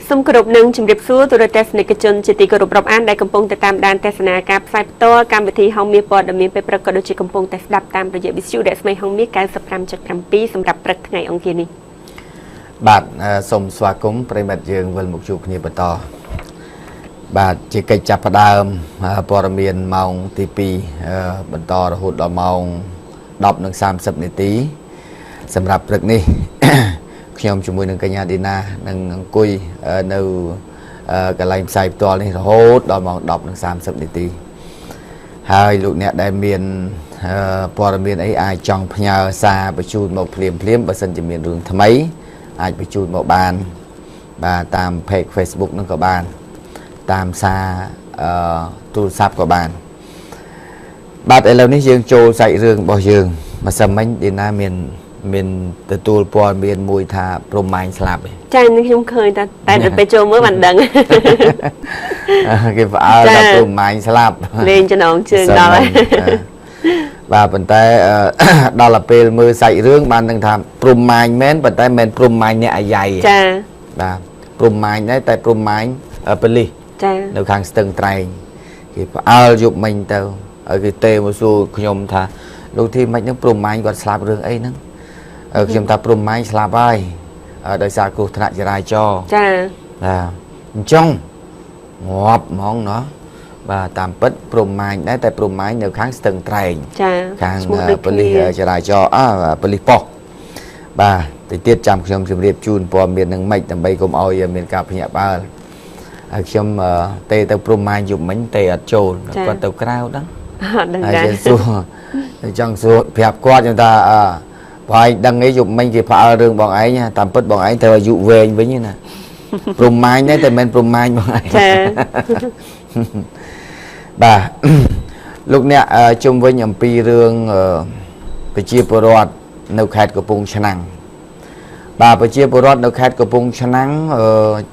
Some group nâng chìm điệp xua từ test này cái chân chỉ tì group rộng an đại công pong tại tam đàn test na cáp sai to cam vị thi hong mi bọt đầm miên peประกอบchỉ công pong test đạp tam rồi giờ bị siêu đẹp mấy hong mi cái sập ram chật ram piสำหรับประngày ông kiaนี่บาทสมสวากุ้งประมาทยืงวันมุกจุกนี่ปต่อบาทจะกิจจับประดามปรมีนมองตีปีบรรทอหุ่นดอมองดอบหนึ่ง30 นาทีสำหรับประนี้ ขยมจมูกหนึ่งกัญญาดีนาหนึ่งกุยหนึ่งกระไรใส่ตัวนี่โหดดอมองดอบหนึ่ง30 นาทีให้ลูกเนี่ยได้เมียนปรมีนไอ้ไอจังพญาซาไปจูดหมกเพลียมบัดสันจะเมียนเรื่องทำไมอาจไปจูดหมกบานตามเพจ Facebook นั่นก็บานตามซาตูซับก็บานบาดไอ้เรานี่ยังโจใส่เรื่องบ่ยังมาสมัยดีนาเมียนตัวปอนเมียนมวยทาโปรไมน์สลับใช่นี่ខ្ញុំเคยแต่ไปโจเมื่อวันดังcái vợ làโปรไมน์สลับ lên cho nó trường đó và bản tay đó là pe mưaใส่เรื่องบานต่างทำโปรไมน์แม้นbản tayแม้นโปรไมน์เนี่ยใหญ่vàโปรไมน์ได้แต่โปรไมน์เป็นลิនៅខាងស្ទឹងត្រែងគេផ្អើលយកមិញទៅឲ្យគេទេមកសួរខ្ញុំថាលោកធីមិនហ្នឹងព្រំម៉ាញគាត់ស្លាប់រឿងអីហ្នឹងខ្ញុំថាព្រំម៉ាញស្លាប់ហើយដោយសារគ្រោះថ្នាក់ចរាចរណ៍ចាបាទអញ្ចឹងងាប់ហ្មងណោះបាទតាមពិតព្រំម៉ាញដែរតែព្រំម៉ាញនៅខាងស្ទឹងត្រែងចាខាងប៉ូលីសចរាចរណ៍ប៉ូលីសប៉ុស្តិ៍បាទទៅទៀតចាំខ្ញុំជម្រាបជូនព័ត៌មាននឹងម៉េចដើម្បីកុំឲ្យមានការភ្ញាក់ផ្អើលខ្ញុំទេទៅព្រំម៉ាញយប់មិញទេអត់ចូលគាត់ទៅក្រៅហ្នឹងហើយសួរចង់សួរប្រាប់គាត់ខ្ញុំថាបើឯងដឹងអីយប់មិញគេផ្អើលរឿងបងឯងតាមពិតបងឯងត្រូវអាយុវែងវិញណាព្រំម៉ាញដែរតែមិនព្រំម៉ាញបងឯងចាបាទលោកអ្នកជុំវិញអំពីរឿងប្រជាពលរដ្ឋនៅខេត្តកំពង់ឆ្នាំងបាទប្រជាពលរដ្ឋនៅខេត្តកំពង់ឆ្នាំង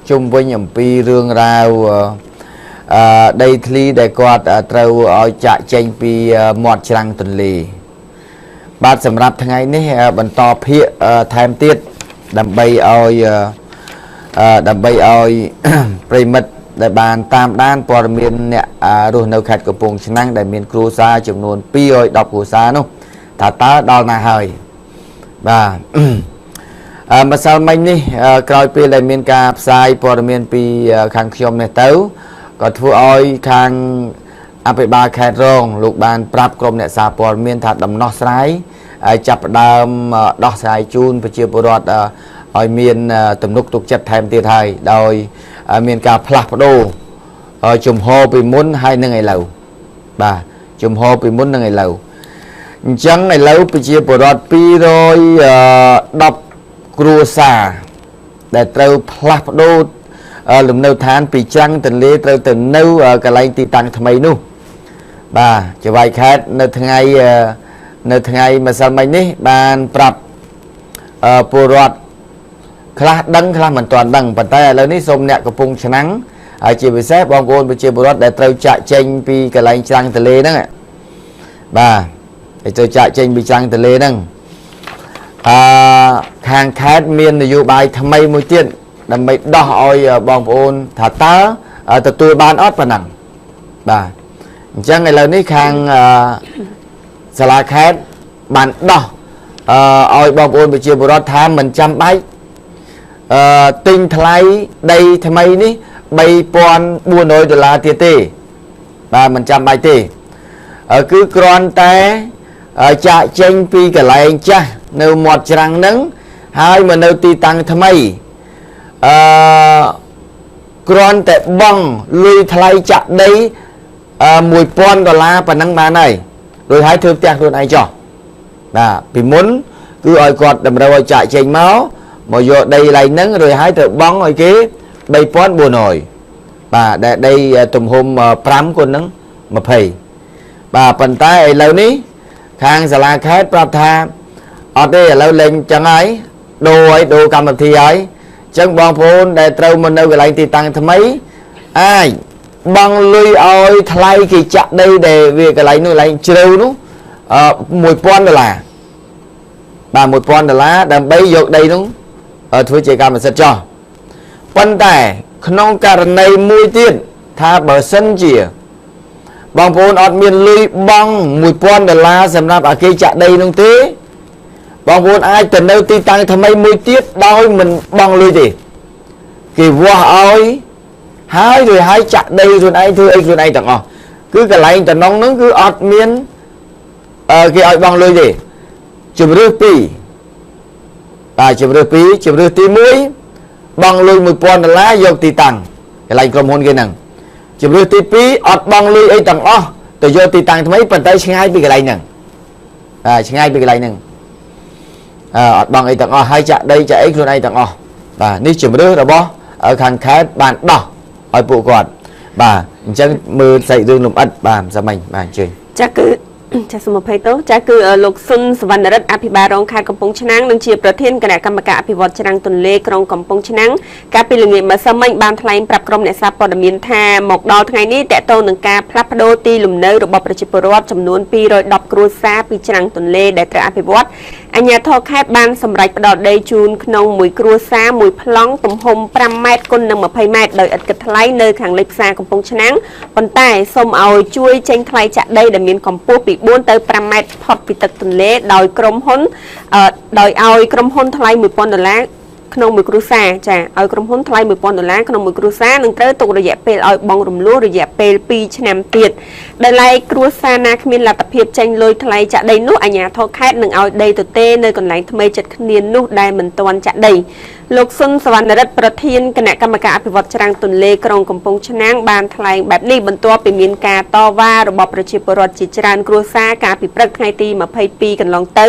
ជុំវិញអំពីរឿងរ៉ាវដីធ្លីដែលគាត់ត្រូវឲ្យចាក់ចេញពីមាត់ច្រាំងទន្លេបាទសម្រាប់ថ្ងៃនេះបន្តភាគថែមទៀតដើម្បីឲ្យប្រិមិត្តដែលបានតាមដានព័ត៌មានអ្នករស់នៅខេត្តកំពង់ឆ្នាំងដែលមានគ្រួសារចំនួន210គ្រួសារនោះថាតើដល់ណាហើយបាទម្សិលមិញនេះក្រោយពេលដែលមានការផ្សាយព័ត៌មានពីខាងខ្ញុំនេះទៅក៏ធ្វើឲ្យខាងអភិបាលខេត្តរងលោកបានប្រាប់ក្រុមអ្នកសារព័ត៌មានថាដំណោះស្រាយចាប់ផ្ដើមដោះស្រាយជូនប្រជាពលរដ្ឋឲ្យមានទំនុកទុកចិត្តថែមទៀតហើយដោយមានការផ្លាស់ប្ដូរជំហរពីមុនហើយនឹងឥឡូវបាទជំហរពីមុននឹងឥឡូវអញ្ចឹងឥឡូវប្រជាពលរដ្ឋ210គ្រួសារដែលត្រូវផ្លាស់ប្ដូរលំនៅឋានពីច្រាំងទន្លេត្រូវទៅនៅកន្លែងទីតាំងថ្មីនោះបាទចៅហ្វាយខេត្តនៅថ្ងៃម្សិលមិញនេះបានប្រាប់ពលរដ្ឋខ្លះដឹងខ្លះមិនទាន់ដឹងប៉ុន្តែឥឡូវនេះសូមអ្នកកំពុងឆ្នាំងហើយជាពិសេសបងប្អូនប្រជាពលរដ្ឋដែលត្រូវចាក់ចេញពីកន្លែងច្រាំងទន្លេហ្នឹងបាទត្រូវចាក់ចេញពីច្រាំងទន្លេហ្នឹងខាងខេត្តមាននយោបាយថ្មីមួយទៀតដើម្បីដោះឲ្យបងប្អូនថាតើទទួលបានអត់ប៉ុណ្ណឹងបាទអញ្ចឹងឥឡូវនេះខាងសាលាខេត្តបានដោះឲ្យបងប្អូនប្រជាពលរដ្ឋថាមិនចាំបាច់ទិញថ្លៃដីថ្មីនេះ$3,400ទៀតទេបាទមិនចាំបាច់ទេគឺគ្រាន់តែចាក់ចេញពីកន្លែងចាស់នៅមាត់ច្រាំងហ្នឹងហើយមកនៅទីតាំងថ្មីគ្រាន់តែបង់លុយថ្លៃចាក់ដី$1,000ប៉ុណ្ណឹងបានហើយរួចហើយធ្វើផ្ទះខ្លួនឯងចុះបាទពីមុនគឺឲ្យគាត់តម្រូវឲ្យចាក់ចេញមកយកដីឡៃហ្នឹងរួចហើយទៅបង់ឲ្យគេ$3,400បាទដែលដីទំហំ5គុណហ្នឹង20បាទប៉ុន្តែឥឡូវនេះខាងសាលាខេត្តប្រាប់ថាអត់ទេឥឡូវលេងចឹងហើយដូរកម្មវិធីហើយអញ្ចឹងបងប្អូនដែលត្រូវមកនៅកន្លែងទីតាំងថ្មីអាចបង់លុយឲ្យថ្លៃគេចាក់ដីដែលវាកន្លែងនោះកន្លែងជ្រៅនោះ$1,000បាទ$1,000ដើម្បីយកដីនោះធ្វើជាកម្មសិទ្ធិចោះ ប៉ុន្តែក្នុងករណីមួយទៀតថាបើសិនជាបងប្អូនអត់មានលុយបង់$1000សម្រាប់អគារចាក់ដីនោះទេបងប្អូនអាចទៅនៅទីតាំងថ្មីមួយទៀតដោយមិនបង់លុយទេគេវាស់ឲ្យហើយរួចហើយចាក់ដីខ្លួនឯងធ្វើអីខ្លួនឯងទាំងអស់គឺកន្លែងតំណងនោះគឺអត់មានគេឲ្យបង់លុយទេជំរឿស2បាទជំរឿស2ជំរឿសទី1បង់លុយ$1000យកទីតាំងកន្លែងក្រុមហ៊ុនគេហ្នឹងជំរឿសទី2អត់បង់លុយអីទាំងអស់ទៅយកទីតាំងថ្មីប៉ុន្តែឆ្ងាយពីកន្លែងហ្នឹងឆ្ងាយពីកន្លែងហ្នឹងអត់បង់អីទាំងអស់ហើយចាក់ដីចាក់អីខ្លួនឯងទាំងអស់បាទនេះជំរឿសរបស់ខាងខេត្តបានដោះឲ្យពួកគាត់បាទអញ្ចឹងមើលសាច់រឿងលំអិតបាទសាមញ្ញបាទអញ្ជើញចាគឺចាសូមអភ័យទោសចាគឺលោកស៊ុនសវណ្ណរិទ្ធអភិបាលរងខេត្តកំពង់ឆ្នាំងនិងជាប្រធានគណៈកម្មការអភិវឌ្ឍច្រាំងទន្លេក្រុងកំពង់ឆ្នាំងកាលពីល្ងាចម្សិលមិញបានថ្លែងប្រាប់ក្រុមអ្នកសារព័ត៌មានថាមកដល់ថ្ងៃនេះតកតងនឹងការផ្លាស់ប្ដូរទីលំនៅរបស់ប្រជាពលរដ្ឋចំនួន210គ្រួសារពីច្រាំងទន្លេដែលត្រូវអភិវឌ្ឍអាជ្ញាធរខេត្តបានសម្រេចផ្ដល់ដីជូនក្នុងមួយគ្រួសារមួយប្លង់ទំហំ5ម៉ែត្រគុណនឹង20ម៉ែត្រដោយឥតគិតថ្លៃនៅខាងលិចផ្សារកំពង់ឆ្នាំងប៉ុន្តែសូមឲ្យជួយចេញថ្លៃចាក់ដីដែលមានកម្ពស់ពី4ទៅ5ម៉ែត្រផុតពីទឹកទន្លេដោយក្រុមហ៊ុនដោយឲ្យក្រុមហ៊ុនថ្លៃ$1000ក្នុងមួយគ្រួសារចាឲ្យក្រុមហ៊ុនថ្លៃ$1000ក្នុងមួយគ្រួសារនឹងត្រូវទុករយៈពេលឲ្យបង់រំលោះរយៈពេល2ឆ្នាំទៀតដែលឡែកគ្រួសារណាគ្មានលទ្ធភាពចេញលុយថ្លៃចាក់ដីនោះអាជ្ញាធរខេត្តនឹងឲ្យដីទទេនៅកន្លែងថ្មីចិត្តគ្នានោះដែលមិនទាន់ចាក់ដីលោកស៊ុនសវណ្ណរិទ្ធប្រធានគណៈកម្មការអភិវឌ្ឍច្រាំងទន្លេក្រុងកំពង់ឆ្នាំងបានថ្លែងបែបនេះបន្ទាប់ពីមានការតវ៉ារបស់ប្រជាពលរដ្ឋជាច្រើនគ្រួសារកាលពីព្រឹកថ្ងៃទី22កន្លងទៅ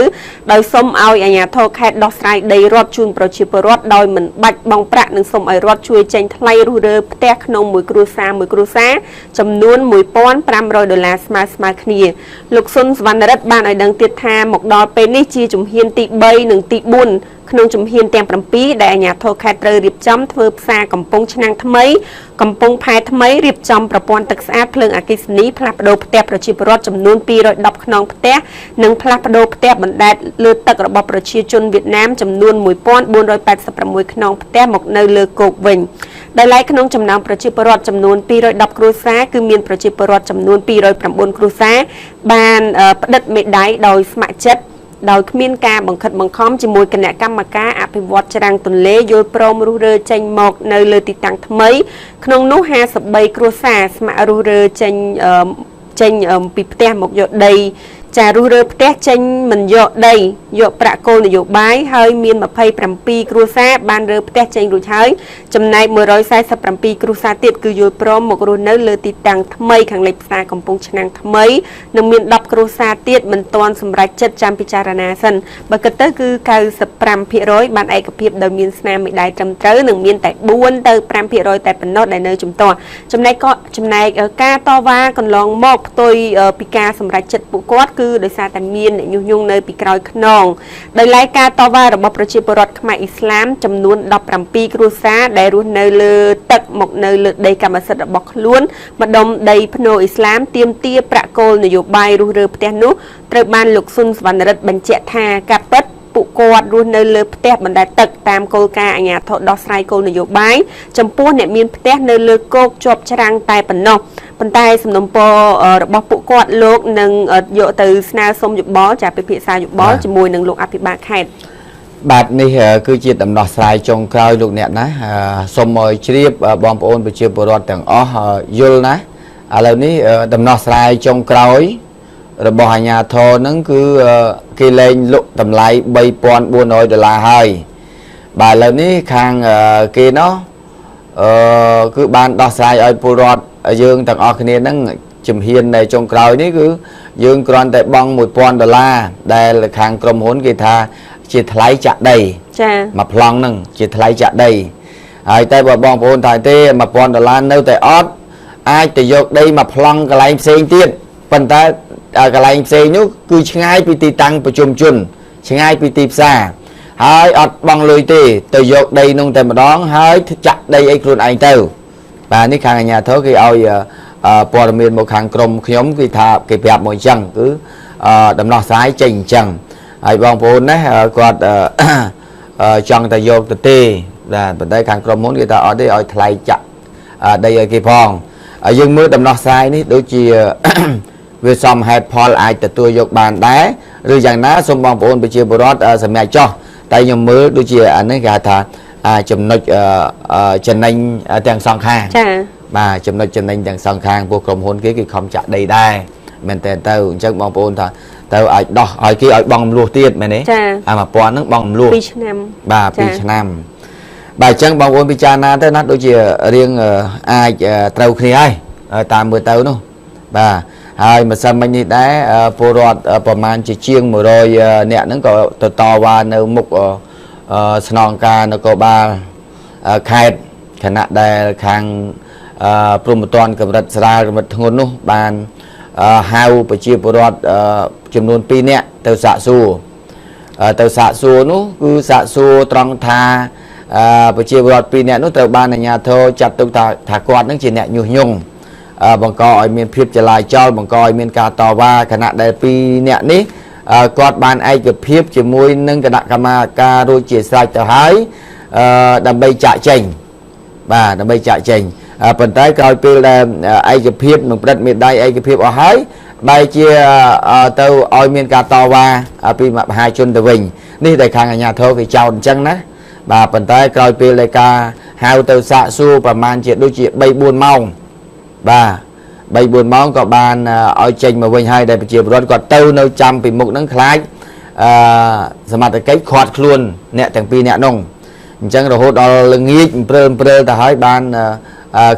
ដោយសុំឲ្យអាជ្ញាធរខេត្តដោះស្រាយដីរដ្ឋជូនប្រជាពលរដ្ឋដោយមិនបាច់បង់ប្រាក់និងសុំឲ្យរដ្ឋជួយចេញថ្លៃរុះរើផ្ទះក្នុងមួយគ្រួសារចំនួន$1500ស្មើគ្នាលោកស៊ុនសវណ្ណរិទ្ធបានឲ្យដឹងទៀតថាមកដល់ពេលនេះជាជំហានទី3និងទី4ក្នុងជំហានទាំង7ដែលអាជ្ញាធរខេត្តត្រូវរៀបចំធ្វើផ្សារកំពង់ឆ្នាំងថ្មីកំពង់ផែថ្មីរៀបចំប្រព័ន្ធទឹកស្អាតភ្លើងអគ្គិសនីផ្លាស់ប្ដូរផ្ទះប្រជាពលរដ្ឋចំនួន210ខ្នងផ្ទះនិងផ្លាស់ប្ដូរផ្ទះបណ្ដែតលើទឹករបស់ប្រជាជនវៀតណាមចំនួន1486ខ្នងផ្ទះមកនៅលើគោកវិញដែលឡែកក្នុងចំណោមប្រជាពលរដ្ឋចំនួន210គ្រួសារគឺមានប្រជាពលរដ្ឋចំនួន209គ្រួសារបានផ្តិតមេដាយដោយស្ម័គ្រចិត្តដោយគ្មានការបង្ខិតបង្ខំជាមួយគណៈកម្មការអភិវឌ្ឍច្រាំងទន្លេយល់ព្រមរុះរើចេញមកនៅលើទីតាំងថ្មីក្នុងនោះ53គ្រួសារស្ម័គ្ររុះរើចេញពីផ្ទះមកយកដីចារុះរើផ្ទះចេញមិនយកដីយកប្រាក់គោលនយោបាយហើយមាន27គ្រួសារបានរើផ្ទះចេញរួចហើយចំណែក147គ្រួសារទៀតគឺយល់ព្រមមករស់នៅលើទីតាំងថ្មីខាងលិចផ្សារកំពង់ឆ្នាំងថ្មីនិងមាន10គ្រួសារទៀតមិនទាន់សម្រេចចិត្តចាំពិចារណាសិនបើគិតទៅគឺ95%បានឯកភាពដោយមានស្នាមមេដាយត្រឹមត្រូវនិងមានតែ4ទៅ5%តែប៉ុណ្ណោះដែលនៅជំទាស់ចំណែកការតវ៉ាកន្លងមកផ្ទុយពីការសម្រេចចិត្តពួកគាត់គឺដោយសារតែមានអ្នកញុះញង់នៅពីក្រោយខ្នងដោយឡែកការតវ៉ារបស់ប្រជាពលរដ្ឋខ្មែរអ៊ីស្លាមចំនួន17គ្រួសារដែលរស់នៅលើទឹកមកនៅលើដីកម្មសិទ្ធិរបស់ខ្លួនម្ដុំដីភ្នូអ៊ីស្លាមទាមទារប្រាក់គោលនយោបាយរុះរើផ្ទះនោះត្រូវបានលោកស៊ុនសវណ្ណរិទ្ធបញ្ជាក់ថាការពិតពួកគាត់រស់នៅលើផ្ទះបណ្ដែតទឹកតាមគោលការណ៍អាជ្ញាធរដោះស្រាយគោលនយោបាយចំពោះអ្នកមានផ្ទះនៅលើគោកជាប់ច្រាំងតែប៉ុណ្ណោះប៉ុន្តែសំណុំពររបស់ពួកគាត់លោកនឹងយកទៅស្នើសុំយោបល់ចាពិភាក្សាយោបល់ជាមួយនឹងលោកអភិបាលខេត្តបាទនេះគឺជាដំណោះស្រាយចុងក្រោយលោកអ្នកណាសូមឲ្យជ្រាបបងប្អូនប្រជាពលរដ្ឋទាំងអស់យល់ណាឥឡូវនេះដំណោះស្រាយចុងក្រោយរបស់អាជ្ញាធរហ្នឹងគឺគេលែងលក់តម្លៃ$3400ហើយបាទឥឡូវនេះខាងគេនោះគឺបានដោះស្រាយឲ្យពលរដ្ឋយើងទាំងអស់គ្នាហ្នឹងជំហានในចុងក្រោយនេះគឺយើងគ្រាន់តែបង់$1000ដែលខាងក្រុមហ៊ុនគេថាជាថ្លៃចាក់ដីចាមួយប្លង់ហ្នឹងជាថ្លៃចាក់ដីហើយតែបើបងប្អូនថាទេ$1000នៅតែអត់អាចទៅយកដីមួយប្លង់កន្លែងផ្សេងទៀតប៉ុន្តែកន្លែងផ្សេងនោះគឺឆ្ងាយពីទីតាំងប្រជុំជនឆ្ងាយពីទីផ្សារហើយអត់បង់លុយទេទៅយកដីនោះតែម្ដងហើយចាក់ដីអីខ្លួនឯងទៅបាទនេះខាងអាជ្ញាធរគេឲ្យព័ត៌មានមកខាងក្រុមខ្ញុំគឺថាគេប្រាប់មកអញ្ចឹងគឺដំណោះស្រាយចេញអញ្ចឹងហើយបងប្អូនណាគាត់ចង់តែយកទៅទេ ប៉ុន្តែខាងក្រុមហ៊ុនគេថាអត់ទេឲ្យថ្លៃចាក់ដីឲ្យគេផងយើងមើលដំណោះស្រាយនេះដូចជា វាសមហេតុផលអាចទទួលយកបានដែរឬយ៉ាងណាសូមបងប្អូនប្រជាពលរដ្ឋសម្រាប់ចោះតែខ្ញុំមើលដូចជាអានេះគេថាចំណុចចំណេញទាំងសងខាងចា៎បាទចំណុចចំណេញទាំងសងខាងពួកក្រុមហ៊ុនគេខំចាក់ដីដែរមែនតើទៅអញ្ចឹងបងប្អូនថាទៅអាចដោះឲ្យគេឲ្យបងរំលោះទៀតមែនទេចា៎1000ហ្នឹងបងរំលោះ2ឆ្នាំបាទ2ឆ្នាំបាទអញ្ចឹងបងប្អូនពិចារណាទៅណាដូចជារៀងអាចត្រូវគ្នាហើយតាមមើលទៅនោះបាទហើយម្សិលមិញនេះដែរពលរដ្ឋប្រមាណជាជាង100នាក់ហ្នឹងក៏ទៅតវ៉ានៅមុខស្នងការនគរបាលខេត្តខណៈដែលខាងព្រំប្រទានកម្រិតស្រាលកម្រិតធ្ងន់នោះបានហៅប្រជាពលរដ្ឋចំនួន2នាក់ទៅសាកសួរនោះគឺសាកសួរត្រង់ថាប្រជាពលរដ្ឋ2នាក់នោះត្រូវបានអាជ្ញាធរចាត់ទុកថាគាត់នឹងជាអ្នកញុះញង់បង្កឲ្យមានភាពចលាចលបង្កឲ្យមានការតវ៉ាខណៈដែល2នាក់នេះគាត់បានឯកភាពជាមួយនឹងគណៈកម្មការរួចជាស្រេចទៅហើយដើម្បីចាក់ចេញបាទដើម្បីចាក់ចេញប៉ុន្តែក្រោយពេលដែលឯកភាពនឹងព្រឹត្តមេដៃឯកភាពអស់ហើយបែរជាទៅឲ្យមានការតវ៉ាពីមហាជនទៅវិញនេះដែលខាងអាជ្ញាធរគេចោទអញ្ចឹងណាបាទប៉ុន្តែក្រោយពេលដែលការហៅទៅសាកសួរប្រមាណជាដូចជា 3-4 ម៉ោងបាទ3-4 ម៉ោងក៏បានឲ្យចេញមកវិញហើយដែលប្រជាពលរដ្ឋគាត់ទៅនៅចាំពីមុខហ្នឹងខ្លាចសមត្ថកិច្ចខាត់ខ្លួនអ្នកទាំងពីរអ្នកនោះអញ្ចឹងរហូតដល់ល្ងាចព្រើលទៅហើយបាន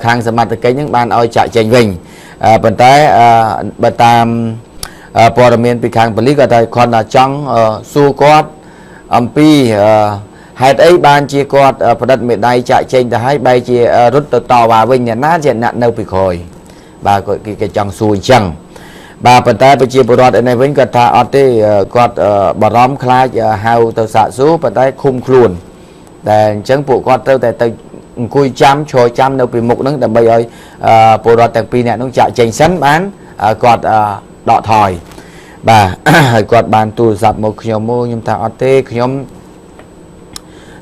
ខាងសមត្ថកិច្ចហ្នឹងបានឲ្យចាក់ចេញវិញប៉ុន្តែបើតាមព័ត៌មានពីខាងប៉ូលីសគាត់ថាគាត់ថាចង់សួរគាត់អំពីហេតុអីបានជាគាត់ផ្ដិតមេដៃចាក់ចេញទៅហើយបែរជារត់ទៅតវ៉ាវិញអ្នកណាជាអ្នកនៅពីក្រោយបាទគេចង់សួរអញ្ចឹងបាទប៉ុន្តែប្រជាពលរដ្ឋឯនេះវិញគាត់ថាអត់ទេគាត់បារម្ភខ្លាចហៅទៅសាកសួរប៉ុន្តែឃុំខ្លួនតែអញ្ចឹងពួកគាត់ត្រូវតែទៅអង្គុយចាំឈរចាំនៅពីមុខហ្នឹងដើម្បីឲ្យពលរដ្ឋទាំងពីរនាក់នោះចាក់ចេញសិនបានគាត់ដកថយបាទហើយគាត់បានទូរស័ព្ទមកខ្ញុំថាអត់ទេខ្ញុំ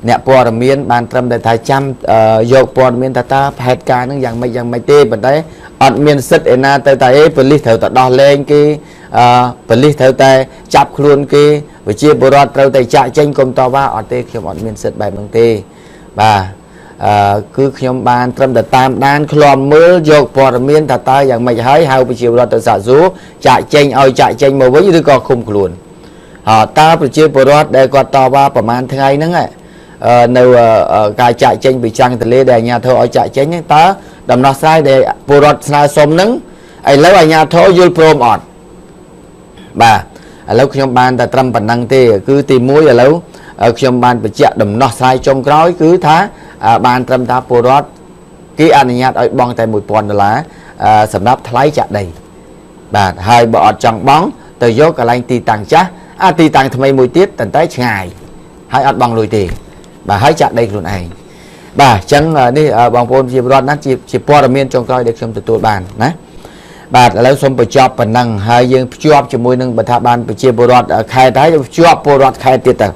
អ្នកព័ត៌មានបានត្រឹមតែថាចាំយកព័ត៌មានថាតើហេតុការណ៍ហ្នឹងយ៉ាងម៉េចទេប៉ុន្តែអត់មានសិទ្ធិឯណាទៅតែប៉ូលីសត្រូវតែដោះលែងគេប៉ូលីសត្រូវតែចាប់ខ្លួនគេប្រជាពលរដ្ឋត្រូវតែចាក់ចេញកុំតវ៉ាអត់ទេខ្ញុំអត់មានសិទ្ធិបែបហ្នឹងទេបាទគឺខ្ញុំបានត្រឹមតែតាមដានឃ្លាំមើលយកព័ត៌មានថាតើយ៉ាងម៉េចហើយហៅប្រជាពលរដ្ឋទៅសាកសួរចាក់ចេញឲ្យចាក់ចេញមកវិញឬក៏ឃុំខ្លួនតើប្រជាពលរដ្ឋដែលគាត់តវ៉ាប្រហែលថ្ងៃហ្នឹងនៅការចាក់ចេញពីចាំងទលេដែលអាជ្ញាធរឲ្យចាក់ចេញហ្នឹងតើដំណោះស្រាយដែលពលរដ្ឋស្នើសុំហ្នឹងឥឡូវអាជ្ញាធរយល់ព្រមអត់បាទឥឡូវខ្ញុំបានតែត្រឹមប៉ុណ្ណឹងទេគឺទី1ឥឡូវខ្ញុំបានបញ្ជាក់ដំណោះស្រាយចុងក្រោយគឺថាបានត្រឹមថាពលរដ្ឋគេអនុញ្ញាតឲ្យបង់តែ$1000សម្រាប់ថ្លៃចាក់ដីបាទហើយបើអត់ចង់បង់ទៅយកកន្លែងទីតាំងចាស់ទីតាំងថ្មីមួយទៀតតែឆ្ងាយហើយអត់បង់លុយទេបាទហើយចាក់ដីខ្លួនឯងបាទអញ្ចឹងនេះបងប្អូនជាពលរដ្ឋណាជាព័ត៌មានចុងក្រោយដែលខ្ញុំទទួលបានណាបាទឥឡូវសូមបញ្ចប់ប៉ុណ្ណឹងហើយយើងភ្ជាប់ជាមួយនឹងបើថាបានប្រជាពលរដ្ឋខេត្តហើយភ្ជាប់ពលរដ្ឋខេត្តទៀតទៅ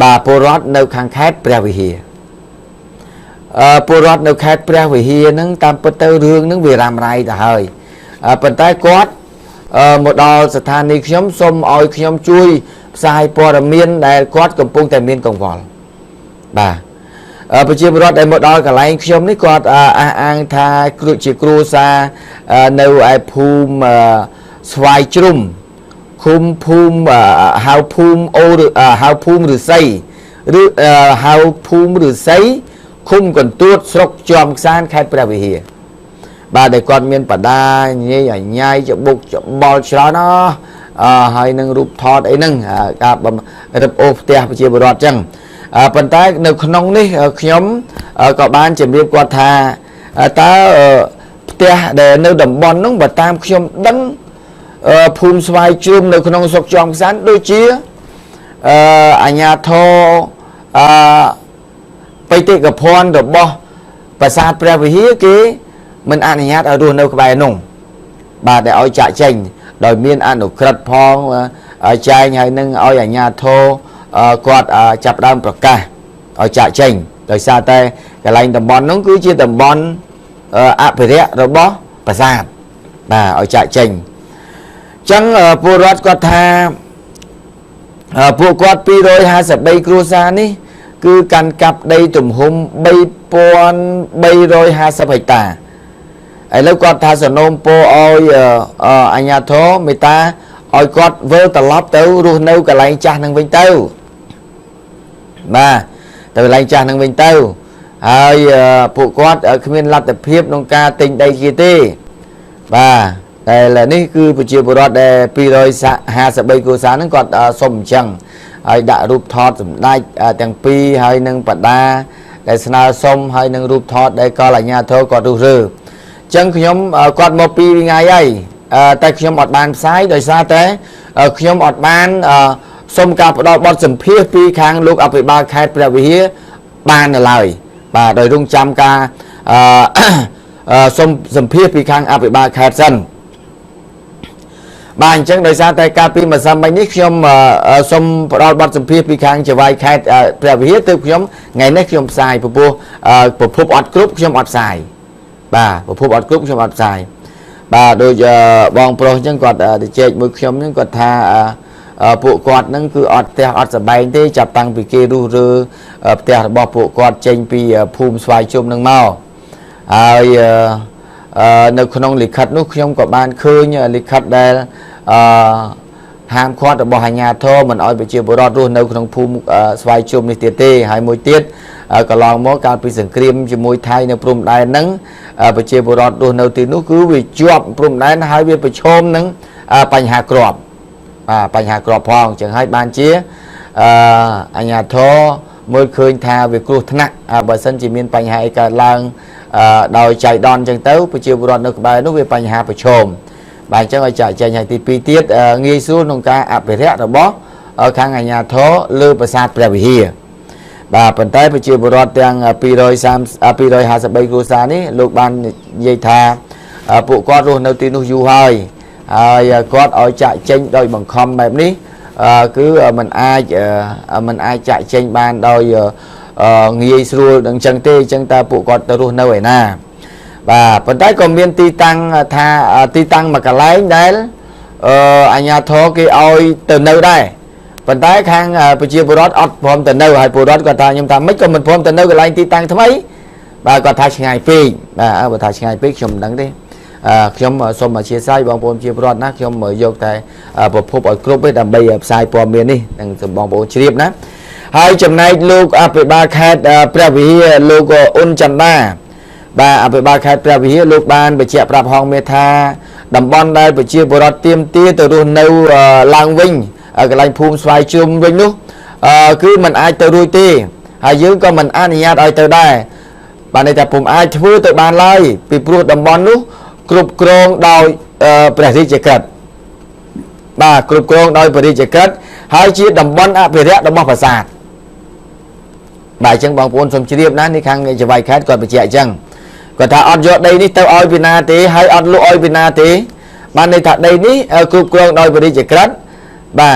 បាទពលរដ្ឋនៅខាងខេត្តព្រះវិហារពលរដ្ឋនៅខេត្តព្រះវិហារហ្នឹងតាមពិតទៅរឿងហ្នឹងវារ៉ាំរ៉ៃទៅហើយប៉ុន្តែគាត់មកដល់ស្ថានីយ៍ខ្ញុំសូមឲ្យខ្ញុំជួយផ្សាយព័ត៌មានដែលគាត់កំពុងតែមានកង្វល់បាទប្រជាពលរដ្ឋដែលមកដល់កន្លែងខ្ញុំនេះគាត់អះអាងថាជាគ្រួសារនៅឯភូមិស្វាយជ្រុំឃុំភូមិហៅភូមិហៅភូមិឫស្សីឬហៅភូមិឫស្សីឃុំកន្ទួតស្រុកជាំខ្សានខេត្តព្រះវិហារបាទដែលគាត់មានបដាញីអាញ៉ៃច្បុកច្បល់ច្រើនហើយនឹងរូបថតអីហ្នឹងការរឹបអូសផ្ទះប្រជាពលរដ្ឋអញ្ចឹងប៉ុន្តែនៅក្នុងនេះខ្ញុំក៏បានជម្រាបគាត់ថាតើផ្ទះដែលនៅតំបន់ហ្នឹងបើតាមខ្ញុំដឹងភូមិស្វាយជ្រុំនៅក្នុងស្រុកជាំខ្សានដូចជាអាជ្ញាធរបេតិកភណ្ឌរបស់ប្រាសាទព្រះវិហារគេមិនអនុញ្ញាតឲ្យរស់នៅក្បែរនោះបាទដែលឲ្យចាក់ចេញដោយមានអនុក្រឹត្យផងចែងហើយនឹងឲ្យអាជ្ញាធរគាត់ចាប់ដើមប្រកាសឲ្យចាក់ចេញ ដោយសារតែកន្លែងតំបន់នោះគឺជាតំបន់អភិរក្សរបស់ប្រាសាទបាទឲ្យចាក់ចេញអញ្ចឹងពលរដ្ឋគាត់ថាពួកគាត់253គ្រួសារនេះគឺកាន់កាប់ដីទំហំ3350ហិកតាឥឡូវគាត់ថាសំណូមពរឲ្យអាជ្ញាធរមេត្តាឲ្យគាត់វិលត្រឡប់ទៅរស់នៅកន្លែងចាស់នឹងវិញទៅបាទទៅកន្លែងចាស់នឹងវិញទៅហើយពួកគាត់គ្មានលទ្ធភាពក្នុងការទិញដីគេទេបាទតែនេះគឺប្រជាពលរដ្ឋដែល253គ្រួសារហ្នឹងគាត់សុំអញ្ចឹងហើយដាក់រូបថតសម្ដេចទាំងពីរហើយនឹងបដាដែលស្នើសុំហើយនឹងរូបថតដែលកលអាជ្ញាធរគាត់រុះរើអញ្ចឹងខ្ញុំគាត់មក2ថ្ងៃហើយតែខ្ញុំអត់បានផ្សាយដោយសារតែខ្ញុំអត់បានសុំការផ្ដល់បទសម្ភាសន៍ពីខាងលោកអភិបាលខេត្តព្រះវិហារបាននៅឡើយបាទដោយរងចាំការសុំសម្ភាសន៍ពីខាងអភិបាលខេត្តសិនបាទអញ្ចឹងដោយសារតែការពីម្សិលមិញនេះខ្ញុំសូមផ្ដល់បទសម្ភាសន៍ពីខាងចៅហ្វាយខេត្តព្រះវិហារទើបខ្ញុំថ្ងៃនេះខ្ញុំផ្សាយព្រោះប្រភពអត់គ្រប់ខ្ញុំអត់ផ្សាយបាទប្រភពអត់គ្រប់ខ្ញុំអត់ផ្សាយបាទដូចបងប្រុសអញ្ចឹងគាត់ទៅជែកមួយខ្ញុំហ្នឹងគាត់ថាពួកគាត់ហ្នឹងគឺអត់ផ្ទះអត់សបែងទេចាប់តាំងពីគេរុះរើផ្ទះរបស់ពួកគាត់ចេញពីភូមិស្វាយជុំហ្នឹងមកហើយនៅក្នុងលិខិតនោះខ្ញុំក៏បានឃើញលិខិតដែលហាមឃាត់របស់អាជ្ញាធរមិនឲ្យប្រជាពលរដ្ឋរស់នៅក្នុងភូមិស្វាយជុំនេះទៀតទេហើយមួយទៀតកន្លងមកកាលពីសង្គ្រាមជាមួយថៃនៅព្រំដែនហ្នឹងប្រជាពលរដ្ឋរស់នៅទីនោះគឺវាជាប់ព្រំដែនហើយវាប្រឈមនឹងបញ្ហាគ្រាប់បញ្ហាគ្រាប់ផងអញ្ចឹងហើយបានជាអាជ្ញាធរមើលឃើញថាវាគ្រោះថ្នាក់បើសិនជាមានបញ្ហាអីកើតឡើងដោយចៃដន្យអញ្ចឹងទៅប្រជាពលរដ្ឋនៅក្បែរនោះវាបញ្ហាប្រឈមបាទអញ្ចឹងឲ្យចាក់ចែងឲ្យទី2ទៀតងាយស្រួលក្នុងការអភិរក្សរបស់ខាងអាជ្ញាធរលើប្រាសាទព្រះវិហារបាទប៉ុន្តែប្រជាពលរដ្ឋទាំង253គ្រួសារនេះលោកបាននិយាយថាពួកគាត់រស់នៅទីនោះយូរហើយគាត់ឲ្យចាក់ចេញដោយបង្ខំបែបនេះគឺมันអាចចាក់ចេញបានដោយងាយស្រួលអញ្ចឹងទេអញ្ចឹងតើពួកគាត់ទៅរស់នៅឯណាបាទប៉ុន្តែក៏មានទីតាំងថាទីតាំងមួយកន្លែងដែលអាជ្ញាធរគេឲ្យទៅនៅដែរប៉ុន្តែខាងប្រជាពលរដ្ឋអត់ព្រមទៅនៅហើយពលរដ្ឋគាត់ថាខ្ញុំថាមិនក៏មិនព្រមទៅនៅកន្លែងទីតាំងថ្មីបាទគាត់ថាឆ្ងាយពេកបាទបើថាឆ្ងាយពេកខ្ញុំមិនដឹងទេខ្ញុំសូមអធិស្ឋានបងប្អូនជាពលរដ្ឋណាខ្ញុំយកតែប្រភពឲ្យគ្រប់ទេដើម្បីផ្សាយព័ត៌មាននេះនឹងបងប្អូនជ្រាបណាហើយចំណែកលោកអភិបាលខេត្តព្រះវិហារលោកអ៊ុនចន្ទនាបាទអភិបាលខេត្តព្រះវិហារលោកបានបញ្ជាក់ប្រាប់ហងមេថាតំបន់ដែលប្រជាពលរដ្ឋទាមទារទៅរស់នៅឡើងវិញកន្លែងភូមិស្វាយជុំវិញនោះគឺมันអាចទៅរួចទេហើយយើងក៏មិនអនុញ្ញាតឲ្យទៅដែរបាទន័យថាពុំអាចធ្វើទៅបានឡើយពីព្រោះតំបន់នោះគ្រប់គ្រងដោយព្រះរាជក្រឹត្យបាទគ្រប់គ្រងដោយព្រះរាជក្រឹត្យហើយជាតំបន់អភិរក្សរបស់ប្រាសាទបាទអញ្ចឹងបងប្អូនសូមជ្រាបណានេះខាងចៅហ្វាយខេត្តគាត់បញ្ជាក់អញ្ចឹងគាត់ថាអត់យកដីនេះទៅឲ្យពីណាទេហើយអត់លក់ឲ្យពីណាទេបានន័យថាដីនេះគ្រប់គ្រងដោយព្រះរាជក្រឹត្យបា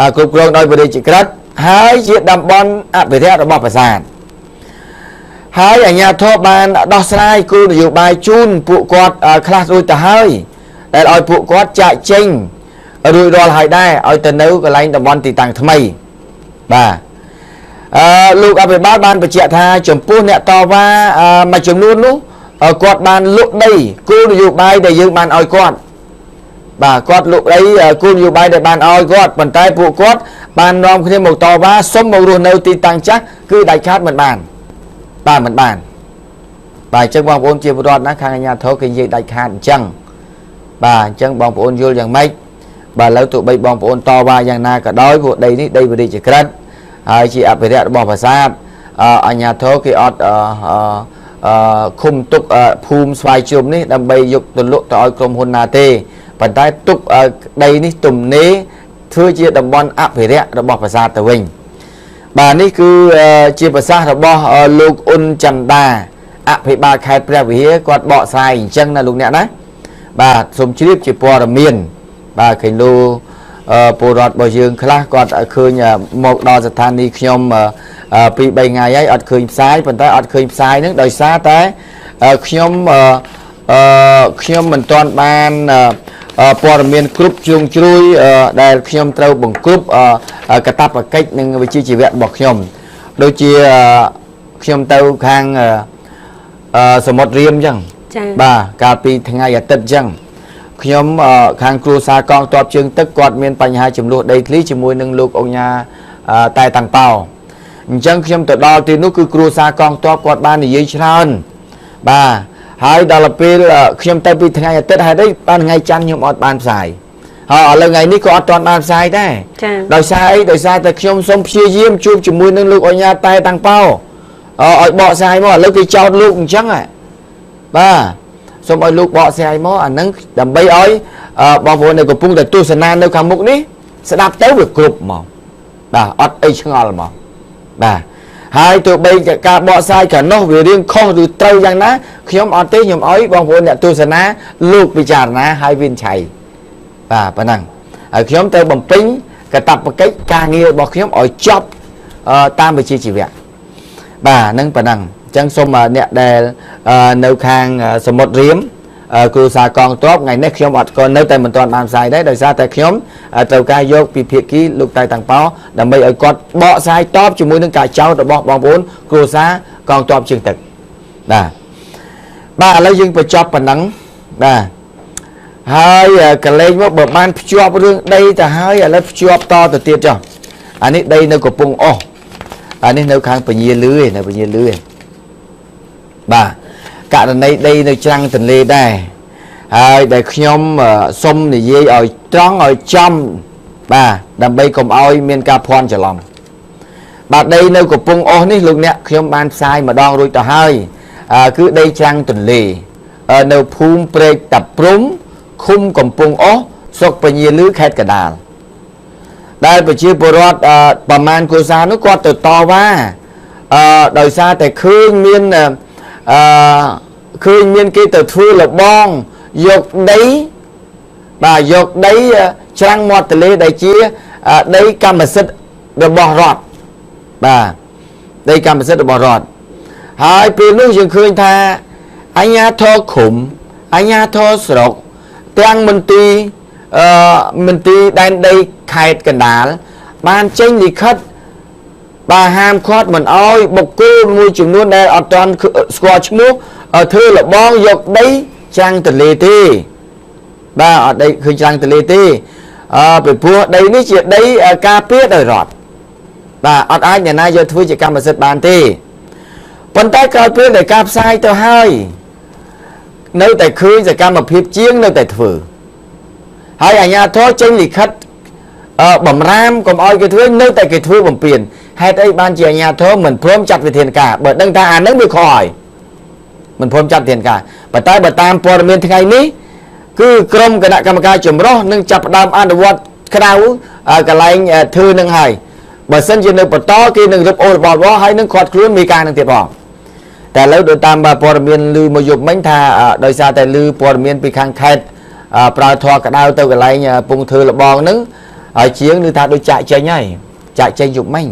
ទគ្រប់គ្រងដោយព្រះរាជក្រឹត្យហើយជាតំបន់អភិរក្សរបស់ប្រាសាទហើយអាជ្ញាធរបានដោះស្រាយគោលនយោបាយជូនពួកគាត់ខ្លះរួចទៅហើយដែលឲ្យពួកគាត់ចាក់ចេញរួចរាល់ហើយដែរឲ្យទៅនៅកន្លែងតំបន់ទីតាំងថ្មីបាទលោកអភិបាលបានបញ្ជាក់ថាចំពោះអ្នកតវ៉ាមួយចំនួននោះគាត់បានលក់ដីគោលនយោបាយដែលយើងបានឲ្យគាត់បាទគាត់លក់ដីគោលនយោបាយដែលបានឲ្យគាត់ប៉ុន្តែពួកគាត់បាននាំគ្នាមកតវ៉ាសុំមករស់នៅទីតាំងចាស់គឺដាច់ខាតមិនបានបាទមិនបានបាទអញ្ចឹងបងប្អូនជាពលរដ្ឋណាខាងអាជ្ញាធរគេនិយាយដាច់ខាតអញ្ចឹងបាទអញ្ចឹងបងប្អូនយល់យ៉ាងម៉េចបាទឥឡូវទោះបីបងប្អូនតវ៉ាយ៉ាងណាក៏ដោយពួកដីនេះដីព្រះរាជក្រឹត្យហើយជាអភិរក្សរបស់ប្រាសាទអាជ្ញាធរគេអត់ឃុំទុកភូមិស្វាយជុំនេះដើម្បីយកទៅលក់ទៅឲ្យក្រុមហ៊ុនណាទេប៉ុន្តែទុកដីនេះទំនេរធ្វើជាតំបន់អភិរក្សរបស់ប្រាសាទទៅវិញបាទនេះគឺជាប្រសាសន៍របស់លោកអ៊ុនចន្ទដាអភិបាលខេត្តព្រះវិហារគាត់បកស្រាយអញ្ចឹងណាលោកអ្នកណាបាទសូមជ្រាបជាព័ត៌មានបាទឃើញលោក ពលរដ្ឋរបស់យើងខ្លះគាត់ឃើញមកដល់ស្ថានីយ៍ខ្ញុំពី3ថ្ងៃហើយអត់ឃើញផ្សាយប៉ុន្តែអត់ឃើញផ្សាយហ្នឹងដោយសារតែខ្ញុំមិនទាន់បានព័ត៌មានគ្រប់ជ្រុងជ្រោយដែលខ្ញុំត្រូវបង្គ្រប់កាតព្វកិច្ចនិងវិជ្ជាជីវៈរបស់ខ្ញុំដូចជាខ្ញុំទៅខាងសមុទ្ររៀមអញ្ចឹងបាទកាលពីថ្ងៃអាទិត្យអញ្ចឹងខ្ញុំខាងគ្រួសារកងទ័ពជើងទឹកគាត់មានបញ្ហាចំនួនដីធ្លីជាមួយនឹងលោកអង្គញាតែតាំងប៉ោអញ្ចឹងខ្ញុំទៅដល់ទីនោះគឺគ្រួសារកងទ័ពគាត់បាននិយាយច្រើនបាទហើយដល់ពេលខ្ញុំទៅពីថ្ងៃអាទិត្យហើយបានថ្ងៃច័ន្ទខ្ញុំអត់បានផ្សាយហើយឥឡូវថ្ងៃនេះក៏អត់ទាន់បានផ្សាយដែរដោយសារអីដោយសារតែខ្ញុំសូមព្យាយាមជួបជាមួយនឹងលោកអង្គញាតែតាំងប៉ោឲ្យបកស្រាយមកឥឡូវគេចោទលោកអញ្ចឹងបាទសូមឲ្យលោកបកស្រាយមកអាហ្នឹងដើម្បីឲ្យបងប្អូននៅកំពុងតែទស្សនានៅខាងមុខនេះស្ដាប់ទៅវាគ្រប់មកបាទអត់អីឆ្ងល់មកបាទហើយទោះបីការបកស្រាយខាងនោះវារៀងខុសឬត្រូវយ៉ាងណាខ្ញុំអត់ទេខ្ញុំឲ្យបងប្អូនអ្នកទស្សនាលោកពិចារណាហើយវិនិច្ឆ័យបាទប៉ុណ្ណឹងហើយខ្ញុំទៅបំពេញកាតព្វកិច្ចការងាររបស់ខ្ញុំឲ្យចប់តាមវិជ្ជាជីវៈបាទនឹងប៉ុណ្ណឹងអញ្ចឹងសូមអ្នកដែលនៅខាងសមុទ្ររៀមគ្រូសាកងទ័ពថ្ងៃនេះខ្ញុំអត់ក៏នៅតែមិនទាន់បានផ្សាយដែរដោយសារតែខ្ញុំត្រូវការយកពីភាគីលោកតែតាំងប៉ោដើម្បីឲ្យគាត់បកស្រាយតបជាមួយនឹងការចោទរបស់បងប្អូនគ្រូសាកងទ័ពជើងទឹកបាទឥឡូវយើងបញ្ចប់ប៉ុណ្ណឹងបាទហើយកលែងមកបើបានភ្ជាប់រឿងដីទៅហើយឥឡូវភ្ជាប់តទៅទៀតចុះអានេះដីនៅកំពង់អស់អានេះនៅខាងពញាលឺនៅពញាលឺបាទករណីដីនៅច្រាំងទន្លេដែរហើយដែលខ្ញុំសុំនិយាយឲ្យត្រង់ឲ្យចំបាទដើម្បីកុំឲ្យមានការភ័ន្តច្រឡំបាទដីនៅកំពង់អស់នេះលោកអ្នកខ្ញុំបានផ្សាយម្ដងរួចទៅហើយគឺដីច្រាំងទន្លេនៅភូមិព្រែកតាព្រំឃុំកំពង់អស់ស្រុកពញាលឺខេត្តកណ្ដាលដែលប្រជាពលរដ្ឋប្រមាណគ្រួសារនោះគាត់ទៅតវ៉ាដោយសារតែឃើញមានគេទៅធ្វើលបងយកដីបាទយកដីច្រាំងមាត់ទន្លេដែលជាដីកម្មសិទ្ធិរបស់រដ្ឋបាទដីកម្មសិទ្ធិរបស់រដ្ឋហើយពេលនោះយើងឃើញថាអាជ្ញាធរឃុំអាជ្ញាធរស្រុកទាំងមន្ទីរដែនដីខេត្តកណ្ដាលបានចេញលិខិតបាទហាមឃាត់មិនអោយបុគ្គលមួយចំនួនដែលអត់ទាន់ស្គាល់ឈ្មោះធ្វើលបងយកដីច្រាំងទន្លេទេបាទអត់ដីឃើញច្រាំងទន្លេទេពីព្រោះដីនេះជាដីការពារដោយរដ្ឋបាទអត់អាចអ្នកណាយកធ្វើជាកម្មសិទ្ធិបានទេប៉ុន្តែក្រោយពេលដែលការផ្សាយទៅហើយនៅតែឃើញសកម្មភាពជាងនៅតែធ្វើហើយអាជ្ញាធរចេញលិខិតបំរាមកុំអោយគេធ្វើនៅតែគេធ្វើបំពេញហេតុអីបានជាអាជ្ញាធរមិនព្រមចាត់វិធានការបើដឹងថាអានឹងវាខុសហើយមិនព្រមចាត់វិធានការប៉ុន្តែបើតាមព័ត៌មានថ្ងៃនេះគឺក្រុមគណៈកម្មការចម្រុះនឹងចាប់ផ្ដើមអនុវត្តក្តៅកន្លែងធ្វើនឹងហើយបើសិនជានៅបន្តគេនឹងរឹបអូសរបស់របស់ហើយនឹងខាត់ខ្លួនមានការនឹងទៀតផងតែឥឡូវដោយតាមព័ត៌មានឮមកយប់មិញថាដោយសារតែឮព័ត៌មានពីខាងខេត្តប្រើធរក្តៅទៅកន្លែងពងធ្វើលបងហ្នឹងហើយជាងនឹងថាដូចចាក់ចេញហើយចាក់ចេញយប់មិញ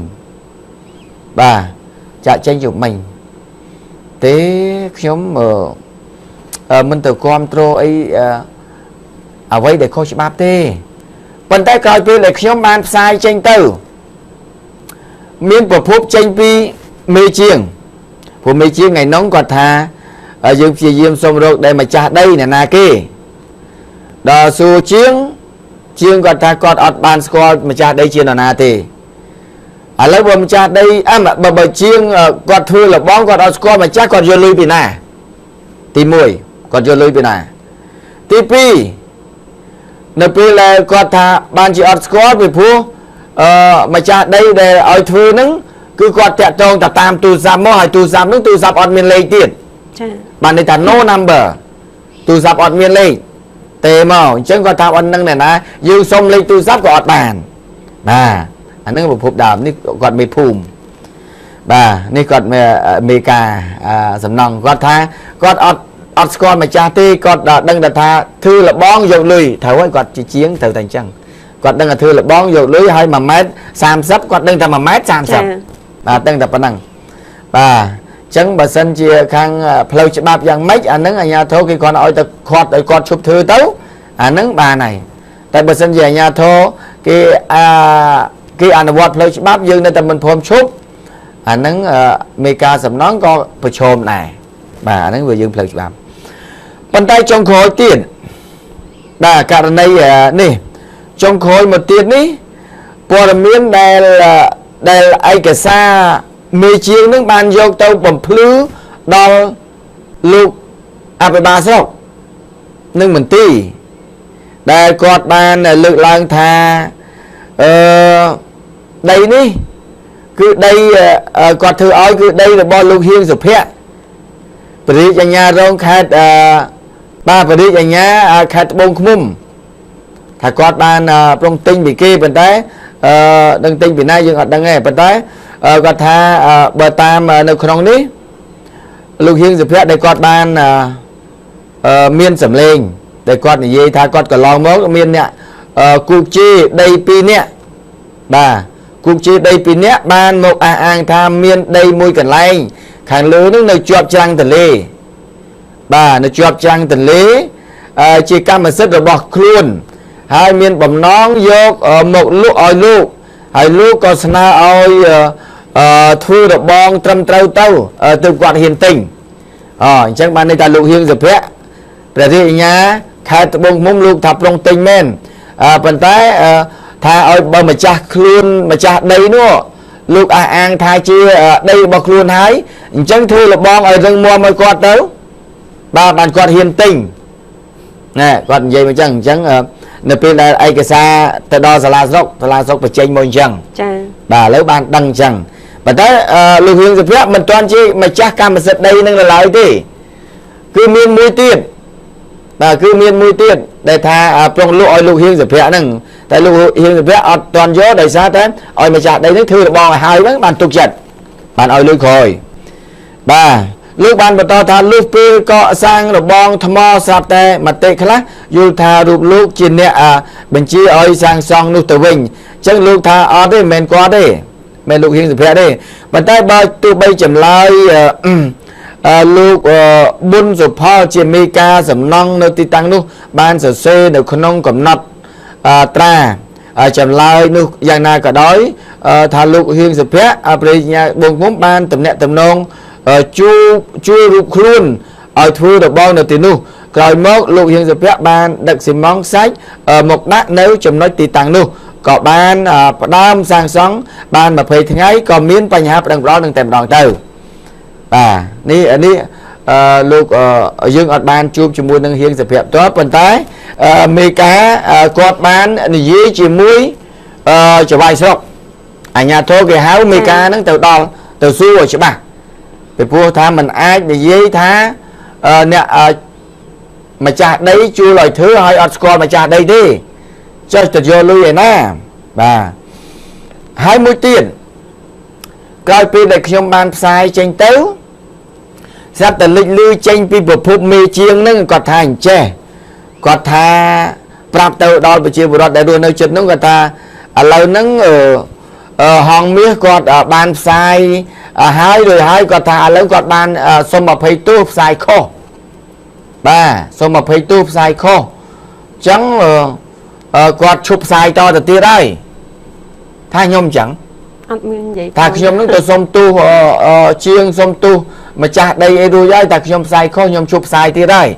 បាទចាក់ចេញយប់មិញទេខ្ញុំមិនទៅគ្រប់គ្រងអីអ្វីដែលខុសច្បាប់ទេប៉ុន្តែក្រោយពេលដែលខ្ញុំបានផ្សាយចេញទៅមានប្រភពចេញពីមេជាងព្រោះមេជាងថ្ងៃនោះគាត់ថាយើងព្យាយាមសុំរកដែលម្ចាស់ដីអ្នកណាគេដល់សួរជាងគាត់ថាគាត់អត់បានស្គាល់ម្ចាស់ដីជានរណាទេឥឡូវបើម្ចាស់ដីបើជាងគាត់ធ្វើលបងគាត់អត់ស្គាល់ម្ចាស់គាត់យកលុយពីណាទី1គាត់យកលុយពីណាទី2នៅពេលដែលគាត់ថាបានជាអត់ស្គាល់ពីព្រោះម្ចាស់ដីដែលឲ្យធ្វើហ្នឹងគឺគាត់តាក់ទងទៅតាមទូរស័ព្ទមកហើយទូរស័ព្ទហ្នឹងទូរស័ព្ទអត់មានលេខទៀតចា៎បានន័យថា no number ទូរស័ព្ទអត់មានលេខទេមកអញ្ចឹងគាត់ថាអត់នឹងអ្នកណាយើងសុំលេខទូរស័ព្ទក៏អត់បានបាទអានឹងប្រភពដើមនេះគាត់មេភូមិបាទនេះគាត់មេការសំណងគាត់ថាគាត់អត់ស្គាល់ម្ចាស់ទេគាត់ដឹងថាធ្វើលបងយកលុយត្រូវហើយគាត់ជាជាងត្រូវតែអញ្ចឹង គាត់ដឹងថាធ្វើលបងយកលុយឲ្យ1ម៉ែត្រ30គាត់ដឹងថា1ម៉ែត្រ30បាទដឹងតែប៉ុណ្ណឹងបាទអញ្ចឹងបើសិនជាខាងផ្លូវច្បាប់យ៉ាងម៉េចអាហ្នឹងអាជ្ញាធរគេគាត់ឲ្យទៅខាត់ឲ្យគាត់ឈប់ធ្វើទៅអាហ្នឹងបានហើយតែបើសិនជាអាជ្ញាធរគេអនុវត្តផ្លូវច្បាប់យើងនៅតែមិនព្រមឈប់អាហ្នឹងមេការសំណងក៏ប្រឈមដែរបាទអាហ្នឹងវាយើងផ្លូវច្បាប់ប៉ុន្តែចុងក្រោយទៀតបាទករណីនេះចុងក្រោយមកទៀតនេះព័ត៌មានដែលឯកសារមេជាងនឹងបានយកទៅបំភ្លឺដល់លោកអភិបាលស្រុកនិងមន្ទីរដែលគាត់បានលើកឡើងថាដីនេះគឺដីគាត់ធ្វើឲ្យគឺដីរបស់លោកហៀងសុភ័ក្រព្រះរាជអាជ្ញារងខេត្តបាទព្រះរាជអាជ្ញាខេត្តត្បូងឃ្មុំថាគាត់បានប្រុងទិញពីគេប៉ុន្តែដឹងទិញពីណាយើងអត់ដឹងទេប៉ុន្តែគាត់ថាបើតាមនៅក្នុងនេះលោកហៀងសុភ័ក្រដែលគាត់បានមានសម្លេងដែលគាត់និយាយថាគាត់កន្លងមកមានអ្នកគូជេដី2នាក់បាទគូជេដី2នាក់បានមកអះអាងថាមានដីមួយកន្លែងខាងលើនឹងនៅជាប់ច្រាំងទន្លេបាទនៅជាប់ច្រាំងទន្លេជាកម្មសិទ្ធិរបស់ខ្លួនហើយមានបំណងយកមកលក់ឲ្យលោកហើយលោកក៏ស្នើឲ្យធ្វើរបងត្រឹមត្រូវទៅគាត់ហ៊ានទិញអញ្ចឹងបានន័យថាលោកហៀងសុភ័ក្រព្រះរាជអាជ្ញាខេត្តត្បូងឃ្មុំលោកថាប្រុងទិញមែនប៉ុន្តែថាឲ្យបើម្ចាស់ខ្លួនម្ចាស់ដីនោះលោកអះអាងថាជាដីរបស់ខ្លួនហើយអញ្ចឹងធ្វើរបងឲ្យរឹងមាំឲ្យគាត់ទៅបាទបានគាត់ហ៊ានទិញណែគាត់និយាយមកអញ្ចឹងនៅពេលដែលឯកសារទៅដល់សាលាស្រុកបញ្ចេញមកអញ្ចឹងចា៎បាទឥឡូវបានដឹងអញ្ចឹងប៉ុន្តែលោកហៀងសុភ័ក្រមិនទាន់ជាម្ចាស់កម្មសិទ្ធិដីនឹងឡើយទេគឺមានមួយទៀតបាទគឺមានមួយទៀតដែលថាប្រុងលក់ឲ្យលោកហៀងសុភ័ក្រហ្នឹងតែលោកហៀងសុភ័ក្រអត់ទាន់យកដោយសារតែឲ្យម្ចាស់ដីហ្នឹងធ្វើរបងឲ្យហើយហ្នឹងបានទុកចិត្តបានឲ្យលុយក្រោយបាទលោកបានបន្តថាលុះពេលកសាងរបងថ្មស្រាប់តែមតិខ្លះយល់ថារូបលោកជាអ្នកបញ្ជាឲ្យសាងសង់នោះទៅវិញអញ្ចឹងលោកថាអត់ទេមិនមែនគាត់ទេមិនលោកហៀងសុភ័ក្រទេប៉ុន្តែបើទោះបីចម្លើយលោកប៊ុនសុផលជាមេការសំណង់នៅទីតាំងនោះបានសរសេរនៅក្នុងកំណត់ត្រាចម្លើយនោះយ៉ាងណាក៏ដោយថាលោកហៀងសុភ័ក្រព្រះរាជអាជ្ញាបងឃុំបានតំណាក់តំណងជួយរូបខ្លួនឲ្យធ្វើរបងនៅទីនោះក្រោយមកលោកហៀងសុភ័ក្របានដឹកស៊ីម៉ងខ្សាច់មកដាក់នៅចំណុចទីតាំងនោះក៏បានផ្ដើមសាងសង់បាន20ថ្ងៃក៏មានបញ្ហាប្តឹងផ្តល់នឹងតែម្ដងទៅបាទនេះលោកយើងអត់បានជួបជាមួយនឹងហៀងសុភ័ក្រផ្ទាល់ប៉ុន្តែមេការគាត់បាននិយាយជាមួយចៅហ្វាយស្រុកអាជ្ញាធរគេហៅមេការហ្នឹងទៅដល់ទៅសួរឲ្យច្បាស់ពីព្រោះថាมันអាចនិយាយថាអ្នកម្ចាស់ដីជួលឲ្យធ្វើឲ្យអត់ស្គាល់ម្ចាស់ដីទេចុះទៅយកលុយឯណាបាទហើយមួយទៀតក្រោយពេលដែលខ្ញុំបានផ្សាយចេញទៅស្រាប់តែលេចលឺចេញពីប្រភពមេជាងហ្នឹងគាត់ថាអញ្ចេះគាត់ថាប្រាប់ទៅដល់ប្រជាពលរដ្ឋដែលរស់នៅជិតហ្នឹងគាត់ថាឥឡូវហ្នឹងហងមាសគាត់បានផ្សាយហើយរួចហើយគាត់ថាឥឡូវគាត់បានសុំ20ទូផ្សាយខុសបាទសុំ20ទូផ្សាយខុសអញ្ចឹងគាត់ឈប់ផ្សាយតទៅទៀតហើយថាខ្ញុំអញ្ចឹងអត់មាននិយាយថាខ្ញុំនឹងទៅសុំទូជាងសុំទូម្ចាស់ដីអីរួចហើយតែខ្ញុំផ្សាយខុសខ្ញុំឈប់ផ្សាយទៀតហើយ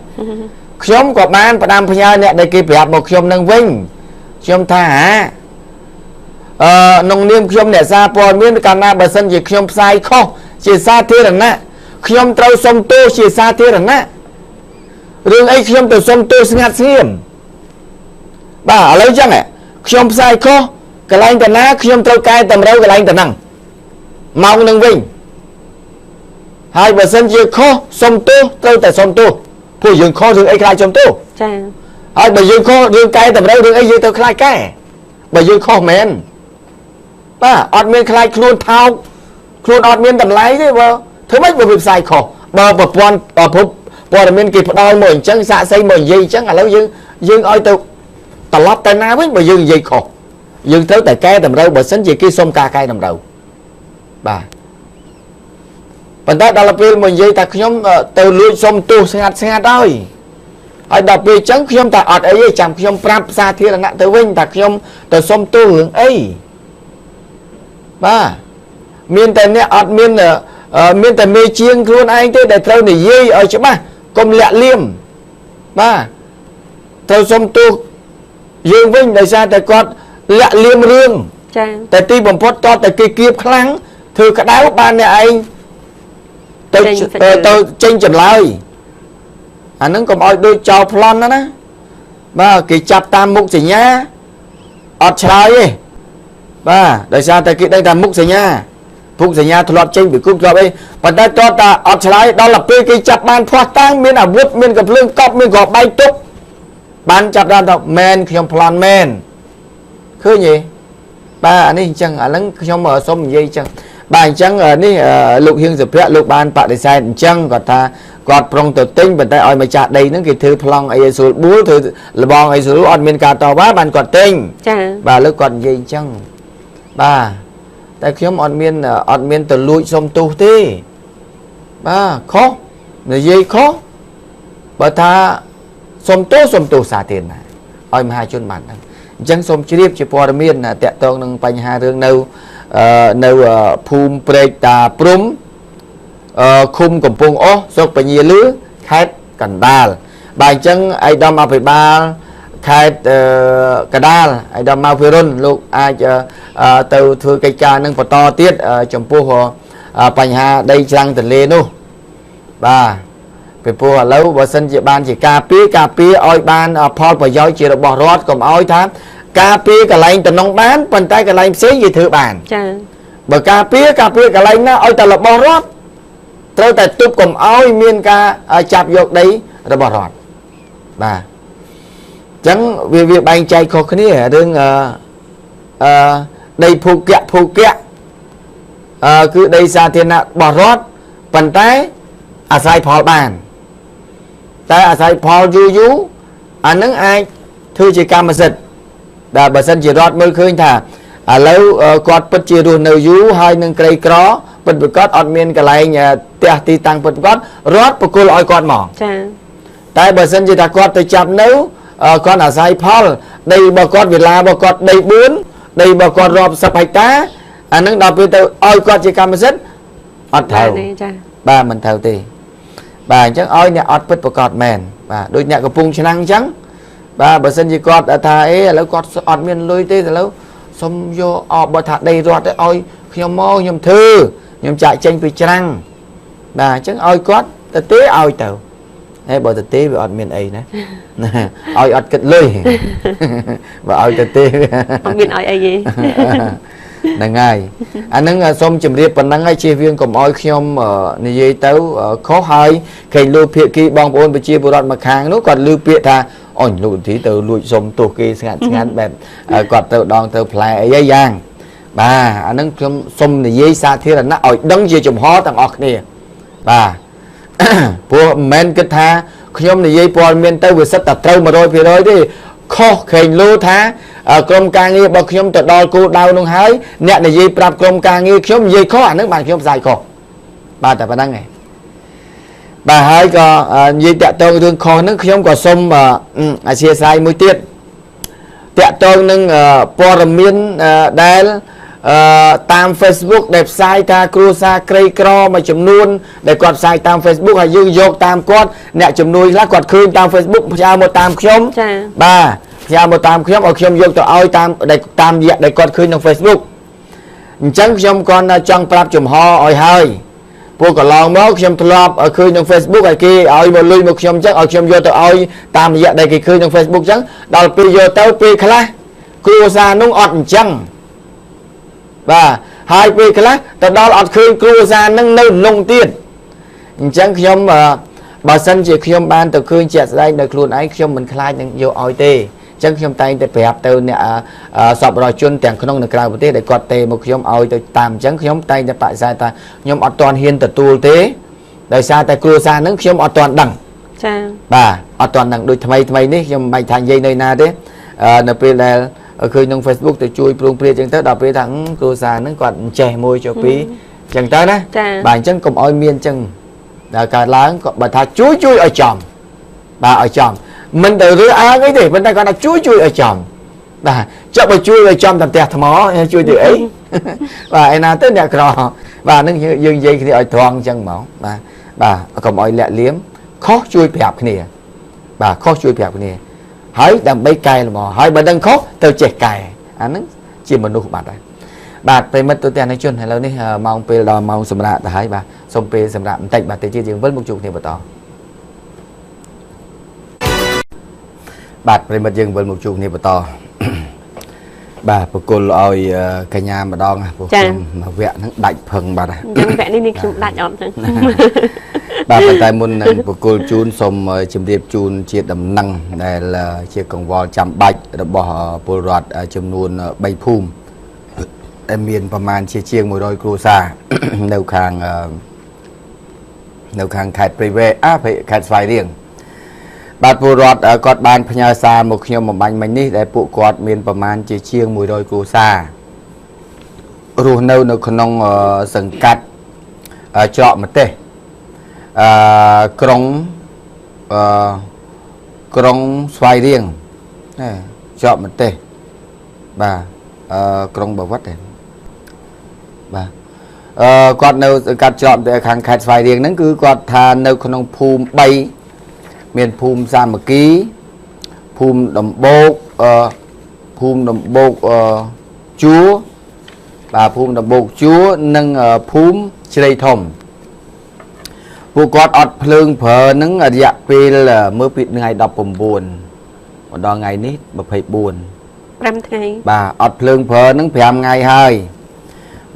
ខ្ញុំក៏បានផ្ដាំផ្ញើអ្នកដែលគេប្រាប់មកខ្ញុំនឹងវិញខ្ញុំថាក្នុងនាមខ្ញុំអ្នកសារព័ត៌មានកាលណាបើសិនជាខ្ញុំផ្សាយខុសជាសាធារណៈខ្ញុំត្រូវសុំទោសជាសាធារណៈរឿងអីខ្ញុំទៅសុំទោសស្ងាត់ស្ងៀមបាទឥឡូវចឹងខ្ញុំផ្សាយខុសកន្លែងតាណាខ្ញុំត្រូវកែតម្រូវកន្លែងតាហ្នឹងម៉ោងនឹងវិញហើយបើសិនជាខុសសុំទោសត្រូវតែសុំទោសព្រោះយើងខុសរឿងអីខ្លាចសុំទោសចា៎ហើយបើយើងខុសរឿងកែតម្រូវរឿងអីយើងទៅខ្លាចកែបើយើងខុសមែនបាទអត់មានខ្លាចខ្លួនថោកខ្លួនអត់មានតម្លៃទេបើធ្វើម៉េចបើវាផ្សាយខុសបើប្រព័ន្ធព័ត៌មានគេផ្ដល់មកអញ្ចឹងសាកសីមកនិយាយអញ្ចឹងឥឡូវយើងឲ្យទៅត្រឡប់ទៅណាវិញបើយើងនិយាយខុស dương tới tại cái tầm đâu bởi sân chỉ kia xông ca cái tầm đầu bà bản thân đó là vì mình dây ta nhóm từ lui xông tu sinh hạt thôi ở đặc biệt chẳng nhóm ta ọt ấy chẳng nhóm prap xa thì là nặng tới vinh ta nhóm từ xông tu hướng ấy bà miền tây này ọt miền tây mê chiêng luôn anh thế để theo này dây ở chỗ ba công lẹ liêm ba theo xông tu dương vinh đại xa tại con lẹ liêm rương tại ti bầm phốt to tại kia kiếp kháng thưa cả đáo ban này anh tôi tranh chừng lời nó còn oi đôi chào plon đó nè ba kỳ chập tam mục gì nhá ọt trái đi ba đại xa tại kia đây là mục gì nhá mục gì nhá thuộc tranh bị cung thuộc ấy và ta cho ta ọt trái đó là cái chập ban thoát tăng miền à vút miền gặp lương cọp miền gọt bay túc ban chập ra đọc men khi ông plan men cứ gì ba anh ấy chẳng anh ấy không mở xong dây chẳng bài chẳng ở ní lục hiên dập rẽ lục ban bạn để sai chẳng còn ta còn trong tự tin bên tay oi mà chặt đây nó cái thứ plong ai số búa thứ là bong ai số on miền cả tàu bá ban còn tinh và lúc còn dây chẳng ba tại khi on miền từ lùi xong tu thế ba khó người dây khó bà ta xong tu xả tiền này oi mà hai chôn mặt chẳng xong chi tiết chỉ po miền là tẹt tông nâng bánh hai đường nâu phum prek ta prum khung cầm pung ó sốc bánh nhia lứa khát cẩn đal bài chân ai đâm ao phải ba khát cả đal ai đâm ao phải run lúc ai từ thừa cây trà nâng vào to tiết trong pu hồ bánh hai đây trăng từ lê nô ba phải pu lâu và sân chị ban chỉ cà pía oi ban Paul và giỏi chỉ được bỏ rót còn oi thám cà pía cả lạnh từ nông bán bàn tay cả lạnh xế gì thử bàn bởi cà pía cả lạnh nó oi ta là bỏ rót tới tại túp cùng oi miên ca chạp dọc đấy rồi bỏ rót bà chẳng vì việc bánh chay khó khăn ở đường đây phụ kẹ cứ đây xa thiên nạ bỏ rót bàn tay sai Paul bàn tay sai Paul du nâng ai thư chỉ cam mà dịch đã bà sân chỉ rót mới khơi thả lâu quạt bất chỉ ruột nâu dú hai nâng cây có bất bất cót ọt miên cả lại nhà tè tì tăng bất cót rót bà cô lọi quạt mỏ tại bà sân chỉ thả quạt từ chạp nấu con ở sai Paul đây bà quạt Việt La bà quạt đây 4 đây bà quạt rộp sập hạch tá nâng đọc với tàu oi quạt chỉ cam mà dịch ọt thầu ba mình thầu tì bà chắc oi nè ọt bất bà quạt mền bà đôi nhạc của pung chân năng trắng bà bà sân gì con đã thà ấy là con ọt miền lôi tê là xong vô bà thà đầy rót đấy oi nhom mô nhom thư nhom chạy tranh vì trăng bà chắc oi con tế oi tàu hay bà tế vì ọt miền ấy nè oi ọt kịch lôi và oi tế ọt miền oi ấy gì là ngay anh nâng xong chìm riêng phần năng ai chia viên cùng oi nhom này dây tấu khó hơi khi lưu phiệt khi bong ôn và chia bộ đọt mà kháng nó còn lưu phiệt thà ôi lụi tí từ lụi xong tổ kê ngắn bẹp quạt từ đòn từ play ấy dây giang bà anh nâng xong này dây xa thế là nó ôi đấng dây chùm hóa thằng ọt nè bà bộ men kết tha nhóm này dây bò miền tây vừa sắp tập trâu mà rồi phía rồi đi khó khỉnh lưu thá công ca nghi bậc nhóm tự đo cô đau nông hái nè này dây prap công ca nghi nhóm dây khó ảnh nước bạn nhóm dài khó bà tại bà đăng này bà hai có gì tẹt tôi thương khó nước nhóm có sông mà chia sai mối tiết tẹt tôi nâng bò miền đài tam Facebook đẹp sai ta cruza cây cro mà chấm luôn để quạt sai tam Facebook hay dương dọc tam quạt nè chấm nuôi lá quạt khơi tam Facebook ra một tam nhóm ba ra một tam nhóm ở nhóm dọc tụi ơi tam diện để quạt khơi trong Facebook chẳng nhóm con trong prap chấm ho ơi hơiพวกก็ลองมั้งខ្ញុំធ្លាប់ឃើញក្នុង Facebook ឲ្យគេឲ្យមកលុយមកខ្ញុំចឹងឲ្យខ្ញុំយកទៅឲ្យតាមរយៈដែលគេឃើញក្នុង Facebook ចឹងដល់ពេលយកទៅពេលខ្លះគ្រួសារនោះអត់អញ្ចឹងបាទហើយពេលខ្លះទៅដល់អត់ឃើញគ្រួសារនឹងនៅក្នុងទៀតអញ្ចឹងខ្ញុំបើសិនជាខ្ញុំបានទៅឃើញជាក់ស្ដែងដោយខ្លួនឯងខ្ញុំមិនខ្លាចនឹងយកឲ្យទេចឹងខ្ញុំតែងតែប្រាប់ទៅអ្នកសពរជនទាំងក្នុងនិងក្រៅប្រទេសដែលគាត់ទេមកខ្ញុំឲ្យទៅតាមអញ្ចឹងខ្ញុំតែងតែបដិសេធថាខ្ញុំអត់ទាន់ហ៊ានទទួលទេដោយសារតែគ្រួសារហ្នឹងខ្ញុំអត់ទាន់ដឹងចាបាទអត់ទាន់ដឹងដូចថ្មីនេះខ្ញុំមិនបាច់ថានិយាយនៅណាទេនៅពេលដែល khơi nông Facebook từ chui prung pria chẳng tới đọc với thằng cô già nó còn trẻ môi cho phí chẳng tới đó bạn chân cùng oi miên chân là cả láng bà thà chui ở chòm bà ở chòm mình từ rứa á cái gì mình ta gọi là chui ở chòm bà cho bà chui ở chòm tầm tẹt mó chui từ ấy và em nào tới đẹp cò và nó dương dây thì ở thoáng chân máu bà còn oi lẹ liếm khó chui đẹp cái này bà khó chui đẹp cái này hỏi đang bay cài là mò hỏi bà đang khó tao chạy cài anh nó chỉ một nụ mặt đấy bà về mất tôi tiền nói chuyện hay lâu đi mong pe là mong sầm rạ tại bà xong pe sầm rạ tạch bà tới chia dương với một chục thì bà to bà về mất dương với một chục thì bà to bà cô lôi cả nhà mà đong mà vẹn nó đạch phần bà này vẹn đi chúng đạch ổn bà phải tại môn cô chun xong chìm điệp chun chia đầm năng đây là chia còng vò chạm bạch bỏ bồ rọt chìm luôn bay phum em miềnประมาณchia chiêng một đôi cua xa nấu khang khátไปเวphải khát vài riêng bà bồ rọt cọt bànพญาซาmột nhiều một bánh mình đi để phụ cọt miền ประมาณ chia chiêng một đôi cua xa rồi nấu nó không sừng cắt chọn một tê krong xoay riêng chọn một tê bà krong bảo vắt này bà con nấu cắt chọn để khang khát xoay riêng nó cứ con thà nấu không phum bay miền phum ra một ký phum đầm bột chúa bà phum đầm bột chúa nâng phum chây thomผู้กอดอดเพลิงเพอนึงระยะปีละเมื่อปีไงดับปุ่มบุญวันดอไงนี้บะไพบุญรำไงบ่าอดเพลิงเพอนึงแผ่ไงให้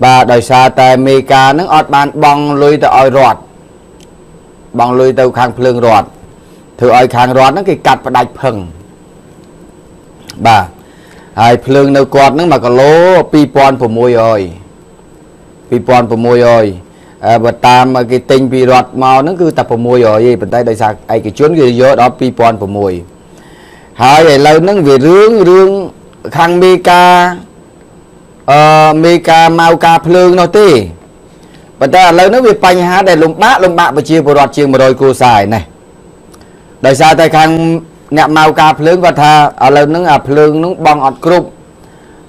บ่าโดยซาแต่อเมริกานึงอดบานบองลุยแต่ออยรอดบองลุยแต่คางเพลิงรอดถือออยคางรอดนึงกี่กัดประดับเพิ่งบ่าไอเพลิงในกอดนึงมากะโลปีปอนผมมวยอ้อยปีปอนผมมวยอ้อยbà tam cái tình bị rọt màu nó cứ tập vào mùi rồi gì bên tay đại sạc ai cái chuyến cái vô đó pi pon vào mùi hai ngày lâu nó về rương khang meka mau ca phượng nó tê bên tay lâu nó về panh há để lùng bạ và chia vào rọt chiêng mà rồi cô xài này đại sao tay khang nẹm mau ca phượng và tha ở lâu nó phượng nó bong ọt cục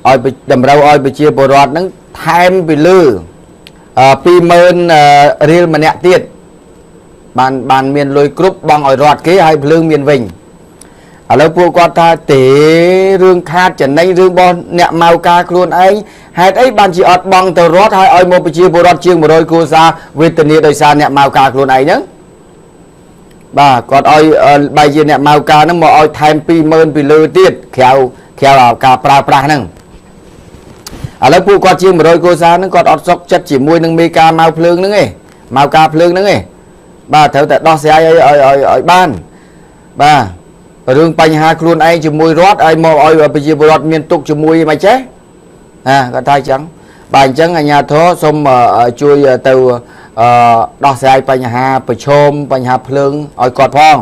oi bị đầm rau oi bị chia vào rọt nó thêm bị lưปีเมินเรียลมันเนี่ยติดบานเมียนลอยกรุ๊ปบางอ่อยรอดเกี่ยให้เพลิงเมียนวิ่งแล้วพวกก็ท่าเตะเรื่องคาดจะในเรื่องบอลเนี่ยเมากาครูนไอ้ให้ไอ้บานจีอดบางตัวรถให้อ่อยโมไปเชียร์บรอดเชียงบรอยกูซาวิตานีโดยซาเนี่ยเมากาครูนไอ้เนาะบ่ากอดอ่อยใบเชียร์เนี่ยเมากานั่นมาอ่อยแทนปีเมินปีเลือติดแขวกาปลานั่งแล้วผู้กอดเชียงบรอยกูซานั่งกอดอดซอกจัดจีมวยนั่งมีกาเมาเพลิงนั่งไงเมากาเพลิงนั่งไงบ่าแถวแต่ดอกเสียไอ้บ้านบ่าเรื่องปัญหาครูนไอ้จีมวยรอดไอ้มอไอ้ไปจีบรอดเมียนตุกจีมวยมาเจ๊ก็ทายจังบ่ายจังไอ้ญาโทสมช่วยตัวดอกเสียปัญหาประชมปัญหาเพลิงไอ้กอดพ้อง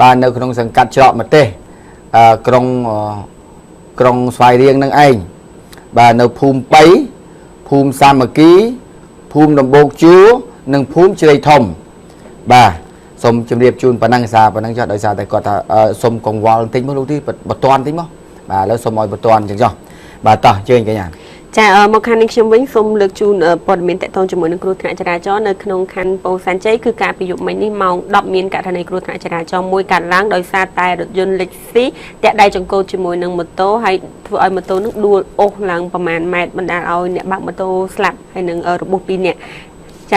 บ้านในขนมสังกัดเจาะมาเต้กรงสายเรียงนั่งไอ้bà nấu phum bấy phum sa mà ký phum đồng bột chúa nâng phum chơi thom bà xôm chấm điệp chun bà năng cho đợi xa tại có ta xôm còn vào tính mất lúc đi bật toàn tính mất bà lấy xôm mọi bật toàn chẳng cho bà tỏ chơi cái nhà ចាមកខាងនេះខ្ញុំវិញសូមលើកជូនព័ត៌មានតកតងជាមួយនឹងគ្រោះថ្នាក់ចរាចរណ៍នៅក្នុងខណ្ឌពោធិ៍សែនជ័យគឺការពីយប់មិញនេះម៉ោង 10 មានករណីគ្រោះថ្នាក់ចរាចរណ៍មួយកើតឡើងដោយសារតែរថយន្ត Lexus តាក់ដៃចង្កូតជាមួយនឹងម៉ូតូហើយធ្វើឲ្យម៉ូតូនឹងដួលអូសឡើងប្រមាណម៉ែត្របណ្ដាលឲ្យអ្នកបើកម៉ូតូស្លាប់ហើយនឹងរបួស 2 នាក់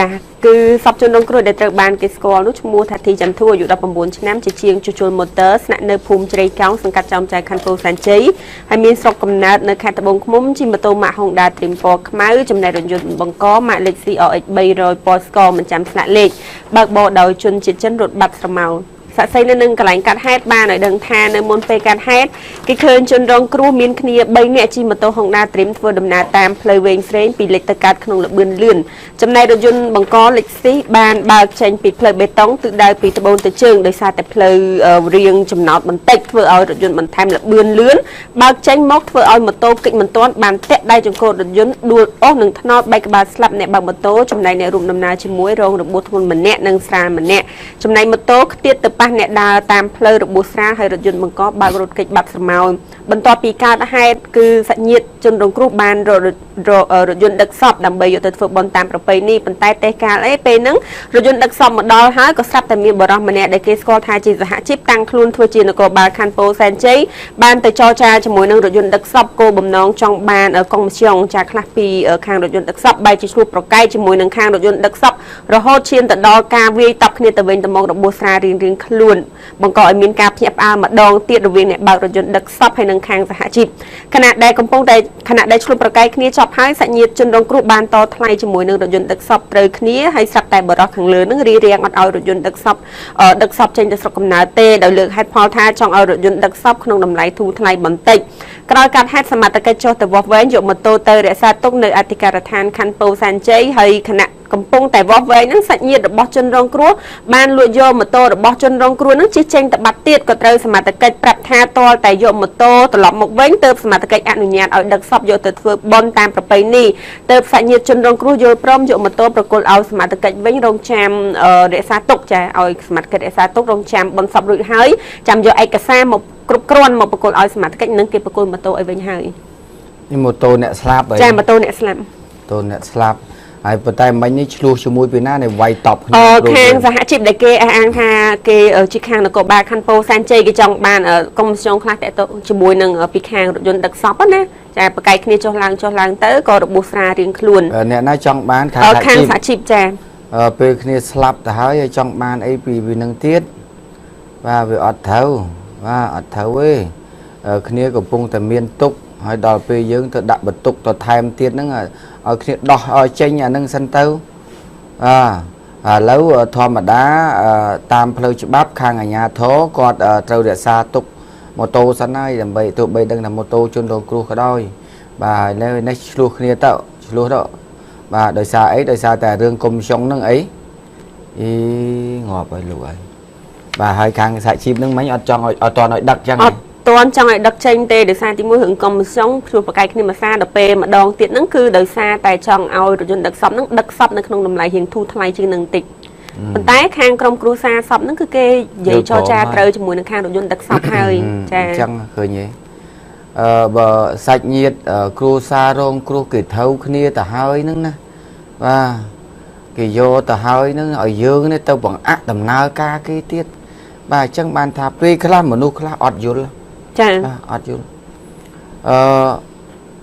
ចាគឺសពជនរងគ្រោះដែលត្រូវបានគេស្គាល់នោះឈ្មោះថាធីចាំធួអាយុ 19 ឆ្នាំជាជាងជួសជុលម៉ូទ័រស្នាក់នៅភូមិជ្រៃកោងសង្កាត់ចំចៅខណ្ឌពោធិ៍សែនជ័យហើយមានស្រុកកំណើតនៅខេត្តត្បូងឃ្មុំជិះម៉ូតូម៉ាក Honda Dream ពណ៌ខ្មៅចំណែករថយន្តបង្កម៉ាក Lexus RX 300 ពណ៌ស្ករមិនចាំស្លាកលេខបើកបរដោយជនជាតិចិនរត់បាត់ស្រមោល Sạ xây nên cái lạnh cắt hết ba này đằng tha nơi môn phê cắt hết cái khơi chân rong cru miên kia bay nè chi mà tô hồng na trim vừa đầm na tam play wing strain bị lịch tạc cắt không là bươn lươn trong này đội dân bằng có lịch sĩ bàn ba tranh bị play bê tông từ đây bị tàu từ trường đời xa tại play riêng trong nọ bằng tách vừa ở đội dân bằng tham là bươn lươn ba tranh móc vừa ở một tô kịch mình toán bàn tét đây trong cô đội dân đua ố nâng thọ bay cái bàn slap nè bằng một tô trong này nè rụng đầm na chỉ muối rong được bút thôn mình nè nâng xa mình nè trong này một tô tiết từ ba nè đà tam play được bút xa hay đội dân bằng có ba rột kịch bạc màu bần to pi ca đã hai cứ sạch nhiệt chân rong cru bàn rồi dân đặc sọp đầm bầy từ phượng bồn tamประเพณีเป็นแต่แต่การไอ้เป็นนึงรถยนต์ดักซ่อมมาดอลฮะก็ทราบแต่มีบริษัทมาเนี่ยได้เกสกอทายจีสหชิปตั้งคลุนทัวจีนกบาคันโปแซนเจบ้านแต่จอชาจมวยนึงรถยนต์ดักซ่อมโกบ่มน้องจองบานกองเชียงจากคลาปีข้างรถยนต์ดักซ่อมใบจีชูโปรไกจมวยนึงข้างรถยนต์ดักซ่อมระหดเชียนแต่ดอการวีตับเนี่ยตะเวนตะมองดอกบัวสาเรียงคลุนบังกอยมีการเพียบอามาดองเตี้ยระเวียงเนี่ยบางรถยนต์ดักซ่อมให้นึงข้างสหชิปขณะได้กำปงได้ขณะได้ชูโปรไกเนี่ยชอบให้สัญญาจนรองกรุบานต่อทลายจมวยนึงรถยนต์ดักซ่อมเตยนี้ให้สับแต่บรอขังเลือนึงรีเรียงเอารถยนต์ดักซับเจนจะสกปรกหนาเตะโดยเลือกให้พอท่าจองเอารถยนต์ดักซับขนมน้ำไหลทูทลายบันติกรายการให้สมัติกโจแต่วอฟเวนอยู่มาโตเตอร์เรศาตุกในอธิการทานคันโปซันเจให้ขณะกำปงแต่วอฟเวนนั้นสัญญาดบอจนรองครัวบ้านลุยโยมาโตดบอจนรองครัวนั้นชี้เจงแต่บัดเตียดก็เตอร์สมัติกปรับท่าตัวแต่โยมาโตตลอดหมกเว้นเติมสมัติกอนุญาตเอาดักซับโยเตอร์บอลตามประเพณีเติมสัญญาจนรองครัวโยพร้อมโยมาโตประกอบเอาสมัติกเว้นโรงแชมเรศาตุกจะเอาสมัติกเรศาตุกโรงแชมบนสับรุ่ยหายจำโยไอกระซ่าหมกกรุบกรอนหมกประกอบเอาสมัติกนึงเก็บประกอบมาโตไอเว้นหายนี่โมโตเนี่ยสลับเลยใช่มาโตเนี่ยสลับโตเนี่ยสลับไอ้ปแต่ไม่นี่ชูชูมวยปีหน้าในไวตอบแข่งสหชิบได้เกออังคาเกชิคางนกบาคันโปซันเจกิจองบานกรมชงคลาแต่โตชมวยหนึ่งปีแข่งรถยนต์ดักซับนะจะประกายคณีจงลังเตอร์ก็ระบุสราเรียงคลุนเนี่ยน่าจองบานข้างสหชิบแจเปิดคณีสลับแต่เขาจะจองบานไอ้ปีหนึ่งทิศว่าไปอัดเท้าว่าอัดเท้าเว้ยคณีกับปุงแต่เมียนตุกให้ดอลไปยืงตัวดับบตุกตัวไทม์ทิศนั่งเอาคณีดอกเอาเจงอย่างนั่งสันเต้าแล้วธรรมดาตามเพลย์บับข้างอาญาโถกอดเตาเดือดซาตุกโมโตสันไอ้ใบตัวใบดังนำโมโตจนโดนครูเขาได้บ่าแล้วในชูคณีเต้าชูเต้าบ่าโดยซาไอ้โดยซาแต่เรื่องกรมชงนั่งไอ้งอไปรวยบ่าให้ข้างสายชิมนั่งไหมเอาจองเอาตอนเอาดักจังตอนจังไอ้ดักเชงเตเดือดซาที่มือหึงกรมชงชูประกายคณีมาซาเดเปมาดองติดนั่งคือเดือดซาแต่จังเอารถยนต์ดักซับนั่งดักซับในขนมน้ำลายเห็นทูทลายจริงหนึ่งติดปัจจัยข้างกรมครูซาซับนั่นคือเกยใหญ่ชอชาเตยจมูกในข้างรถยนต์ดักซับให้ใช่จังเคยงี้บ่สายnhiệtครูซาโรงครูกิดเท่าคณีแต่หายนั่นนะว่ากิโยแต่หายนั่นเอาเยอะนี่เต้าบังอัดดำนาคากี่tiếtบ่จังบานทับปีคลาเหมือนนุคลาอดยุลใช่อดยุล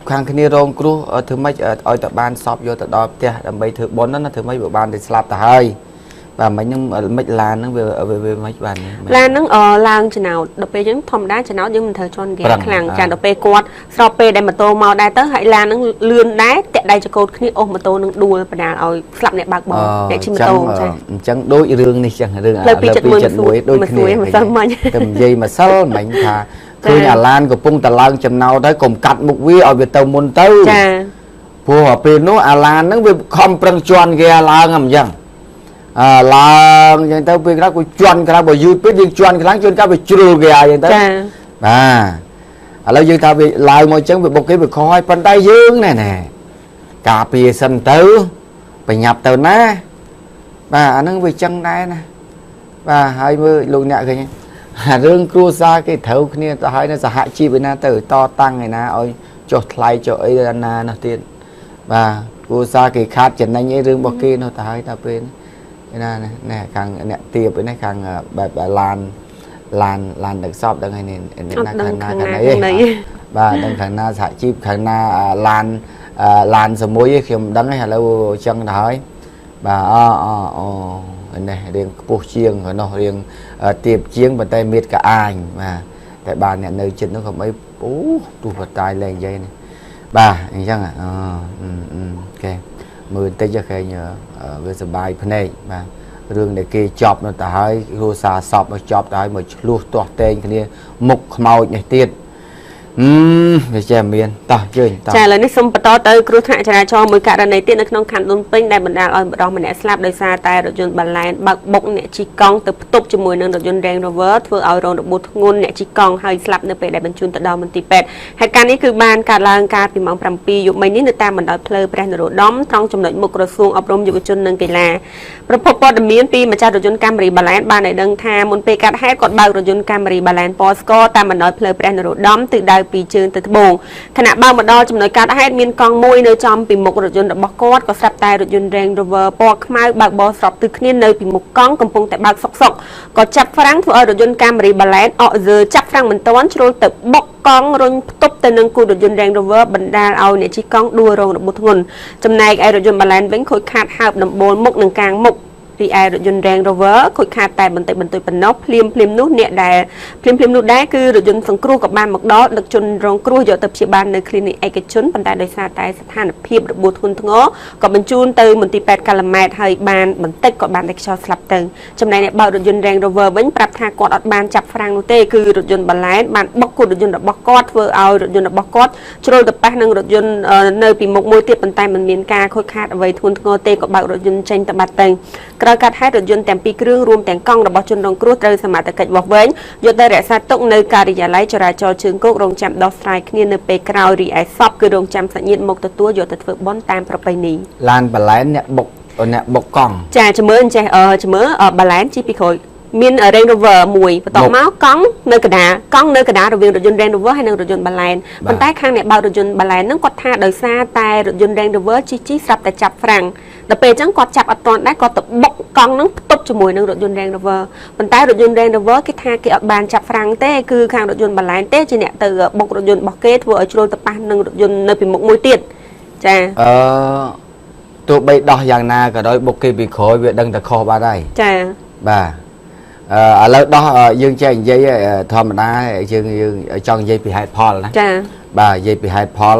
ข้างคณีโรงครูถือไม่เอาแต่บานสอบโยแต่ดอกเตี้ยดำใบถือบนนั้นถือไม่แบบบานได้สลับแต่หายvà mấy những mấy làn nó về mấy bạn làn nó làn chừng nào đợt pe những thòng đá chừng nào nhưng mình thời tròn ghé khàng chàng đợt pe quạt sau pe đây mà tô màu đai tới hãy làn nó lươn đá tẹt đây cho cô khi ôm mà tô nó đua và đàn ở slap này bạc bò để chim tô chẳng đối rương này chẳng rương lời pi chật muối đôi khi mà sao mà tầm gì mà sao mạnh thàคือnhà lan của pung tà lan chừng nào đấy cùng cắt một vi ở việt tàu môn tàu phù hợp với nó lan nó về không prang tròn ghé lan ngầm chẳng là những tao biết cái chuan cái bởi YouTube biết chuan cái láng chuan cái bị trừ kìa những tao là dương tao bị lại mọi chân bị bột cái bị khói bàn tay dương này nè cà phê sân tớ bị nhập tàu ná và nó bị chân đây nè và 20 luôn nhẹ kìa rương cua xa cái thấu kia tao hỏi nó sẽ hạ chi với na từ to tăng này na ôi chột lại cho ấy na nó tiền và cua xa cái khát chân anh ấy rương bọc kia nó tao hỏi tao bên nè khang nè tiệp với nè khangแบบลานดักซอบดังไงเนี่ยนักขันนาขันไหนบ้าดังขันนาสายชีพขันนาลานสมุยเขียมดังไงฮะแล้วจังถอยบ้าเนี่ยเรียงปูเชียงเหรอเนาะเรียงเตียบเชียงบนใต้เม็ดกะอายมาแต่บ้านเนี่ยเนยจิตnó không mấyปูtu vật tài lên dây này baอย่างจังอ่ะโอเคมือเตะจะเคยเนอะเวสบายพนัยมา rừng để kia chọc nó tới rùa xà sọp mà chọc tới mà luôn toát tên cái này mục màu nhảy tiết để chèm miền ta chơi ta trả lời ní xong to tới kêu thạ trả cho mỗi cả này tiết nó không khăn đông pin đây mình đang ở đó mình đã slap đời xa tay rồi dồn bàn lại bạc bốc nè chỉ con từ tục cho mùi nâng rồi dồn đèn rover vừa ở rồi được bút ngôn nè chỉ con hơi slap nơi để mình chun từ đầu mình tì pet hai cái nàyคือbanการลางการปีมองปรำปีอยู่ไม่นี้ในตามันได้เพลย์แบรนด์โรดอมท้องจำนวนมุกระทรวงอบรมอยู่จนนึงกีฬาประพบปอดมีนปีมาจากรถยนต์การบริบาลานบ้านในดังทามุนเปการให้กดเบารถยนต์การบริบาลานปอสก็ตามมันได้เพลย์แบรนด์โรดอมติดได้ปีเชิงติดโบงขณะบ้านมาดอจำนวนการให้มีนกองมวยในจอมปีมุกรถยนต์บกอดก็สับตายรถยนต์แรงโรเวอร์ปอกไม้บากบอสอบตึกนี้ในปีมุกกองกำปงแต่บากซอกก็จับฝรั่งทั่วรถยนต์การบริบาลานออกเจอจับฝรั่งมันตะวันชโรตึกบกกองรถตบแต่หนึ่งกูรถยนต์แรงโรเวอร์บรรดาเอาเนี่ยชีกองดูโรงรถบุทงนจำนายไอรถยนต์บาลานเว้นคุยขาดหาบนำโบนมุกหนึ่งกลางมุกรีไอรถยนต์แรงโรเวอร์คุยขาดแต่บรรทุกปนนกพลิมนู้นเนี่ยได้พลิมนู้นได้คือรถยนต์สังครูกับบ้านมักดอดึกจนรองครูอยู่ตับเชียบานในคลินิกเอกชนบรรดาโดยสารแต่สถานเพียบระบุทุนทั้งอ้อกับบรรจุเตยมันตี8 กะละแมให้บานบรรเต็กกับบานเด็กชอสลับเติงจำนายเนี่ยเบารถยนต์แรงโรเวอร์เว้นปรับทางกอดอัดบานจับฝรั่งนู้นเต้คือรถยนต์บาลานบานบกกูรถยนต์บกอดเวอร์เอารถยนต์บกอดโจรตับแปะนั่งรถยนต์ในปีมุกมวยเตี้ยบรรทัยมันมีการคุยขาดเอาไว้ทุนทั้งอ้อเต้กับเบารถยนต์เชนตับบัดเติงกระกัดให้รถยนต์แต่ปีเครื่องรวมแต่งกล้องระบบชนรองครูเตยสมัติกิจบอกเว้นยศได้แรกสัตว์ตกในการิยาไลจราจรเชิงกุกโรงจำดอสไตร์ขึ้นในเปกราวรีไอซอบคือโรงจำสัญญาณมกตัวโยตัดฝึกบอนตามประเพณีลานบาลานเนี่ยบกกองจ่าจะเมื่อจ่าจะเมื่อบาลานจีปีคอยมีนเรนโรเวอร์มวยต่อม้ากล้องในกระดากล้องในกระดาเราเวียนรถยนต์เรนโรเวอร์ให้ในรถยนต์บาลานบนใต้ข้างเนี่ยเบารถยนต์บาลานนั่งกดท่าโดยซาแต่รถยนต์เรนโรเวอร์ชี้สับแต่จับฝรั่งแต่เป็นจังกอดจับอัตอนได้กอดตบบกกองนั่งตบจมูกนั่งรถยนต์แรงโรเวอร์บนใต้รถยนต์แรงโรเวอร์ที่ท่าเกี่ยวบานจับฝรั่งเต้คือข้างรถยนต์บาลานเต้จีเนี่ยtừบกรถยนต์บกเกตวัวโจรตะปานนั่งรถยนต์ในปีมุกมวยเตี้ยจ้าตัวใบดอกอย่างนาก็โดยบกเกปีโขยเวียดังตะคอบ้าได้จ้าบ้าแล้วดอกยังใจยัยธรรมดายังจังยัยปีไฮพอลนะจ้าบ่ายัยปีไฮพอล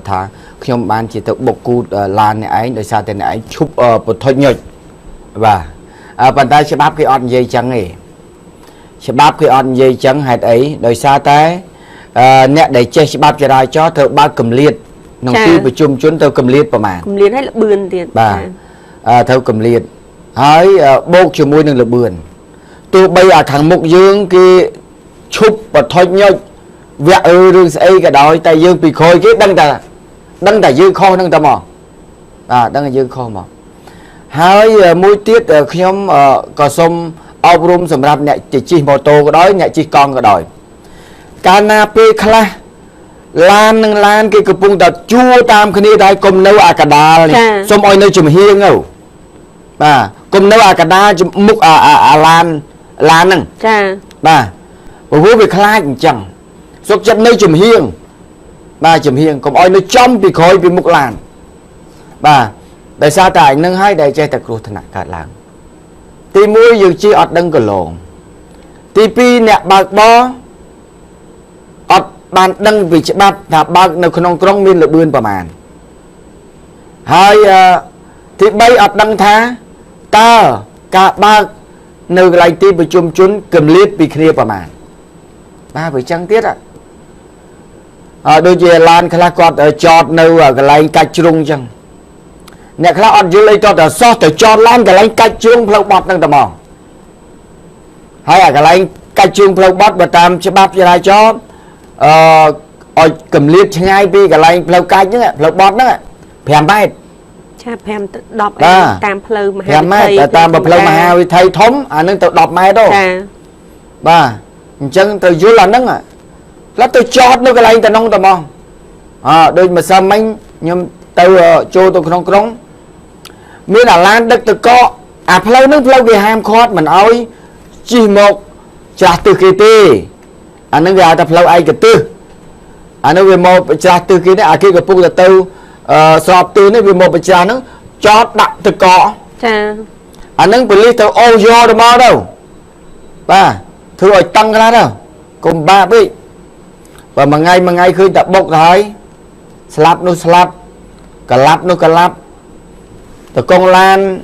ทางขยมบ้านจีตบกูลานเนี่ยไอ้โดยซาเตนไอ้ชุบปทยศบ่าปัจจัยฉบับคืออ่อนยัยจังไงฉบับคืออ่อนยัยจังเหตุไอ้โดยซาเตเนี่ยได้เจฉบับจะได้จ่อเธอบ้ากำเลียดน้องที่ประชุมชนเธอกำเลียดประมาณกำเลียดให้ละเบือนเดียดบ่าเธอกำเลียดให้โบกจมูกหนึ่งละเบือนตัวใบทางมุกยืงคือชุบปทยศเวะเรื่องไอ้ก็ได้แต่ยืงปีคอยcáiดังแต่ยืงคอดังแต่หมอดังแต่ยืงคอหมอให้มวยtiếtขยมก็สมอบรมสำหรับเนี่ยจีมอโตก็ได้เนี่ยจีกองก็ได้การนาเปคลาลานหนึ่งลานกี่กระปุกแต่จูตามคดีได้กรมเนื้ออากาศนี่สมอ้อยเนื้อจุ่มเฮียงเอากรมเนื้ออากาศจุ่มมุกลานหนึ่งผู้ไปคลาดจังสุกจับเนื้อจุ่มเฮียงจุ่มเฮียงกรมอ้อยเนื้อจ้อมปีคอยปีมุกลานได้ซาตายนึ่งให้ได้ใจตะกรุธนาการลางตีมวยอยู่จีอดดังกระโลงตีปีเนี่ยบากบออดบานดังวิจบัตถ้าบากในขนมกรงมีระเบือนประมาณให้ที่ใบอดดังท้าตากะบากในไรตีประชุมจุนกำเลียดปีเคลียประมาณไปจังเตี้ยโดยเฉพาะลานคลากอดจอดในไรกัดจุงจังเนี่ยคลาอดอยู่เลยจอดแต่ซอแต่จอดลานกับไรกัดจุงเพลาบอดนั่งตะมองให้กับไรกัดจุงเพลาบอดมาตามฉบับจะได้จอดกำเลียดช่างปีกับไรเพลากัดเนี่ยเพลาบอดนั่นแผ่นใบใช่แผ่นดอกตามเพลามหาวิทยาลัยแต่ตามเพลามหาวิทยาลัยทมนั่งตัวดอกไม้ด้วยจังตัวยุ่งlà nângแล้วตัวจอดนู่นก็ไรแต่น้องตัวมองโดยมาซ้ำมันยมตัวโจตัวน้องกรงมีหลายล้านเด็กตัวก็เพลานึงเพลาไปห้ามคอร์ดมันเอาจีหมกจากตัวกีตีนึงก็แต่เพลาไอ้กับตัวนึงไปโมจากตัวกีนี่กี่กับปุ๊กแต่ตัวสอบตัวนี่ไปโมไปจากนึงจอดดักตัวก็นึงไปรีตัวโอโย่ตัวมอđâu thưa tăng ra đâu cùng ba bị và mà ngay khi tập bốc thấy slap nó slap cả lap từ con lan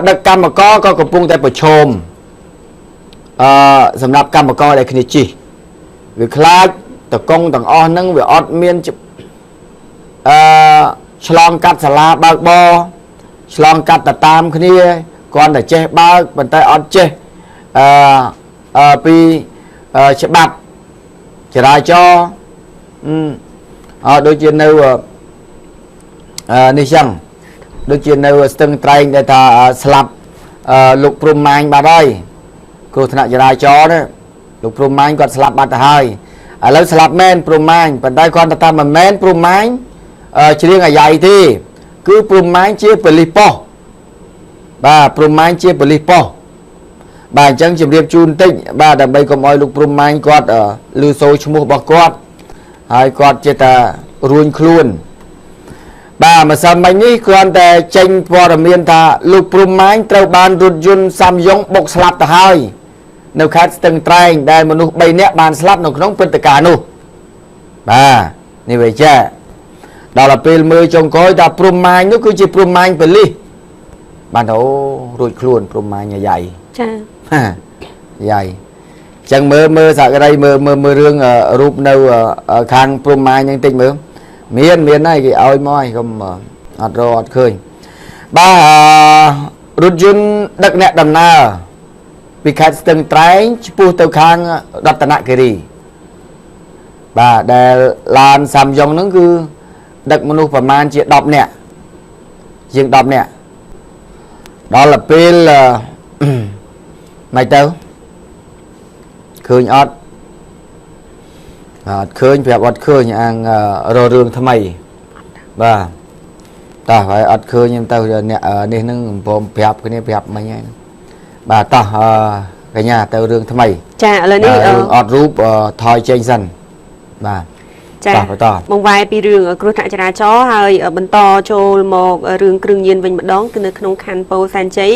ដឹកកម្មករក៏កំពុងតែប្រឈមសម្រាប់កម្មករដែលគ្នាជិះវាខ្លាចតកង់ទាំងអស់ហ្នឹងវាអត់មានឆ្លងកាត់សាលាបើកបរឆ្លងកាត់ទៅតាមគ្នាគ្រាន់តែចេះបើកប៉ុន្តែអត់ចេះពីច្បាប់ចរាចរណ៍ដូចជានៅនេះចឹងដូចជានៅស្ទឹងត្រែងដែលថាស្លាប់លោកព្រំម៉ាញបាត់ហើយគ្រោះថ្នាក់ចរាចរណ៍នេះលោកព្រំម៉ាញគាត់ស្លាប់បាត់ទៅហើយឥឡូវស្លាប់មែនព្រំម៉ាញប៉ុន្តែគាត់ថាមិនមែនព្រំម៉ាញច្រៀងអាយ៉ៃទេគឺព្រំម៉ាញជាប៉ូលីសប៉ុស្តិ៍បាទព្រំម៉ាញជាប៉ូលីសប៉ុស្តិ៍បាទអញ្ចឹងជម្រាបជូនបន្តិចបាទដើម្បីកុំឲ្យលោកព្រំម៉ាញគាត់ឮសូរឈ្មោះរបស់គាត់ហើយគាត់ចេះតែរួញខ្លួនបាទម្សិលមិញនេះគ្រាន់តែចេញព័ត៌មានថាលោកព្រំម៉ាញត្រូវបានរថយន្តសាំយ៉ុងបុកស្លាប់ទៅហើយនៅខេត្តស្ទឹងត្រែងដែលមនុស្ស3នាក់បានស្លាប់នៅក្នុងព្រឹត្តិការណ៍នោះបាទនេះវាចាដល់ពេលមើលចុងក្រោយថាព្រំម៉ាញនោះគឺជាព្រំម៉ាញប៉ូលីសបានអូរួចខ្លួនព្រំម៉ាញអាយ៉ៃចាយ៉ៃចឹងមើលសាករីមើលរឿងរូបនៅខាងព្រំម៉ាញហ្នឹងតិចមើលមានហើយគេឲ្យមកហើយកុំអត់រកអត់ឃើញបាទរថយន្តដឹកអ្នកដំណើរពីខេត្តស្ទឹងត្រែងឆ្ពោះទៅខាងរតនគិរីបាទដែលឡានសាំយ៉ុងហ្នឹងគឺដឹកមនុស្សប្រមាណជា10នាក់ជាង10នាក់ដល់ពេលមិនទៅឃើញអត់ឃើញប្រាប់អត់ឃើញអាងរករឿងថ្មីបាទតោះហើយអត់ឃើញខ្ញុំទៅអ្នកនេះនឹងកំពុងប្រាប់គ្នាប្រាប់មិញហើយបាទតោះកញ្ញាទៅរឿងថ្មីចាឥឡូវនេះរឿងអត់រូបថយចេញសិនបាទចាបងវាយពីរឿងគ្រោះថ្នាក់ចរាចរណ៍ហើយបន្តចូលមករឿងគ្រឿងញៀនវិញម្ដងគឺនៅក្នុងខណ្ឌពោធិ៍សែនជ័យ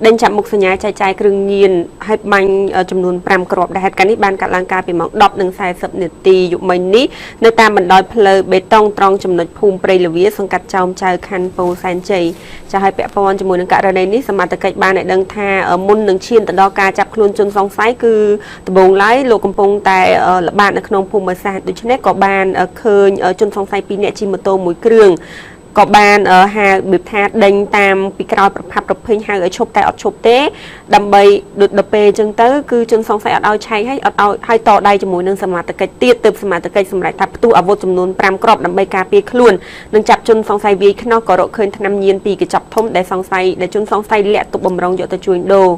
ដេញចាប់មុខសញ្ញាចែកចាយគ្រឿងញៀនឲ្យបាញ់ចំនួន5គ្រាប់ដែលហេតុការណ៍នេះបានកាត់ឡើងកាលពីម៉ោង 10:40 នាទីយប់មិញនេះនៅតាមបណ្ដោយផ្លូវបេតុងត្រង់ចំណុចភូមិព្រៃលវាសង្កាត់ចោមចៅខណ្ឌពោធិ៍សែនជ័យចាឲ្យពាក់ព័ន្ធជាមួយនឹងករណីនេះសមត្ថកិច្ចបានឲ្យដឹងថាមុននឹងឈានទៅដល់ការចាប់ខ្លួនជនសង្ស័យគឺដំបូងឡើយលោកកំពុងតែល្បាតនៅក្នុងភូមិសាស្ត្រដូច្នេះក៏បានឃើញជនសង្ស័យ2នាក់ជិះម៉ូតូមួយគ្រឿងក៏បានហៅបៀបថាដេញតាមពីក្រោយប្រផាប់ប្រភេញហៅឲ្យឈប់តែអត់ឈប់ទេដើម្បីដល់ពេលអញ្ចឹងទៅគឺជនសង្ស័យអត់ឲ្យឆែកឲ្យអត់ឲ្យឲ្យតដៃជាមួយនឹងសមត្ថកិច្ចទៀតទើបសមត្ថកិច្ចសម្រេចថាផ្ទុះអាវុធចំនួន5គ្រាប់ដើម្បីការពារខ្លួននិងចាប់ជនសង្ស័យវាយខ្នោះក៏រកឃើញថ្នាំញៀនពីកញ្ចប់ធំដែលជនសង្ស័យលាក់ទុកបំរុងយកទៅជួញដូរ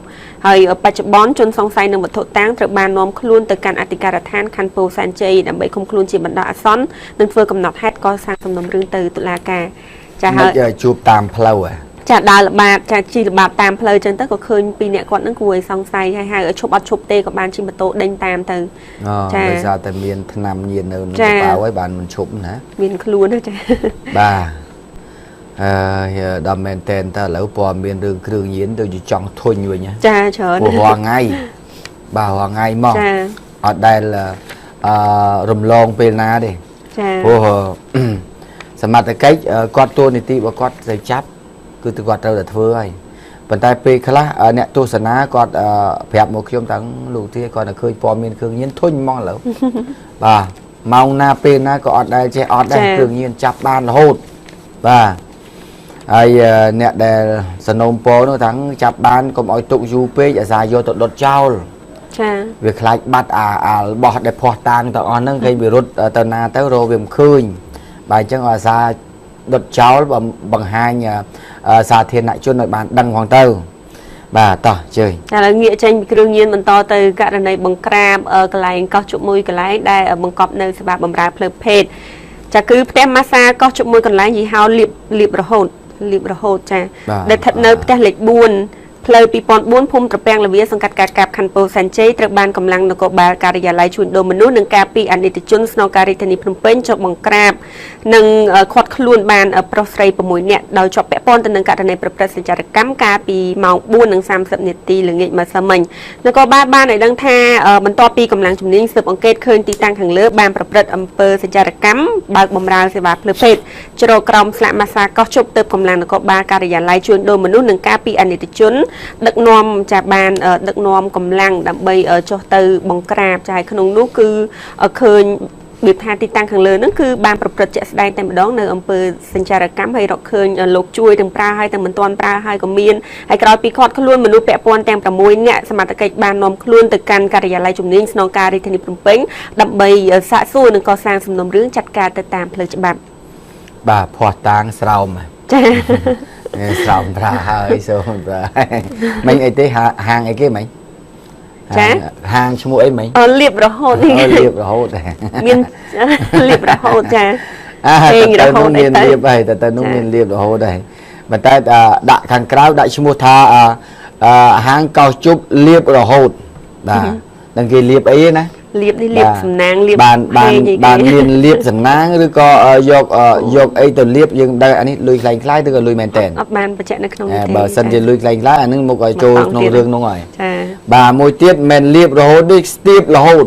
ហើយបច្ចុប្បន្នជនសង្ស័យនឹងវត្ថុតាងត្រូវបាននាំខ្លួនទៅកាន់អធិការដ្ឋានខណ្ឌពោធិ៍សែនជ័យដើម្បីឃុំខ្លួនជាបណ្ដោះអាសន្ននិងធ្វើកំណត់ហេតុកសាងសំណុំរឿងទៅតុលាការចាហើយជួបតាមផ្លូវចាដើរល្បាតចាជីល្បាតតាមផ្លូវចឹងទៅក៏ឃើញ2នាក់គាត់នឹងគួរឲ្យសង្ស័យហើយហៅឲ្យឈប់អត់ឈប់ទេក៏បានជិះម៉ូតូដេញតាមទៅចាដោយសារតែមានថ្នាំញៀននៅក្នុងកប៉ាល់ហើយបានមិនឈប់ណាមានខ្លួនចាបាទដល់មែនតែនតើឥឡូវព័ត៌មានរឿងគ្រឿងញៀនទៅជាចង់ធុញវិញចាច្រើនរាល់ថ្ងៃបាទរាល់ថ្ងៃមកចាអត់ដែលរំលងពេលណាទេចាព្រោះសមត្ថកិច្ចគាត់តួនាទីរបស់គាត់ទៅចាប់គឺគាត់ត្រូវតែធ្វើហើយប៉ុន្តែពេលខ្លះអ្នកទស្សនាគាត់ប្រាប់មកខ្ញុំតាំងលោកទាគាត់ទៅឃើញព័ត៌មានគ្រឿងញៀនធុញហ្មងឥឡូវបាទម៉ោងណាពេលណាក៏អត់ដែលចេះអត់ដែរគ្រឿងញៀនចាប់បានរហូតបាទហើយអ្នកដែលសនំពោនោះតាំងចាប់បានកុំឲ្យទុកយូរពេកអាសាយកទៅដុតចោលចាវាខ្លាចបាត់អារបស់ដែលភ័ស្តុតាងទាំងអស់ហ្នឹងគេវារត់ទៅណាទៅរកវាមិនឃើញបាទអញ្ចឹងអាសាដុតចោលបង្ហាញសាធារណជនឲ្យបានដឹងផងទៅបាទតោះជើញតែឥឡូវងាកចេញពីគ្រឿងញៀនបន្តទៅករណីបង្ក្រាបកន្លែងកោះជក់មួយកន្លែងដែលបង្កប់នៅសេវាបម្រើផ្លូវភេទចាគឺផ្ទះម៉ាសាកោះជក់មួយកន្លែងយីហោលៀបរហូតចាដែលស្ថិតនៅផ្ទះលេខ4 ផ្លូវ2004ភូមិត្រពាំងលវាសង្កាត់ការកាប់ខណ្ឌពោធិ៍សែនជ័យត្រូវបានកម្លាំងនគរបាលការិយាល័យជួញដូរមនុស្សនិងការពីអនិច្ចជនស្នងការរាជធានីភ្នំពេញចុះបង្ក្រាបនិងខាត់ខ្លួនបានប្រុសស្រី6នាក់ដោយជាប់ពាក់ព័ន្ធទៅនឹងករណីប្រព្រឹត្តសេចក្ដីកម្មកាលពីម៉ោង 4:30 នាទីល្ងាចម្សិលមិញនគរបាលបានឲ្យដឹងថាបន្ទាប់ពីកម្លាំងជំនាញស៊ើបអង្កេតឃើញទីតាំងខាងលើបានប្រព្រឹត្តអំពើសេចក្ដីកម្មបើកបម្រើសេវាភ្លើពេទ្យជ្រកក្រោមស្លាកម៉ាសាកោះជប់ទៅកម្លាំងនគរបាលការិយាល័យជួញដូរមនុស្សនិងការពីអនិច្ចជនដឹកនាំចាបានដឹកនាំកម្លាំងដើម្បីចុះទៅបង្ក្រាបចាក្នុងនោះគឺឃើញវាថាទីតាំងខាងលើហ្នឹងគឺបានប្រព្រឹត្តជាក់ស្ដែងតែម្ដងនៅអំពើសញ្ចារកម្មហើយរកឃើញលោកជួយទាំងប្រើហើយទាំងមិនទាន់ប្រើហើយក៏មានហើយក្រោយពីខាត់ខ្លួនមនុស្សពាក់ព័ន្ធទាំង6នាក់សមត្ថកិច្ចបាននាំខ្លួនទៅកាន់ការិយាល័យជំនាញស្នងការរាជធានីភ្នំពេញដើម្បីសាកសួរនិងកសាងសំណុំរឿងចាត់ការទៅតាមផ្លូវច្បាប់បាទភ័ស្តុតាងស្រោមចាស្រោមប្រើហើយសូមប្រើមិញអីទេហាងអីគេមិញចាហាងឈ្មោះអីមិញលៀបរហូតនេះលៀបរហូតមានលៀបរហូតចាពេងរហូតមានលៀបហើយតែនោះមានលៀបរហូតដែរប៉ុន្តែដាក់ខាងក្រៅដាក់ឈ្មោះថាហាងកោសជប់លៀបរហូតបាទនឹងគេលៀបអីណាលៀបនេះលៀបសំណាងលៀបបានមានលៀបសំណាងឬក៏យកអីទៅលៀបយើងដឹងអានេះលុយខ្លាំងខ្លាយឬក៏លុយមែនតើអត់បានបញ្ជាក់នៅក្នុងនេះទេបើសិនជាលុយខ្លាំងខ្លាយអានឹងមកឲ្យចូលក្នុងរឿងនោះហើយចាបាទមួយទៀតមិនលៀបរហូតនេះស្ទាបរហូត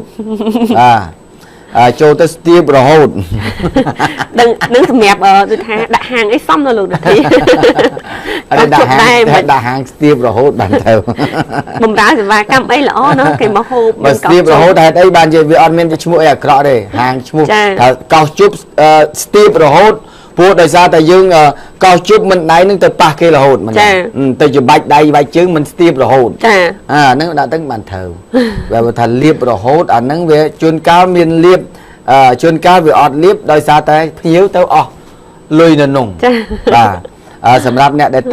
ចូលទៅស្ទាបរហូតនឹងសម្រាប់ដូចថាដាក់ហាងអីសំនៅលោកនាទីអត់ដាក់ហាងស្ទាបរហូតបានទៅបំរើសេវាកម្មអីល្អណាស់គេមកហូបបើស្ទាបរហូតហេតុអីបានជាវាអត់មានឈ្មោះអីអាក្រក់ទេហាងឈ្មោះថាកោសជប់ស្ទាបរហូតព្រោះដោយសារតែយើងកោសជប់មិនដៃនឹងទៅប៉ះគេរហូតមិនទៅច្បាច់ដៃបាច់ជើងមិនស្ទាបរហូតចាហ្នឹងដាក់ទៅបានត្រូវបើថាលៀបរហូតអាហ្នឹងវាជួនកាលមានលៀបជួនកាលវាអត់លៀបដោយសារតែភ្ញៀវទៅអស់លុយនៅនោះបាទសម្រាប់អ្នកដែល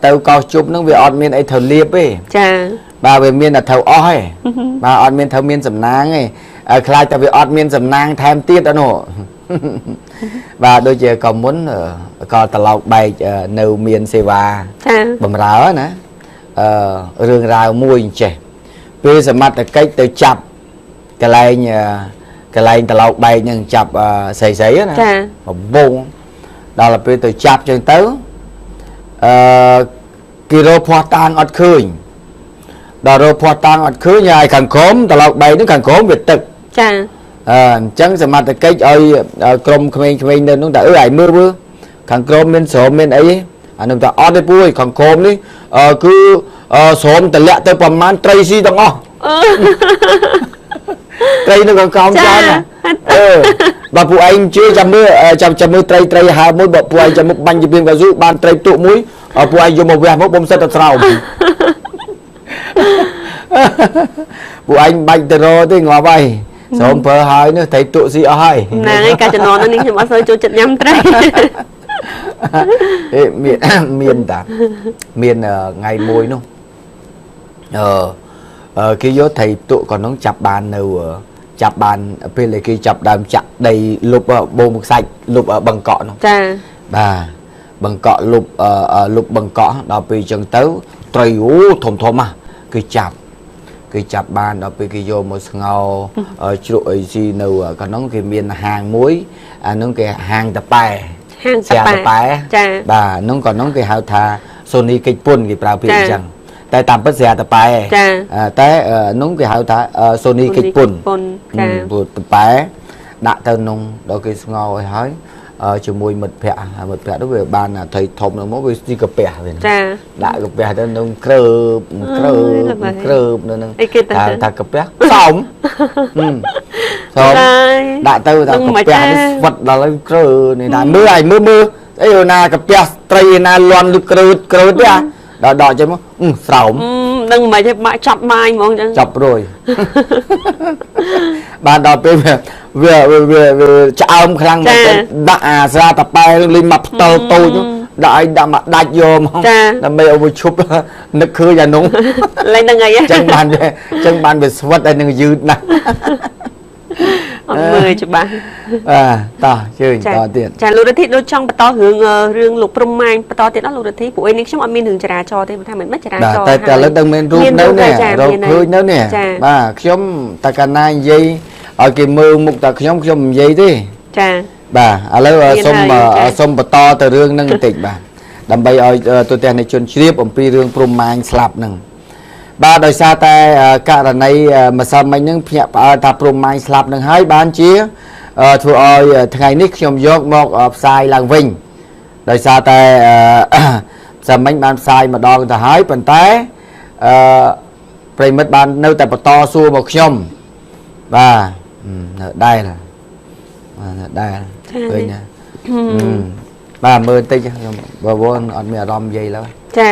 ទៅកោសជប់ហ្នឹងវាអត់មានអីត្រូវលៀបទេចាបាទវាមានតែត្រូវអស់ទេបាទអត់មានត្រូវមានសំណាងទេខ្លាចតែវាអត់មានសំណាងថែមទៀតអត់នោះបាទដូចជាក៏មុនក៏ត្រឡោកបែកនៅមានសេវាបំរើណារឿងរ៉ាវមួយអញ្ចេះពេលសមត្ថកិច្ចទៅចាប់កន្លែងត្រឡោកបែកនឹងចាប់ស្រីណាបំបងដល់ពេលទៅចាប់ចឹងទៅគេរកភ័ស្តុតាងអត់ឃើញដល់រកភ័ស្តុតាងអត់ឃើញហើយខាងក្រោមត្រឡោកបែកនឹងខាងក្រោមវាទឹកចាអញ្ចឹងសមត្ថកិច្ចឲ្យក្រុមក្មេងៗនៅនោះតែឲ្យមើលខាងក្រោមមានស្រោមមានអីអានឹងតែអត់ទេពួយខាងក្រោមនេះគឺស្រោមតម្លាក់ទៅប្រមាណត្រីស៊ីទាំងអស់ត្រីនៅខាងក្រោមច្រើនណាបើពួកឯងជឿចាំមើលត្រីហើមួយបើពួកឯងចាំមុខបាញ់ជាពីងកស៊ូបានត្រីទុកមួយពួកឯងយកមកវះមកបំសិតទៅស្រោមពួកឯងបាច់ទៅរទេងាប់ហើយសូមប្រើហើយនេះត្រីទុកស៊ីអស់ហើយហ្នឹងហើយកាលជំនាន់នេះខ្ញុំអត់សូវចូលចិត្តញ៉ាំត្រីមានតាមានថ្ងៃមួយនោះគេយកត្រីទុកក៏នឹងចាប់បាននៅចាប់បានពេលគេចាប់ដើមចាក់ដីលុបបូមខ្សាច់លុបបង្កក់នោះចាបាទបង្កក់លុបបង្កក់ដល់ពេលចឹងទៅត្រីធំហ่ะគេចាប់បានដល់ពេលគេយកមកស្ងោជ្រក់អីស៊ីនៅខាងនោះគេមានហាងមួយអានោះគេហាងតប៉ែហាងតប៉ែចាបាទនោះក៏នោះគេហៅថាសូនីកិច្ចពុនគេប្រើពាក្យអញ្ចឹងតែតាមពិតស្រាតប៉ែតែនោះគេហៅថាសូនីកិច្ចពុនចាតប៉ែដាក់ទៅនោះដល់គេស្ងោឲ្យហើយជាមួយមិត្តភ័ក្តិនោះវាបានត្រីធំនោះមកវាស៊ីកាពះវិញចាដាក់កាពះទៅនឹងគ្រើបនៅនឹងថាកាពះសោមដាក់ទៅថាកាពះនេះស្វិតដល់ហើយគ្រើនេះដែរមើលអីណាកាពះត្រីណាលន់ឬគ្រើតទេដល់ដកចេញមកស្រោមនឹងមិនទេបាក់ចាប់បាយហ្មងចឹងចាប់រួយបានដល់ពេលវាឆ្អើមខ្លាំងមកដាក់អាស្រាតប៉ែលេងមកផ្ទល់តូចដាក់ឲ្យដាក់មកដាច់យកហ្មងដើម្បីឲ្យវាឈប់នឹកឃើញអានោះលេងនឹងអីចឹងបានវាស្វិតហើយនឹងយឺតណាស់ mười chụp bạn tao chơi tao tiền chả lúa thịt lúa trong bắt to hưởng lục prom mai bắt to tiền đó lúa thịt phụ anh ấy trong ăn miên hưởng chả cho thế thay mình mất chả choแต่ละดังเมนรูปแล้วเนี่ยเราคุยแล้วเนี่ยช่อมตะการนายยัยเอากี่มือมุกตะช่อมยัยดิแล้วส้มปะตอแต่เรื่องนั่งติดดำไปเอาตัวแทนในชนเชียบอมปีเรื่องปรุงมาสลับหนึ่งโดยซาแต่การในมาสมัยนึงเพียบตาปรุงมาสลับหนึ่งให้บ้านเชี่ยทัวร์ทั้งไงนิกช่อมยกมอกทรายลางวิ่งโดยซาแต่สมัยบ้านทรายมาดองแต่หายเป็นแต่ไปมัดบ้านnơiแต่ปะตอซัวบอกช่อมได้ละได้เลยเนี่ยมือตีบ่วนอันมีอารมณ์ใหญ่แล้วจ้า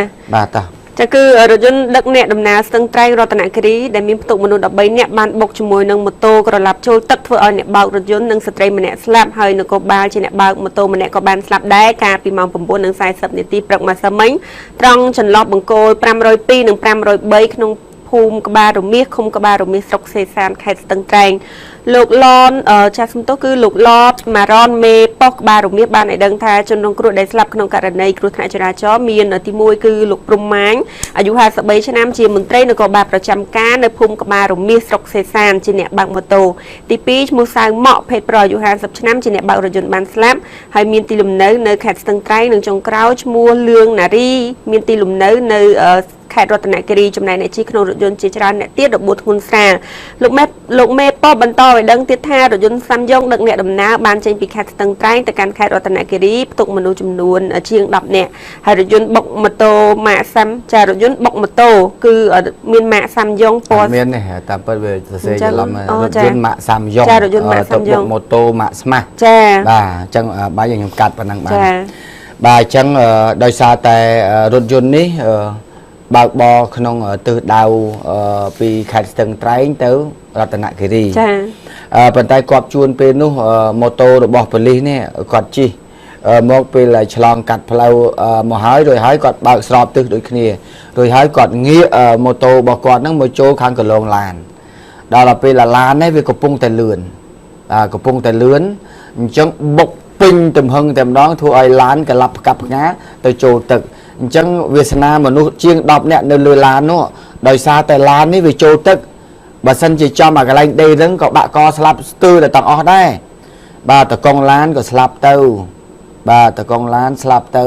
ต่อจะคือรถยนต์ดักเนี่ยดำน้ำสตึงไตรรัตนคดีได้มีตุกมนุษย์ดับใบเนี่ยบานบกจมวยนังมโตกระลับโชว์ตักเพื่อเอาเนี่ยเบารถยนต์นังสตรีมันเนี่ยสลับเฮยนังกบาลเช่นเนี่ยเบามโตมันเนี่ยก็บานสลับได้การปีมองผมบนนังสายสับเนี่ยตีปรักมาสมัยตรองฉันลอบบังโกย500 ปี100 ใบขนมภูมิกบาลหรือเมียคมกบาลหรือเมียสกเซซานไข่สตึงไตรลูกล้อนชาสมโตคือลูกลอดมาร้อนเมปอกบาหรือเมียบานในดังทาจนลงกรุได้สลับขนมการในกรุธนาจราจรมีนที่มวยคือลูกปรุงไม้อายุ50 ชนเชียมุนเตรนกบาประจำการในภูมิกบาหรือเมียสกเซซานจีเนียบางมโตตีปีมูซาเหมาะเพชรปรอยอยู่50 ชนจีเนียบางรถยนต์บานสลับให้มีตีลุมเนื้อในแขกสตึงไตรหนึ่งจงกราวมัวเลืองนารีมีตีลุมเนื้อในแขกรัตนกรีจำนายในชีขนมรถยนต์จีจราเนี่ยเตี้ยดอกบัวทุนแสงลูกเมป้อบรรทอไปดังทิศท่ารถยนต์ซ้ำยงดังเนี่ยดำน้ำบานเจนปีแคสตังไตรแต่การแคสรัตนกิริตกมนุษย์จำนวนเชียงดับเนี่ยให้รถยนต์บกมโตมาซ้ำจะรถยนต์บกมโตคือมีนมาซ้ำยงปอมีนเนี่ยตามเปิดเวทีเซจะลำรถยนต์มาซ้ำยงตกบกมโตมาสมาจังบ้าอย่างกัดปนังบ้าจังโดยซาแต่รถยนต์นี้บางบ่อขนมtừ đầu ปีแคสตังไตรเต๋อรัตนกิรีปัจจัยกอบชวนเป็นนู้โมโตระบบผลิตเนี่ยกอดจีมองเป็นอะไรฉลองกัดพลาวมหายโดยหายกอดบางสอบตึกโดยขี้โดยหายกอดเงี้ยโมโตบอกกอดนั่งโมโจข้างกับโรงลานดาวเราเป็นละลานเนี่ยเป็นกระปุงแต่เลือนกระปุงแต่เลือนจังบกปิงเต็มหึงเต็มน้องทัวไอล้านกับลับกับงาตัวโจตึกจังเวสนามนุษย์เชียงดอกเนี่ยในเรือลานนู้โดยซาแต่ลานนี่ไปโจตึกบาสันจีจอมอะไรได้เรื่องก็บะกอสลับตื้อแต่ต่างออกได้บาตะกองล้านก็สลับเต้าบาตะกองล้านสลับเต้า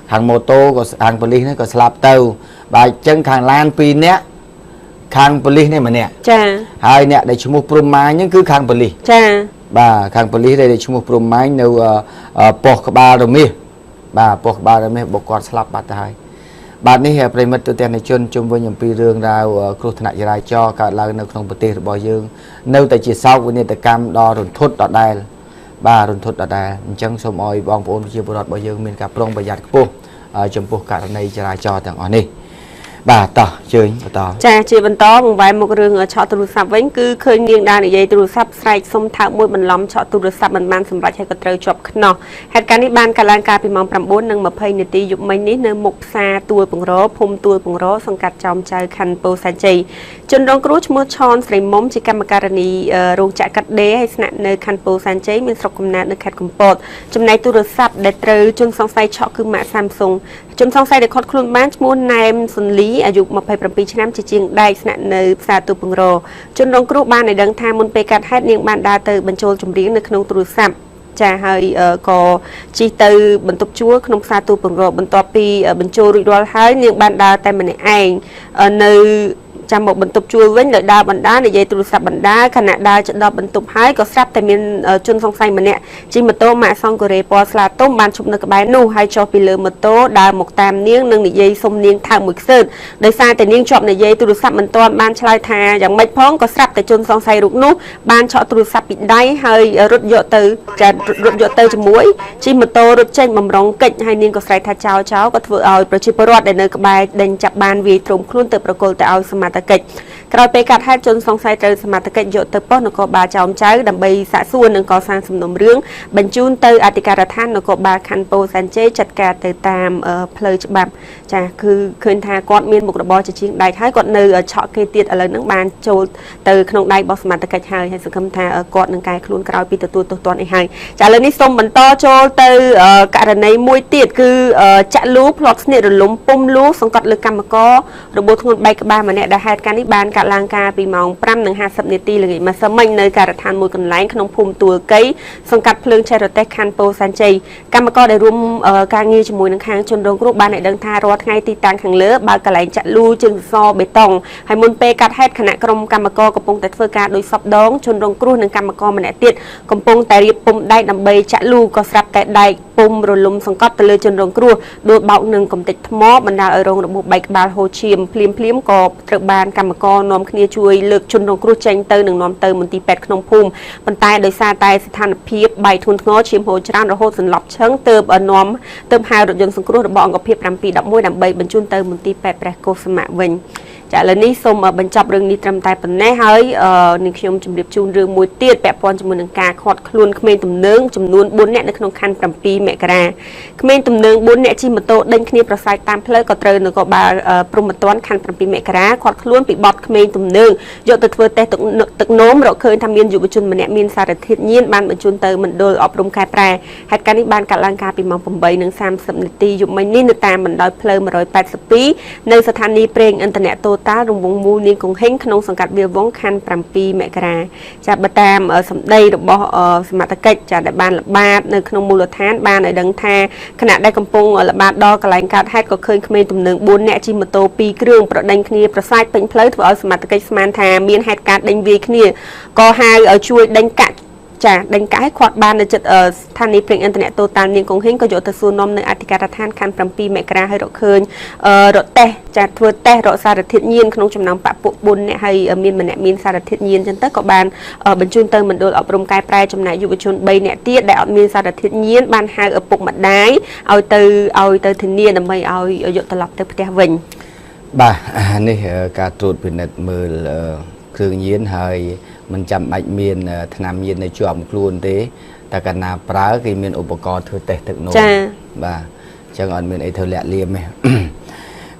ทางโมโตก็ทางปลินี่ก็สลับเต้าบาจังทางล้านปีเนี้ยทางปลินี่มันเนี่ยหายเนี่ยได้ชั่วโมงปรุงไม้นี่คือทางปลิบาทางปลิได้ชั่วโมงปรุงไม้ในปอกบาดมีพวกบาร์ไม่บอกกอดสลับบาดไทยบาดนี้เหตุประเมินตัวแทนในชนจุ่มวิญญาณปีเรื่องราวครูธนาจรายจอการลาในครองปฏิบัติบ่อยยืงเนื้อแต่จีเศร้าวิญญาณกรรมดอรุนทุดดอได้รุนทุดดอได้จังสมอยบองปูนจีบรอดบ่อยยืงมีการปรงประหยัดปุ๊บจมพวกการในจรายจอต่างอ่อนนี่ต่อเชิญต่อจ้าจีบันต่อมงไว้มกเรื่องชอตุรุศัพท์เว้นคือเคยเรียงดานในตุรุศัพท์ใส่สมถะมวยมันล้อมชอตุรุศัพท์มันสำหรับใช้กระเตยจบขนอเหตุการณ์นี้บ้านการลานการไปมองปรำบุญนึงมาเพยในตียุบไม่นี้เนื้อหมกซาตัวปุงโรภูมิตัวปุงโรสังกัดจอมใจคันโปสันจีจนรองกรูชมือชอนใส่มมจิกรรมการณีรูจักกัดเดให้สนะเนื้อคันโปสันจีมีสกกำนัดเนื้อขัดกุมปดจำในตุรุศัพท์ได้เตยจนสองไซช็อกคือหมาซัมซุงจนสองไซได้คดคลุนบ้านมูนนายสุนลีอายุมาเพยประปีชน้ำจีจิงได้สนะเนื้อซาตัวปุงโรจนรองกรูบ้านในดังทางมุนไปการให้เนียงบ้านดาเตยบรรโจจุมเรียงในขนมตุรุศัพท์จะให้ก็จีเตอร์บรรทุกชั่วขนมซาตูปังโรบรรทอปีบรรโจริดอลให้เนียงบานดาแต่มันในเองในจำบอกบรรทุกชั่วเว้นเลยดาบรรดาในใจตุลสับบรรดาขณะดาจะดาบรรทุกให้ก็ทราบแต่มีจนสงสัยมันเนี่ยจีมาโตมาซองกเรปอสลาต้มบานชุบนักใบนู่ให้จอปีเลมาโตดาหมกตามเนียงนึงในใจสมเนียงทางมุกเซิร์โดยซาแต่เนียงชอบในใจตุลสับมันตอนบานชลายทาอย่างไม่พ้องก็ทราบแต่จนสงสัยรุกนู้บานชอตุลสับปิดได้ให้รถโยเตอร์จะรถโยเตอร์จะมุ้ยจีมาโตรถเจนบำรองกิจให้เนียงก็ใส่ท่าเจ้าก็ถือเอาประชิปรอดในเนกใบเดินจับบานวีตรงคลุ้นเติบประกอบแต่เอาสมาต កិច្ចក្រោយពេលកាត់ហេតុជនសង្ស័យត្រូវសមត្ថកិច្ចយកទៅប៉ុស្តិ៍នគរបាលចោមចៅដើម្បីសាកសួរនិងកសាងសំណុំរឿងបញ្ជូនទៅអធិការដ្ឋាននគរបាលខណ្ឌពោធិ៍សែនជ័យចាត់ការទៅតាមផ្លូវច្បាប់ចាគឺឃើញថាគាត់មានមុខរបរជាជាងដែកហើយគាត់នៅឆក់គេទៀតឥឡូវហ្នឹងបានចូលទៅក្នុងដៃរបស់សមត្ថកិច្ចហើយសង្ឃឹមថាគាត់នឹងកែខ្លួនក្រោយពីទទួលទោសទណ្ឌនេះហើយចាឥឡូវនេះសូមបន្តចូលទៅករណីមួយទៀតគឺចាក់លូផ្្លាត់ស្នៀតរលំពុំលូសង្កត់លើកម្មកររបួសធ្ងន់បែកក្បាលម្នាក់ដែលហេតុការណ៍នេះបានកាត់ឡើងកាលពីម៉ោង 5:50 នាទីល្ងាចម្សិលមិញនៅការដ្ឋានមួយកន្លែងក្នុងភូមិទួលកៃសង្កាត់ភ្លើងឆេះរទេះខណ្ឌពោធិ៍សែនជ័យកម្មករដែលរួមការងារជាមួយនឹងខាងជនរងគ្រោះបានឲ្យដឹងថារាល់ថ្ងៃទីតាំងខាងលើបើកន្លែងចាក់លូជើងសសរបេតុងហើយមុនពេលកាត់ហេតុគណៈក្រុមកម្មករកំពុងតែធ្វើការដោយសពដងជនរងគ្រោះនិងកម្មករម្នាក់ទៀតកំពុងតែរៀបពុំដែកដើម្បីចាក់លូក៏ស្រាប់តែដែកពុំរលំសង្កត់ទៅលើជនរងគ្រោះដួលបោកនឹងកំទេចថ្មបណ្ដាលឲ្យរងរបួសបែកក្បាលហូរឈាមភ្លាមក៏ត្រូវបានកម្មករនាំគ្នាជួយលើកជនរងគ្រោះចេញទៅនិងនាំទៅមន្ទីរពេទ្យក្នុងភូមិប៉ុន្តែដោយសារតែស្ថានភាពបែកធ្ងន់ធ្ងរឈាមហូរច្រើនរហូតសន្លប់ឈឹងទើបហៅរថយន្តសង្គ្រោះរបស់អង្គភាព 711 ដើម្បីបញ្ជូនទៅមន្ទីរពេទ្យព្រះកុសុមៈវិញចាឥឡូវនេះសូមបញ្ចប់រឿងនេះត្រឹមតែប៉ុណ្ណេះហើយនឹងខ្ញុំជម្រាបជូនរឿងមួយទៀតពាក់ព័ន្ធជាមួយនឹងការខាត់ខ្លួនក្មេងទំនើងចំនួន 4 នាក់នៅក្នុងខណ្ឌ 7 មករាក្មេងទំនើង 4 នាក់ជិះម៉ូតូដេញគ្នាប្រសើរតាមផ្លូវក៏ត្រូវនគរបាលព្រំប្រទានខណ្ឌ 7 មករាខាត់ខ្លួនពីបទក្មេងទំនើងយកទៅធ្វើតេស្តទឹកនោមរកឃើញថាមានយុវជនម្នាក់មានសារធាតុញៀនបានបញ្ជូនទៅមណ្ឌលអប់រំខេត្តប្រែហេតុការណ៍នេះបានកាត់ឡើងកាលពីម៉ោង 8:30 នាទីយប់មិញនេះនៅតាមបណ្ដោយផ្លូវ 182 នៅស្ថានីយ៍ប្រេងឥន្ធនៈតូតាល់រង្វង់មូលនាងកង្ហិងក្នុងសង្កាត់វាលវងខណ្ឌ 7 មករាចាបើតាមសម្ដីរបស់សមត្ថកិច្ចចាដែលបានល្បាតនៅក្នុងមូលដ្ឋានបានឲ្យដឹងថាខណៈដែលកំពុងល្បាតដល់កន្លែងកើតហេតុក៏ឃើញក្មេងទំនើង 4 នាក់ជិះម៉ូតូ 2 គ្រឿងប្រដេញគ្នាប្រសាយពេញផ្លូវធ្វើឲ្យសមត្ថកិច្ចស្មានថាមានហេតុការណ៍ដេញវាយគ្នាក៏ហៅឲ្យជួយដេញកាក់ចាដេញកាក់ឲ្យខាត់បាននៅចិត្តស្ថានីយ៍ប្រេងឥន្ធនៈតូតាល់នាងកង្ហិងក៏យកទៅសួរនាំនៅអធិការដ្ឋានខណ្ឌ 7 មករាឲ្យរកឃើញរត់តេស្តចាធ្វើតេស្តរកសារធាតុញៀនក្នុងចំណោមបពុ4នាក់ហើយមានម្នាក់មានសារធាតុញៀនចឹងទៅក៏បានបញ្ជូនទៅមណ្ឌលអប់រំកែប្រែចំណែកយុវជន 3 នាក់ទៀតដែលអត់មានសារធាតុញៀនបានហៅឪពុកម្ដាយឲ្យទៅធានាដើម្បីឲ្យយកត្រឡប់ទៅផ្ទះវិញបាទនេះការត្រួតពិនិត្យមើលគ្រឿងញៀនហើយមិនចាំបាច់មានថ្នាំញៀននៅជាប់ខ្លួនទេតែកាលណាប្រើគេមានឧបករណ៍ធ្វើតេស្តទឹកនោមចាបាទអញ្ចឹងអត់មានអីធ្វើលាក់លៀមទេ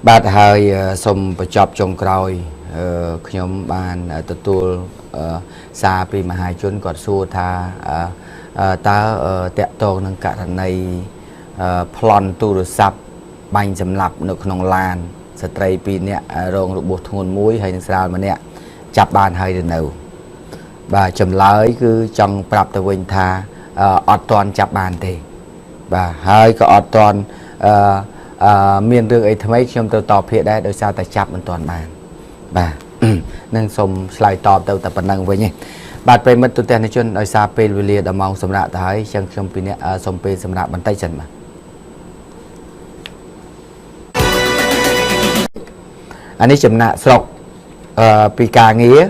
បាទហើយសូមបញ្ចប់ចុងក្រោយខ្ញុំបានទទួលសារពីមហាជនគាត់សួរថាតើតកតងនឹងករណីប្លន់ទូរស័ព្ទបាញ់សម្លាប់នៅក្នុងឡានស្ត្រី 2 នាក់រងរបួសធ្ងន់ 1ហើយនឹងស្រាល ម្នាក់ចាប់បានហើយទៅនៅបាទចម្លើយគឺចង់ប្រាប់ទៅវិញថាអត់ទាន់ចាប់បានទេបាទហើយក៏អត់ទាន់មានរឿងអីថ្មីខ្ញុំទៅតបភាគដែរដោយសារតែចាប់មិនទាន់បានបាទនឹងសូមឆ្លើយតបទៅតែប៉ុណ្្នឹងវិញទេបាទប្រិមិត្តទូទាំងជនដោយសារពេលវេលាដល់ម៉ោងសម្រាប់ទៅហើយចឹងខ្ញុំពីអ្នកសូមពេលសម្រាប់បន្តិចសិនបាទអានេះចំណាក់ស្រុកពីការងារ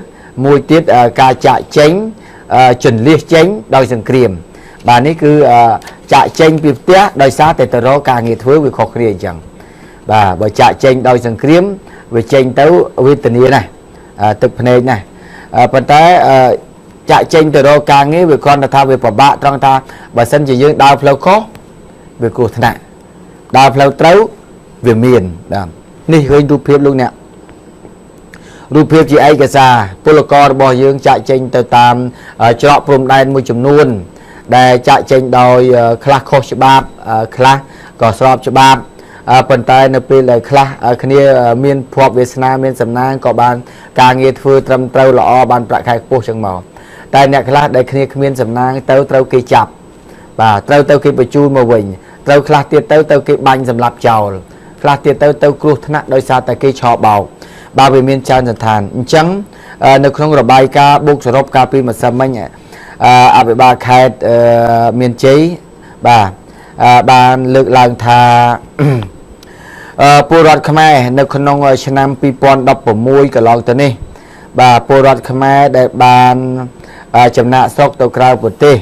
មួយទៀតការចាក់ចេញជន្លៀសចេញដោយសង្គ្រាមបាទនេះគឺចាក់ចេញពីផ្ទះដោយសារតែទៅរកការងារធ្វើវាខុសគ្នាអញ្ចឹងបាទបើចាក់ចេញដោយសង្គ្រាមវាចេញទៅវេទនាណាស់ទឹកភ្នែកណាស់ប៉ុន្តែចាក់ចេញទៅរកការងារវាគ្រាន់តែថាវាពិបាកត្រង់ថាបើសិនជាយើងដើរផ្លូវខុសវាគ្រោះថ្នាក់ដើរផ្លូវត្រូវវាមានបាទនេះឃើញរូបភាពលោកអ្នករូបភាពជាឯកសារពលកររបស់យើងចាក់ចេញទៅតាមច្រកព្រំដែនមួយចំនួនដែលចាក់ចេញដោយខ្លះខុសច្បាប់ខ្លះក៏ស្របច្បាប់ប៉ុន្តែនៅពេលដែលខ្លះគ្នាមានភ័ព្វវាសនាមានសំណាងក៏បានការងារធ្វើត្រឹមត្រូវល្អបានប្រាក់ខែខ្ពស់ចឹងមកតែអ្នកខ្លះដែលគ្នាគ្មានសំណាងទៅត្រូវគេចាប់បាទត្រូវទៅគេបញ្ជូនមកវិញត្រូវខ្លះទៀតទៅគេបាញ់សម្លាប់ចោលខ្លះទៀតទៅគ្រោះថ្នាក់ដោយសារតែគេឆោបោកបាទវាមានច្រើនសន្តានអញ្ចឹងនៅក្នុងរបាយការណ៍បូកសរុបកាលពីម្សិលមិញអភិបាលខេត្តមានជ័យបាទបានលើកឡើងថាពលរដ្ឋខ្មែរនៅក្នុងឆ្នាំ 2016 កន្លងទៅនេះបាទពលរដ្ឋខ្មែរដែលបានចំណាក់ស្រុកទៅក្រៅប្រទេស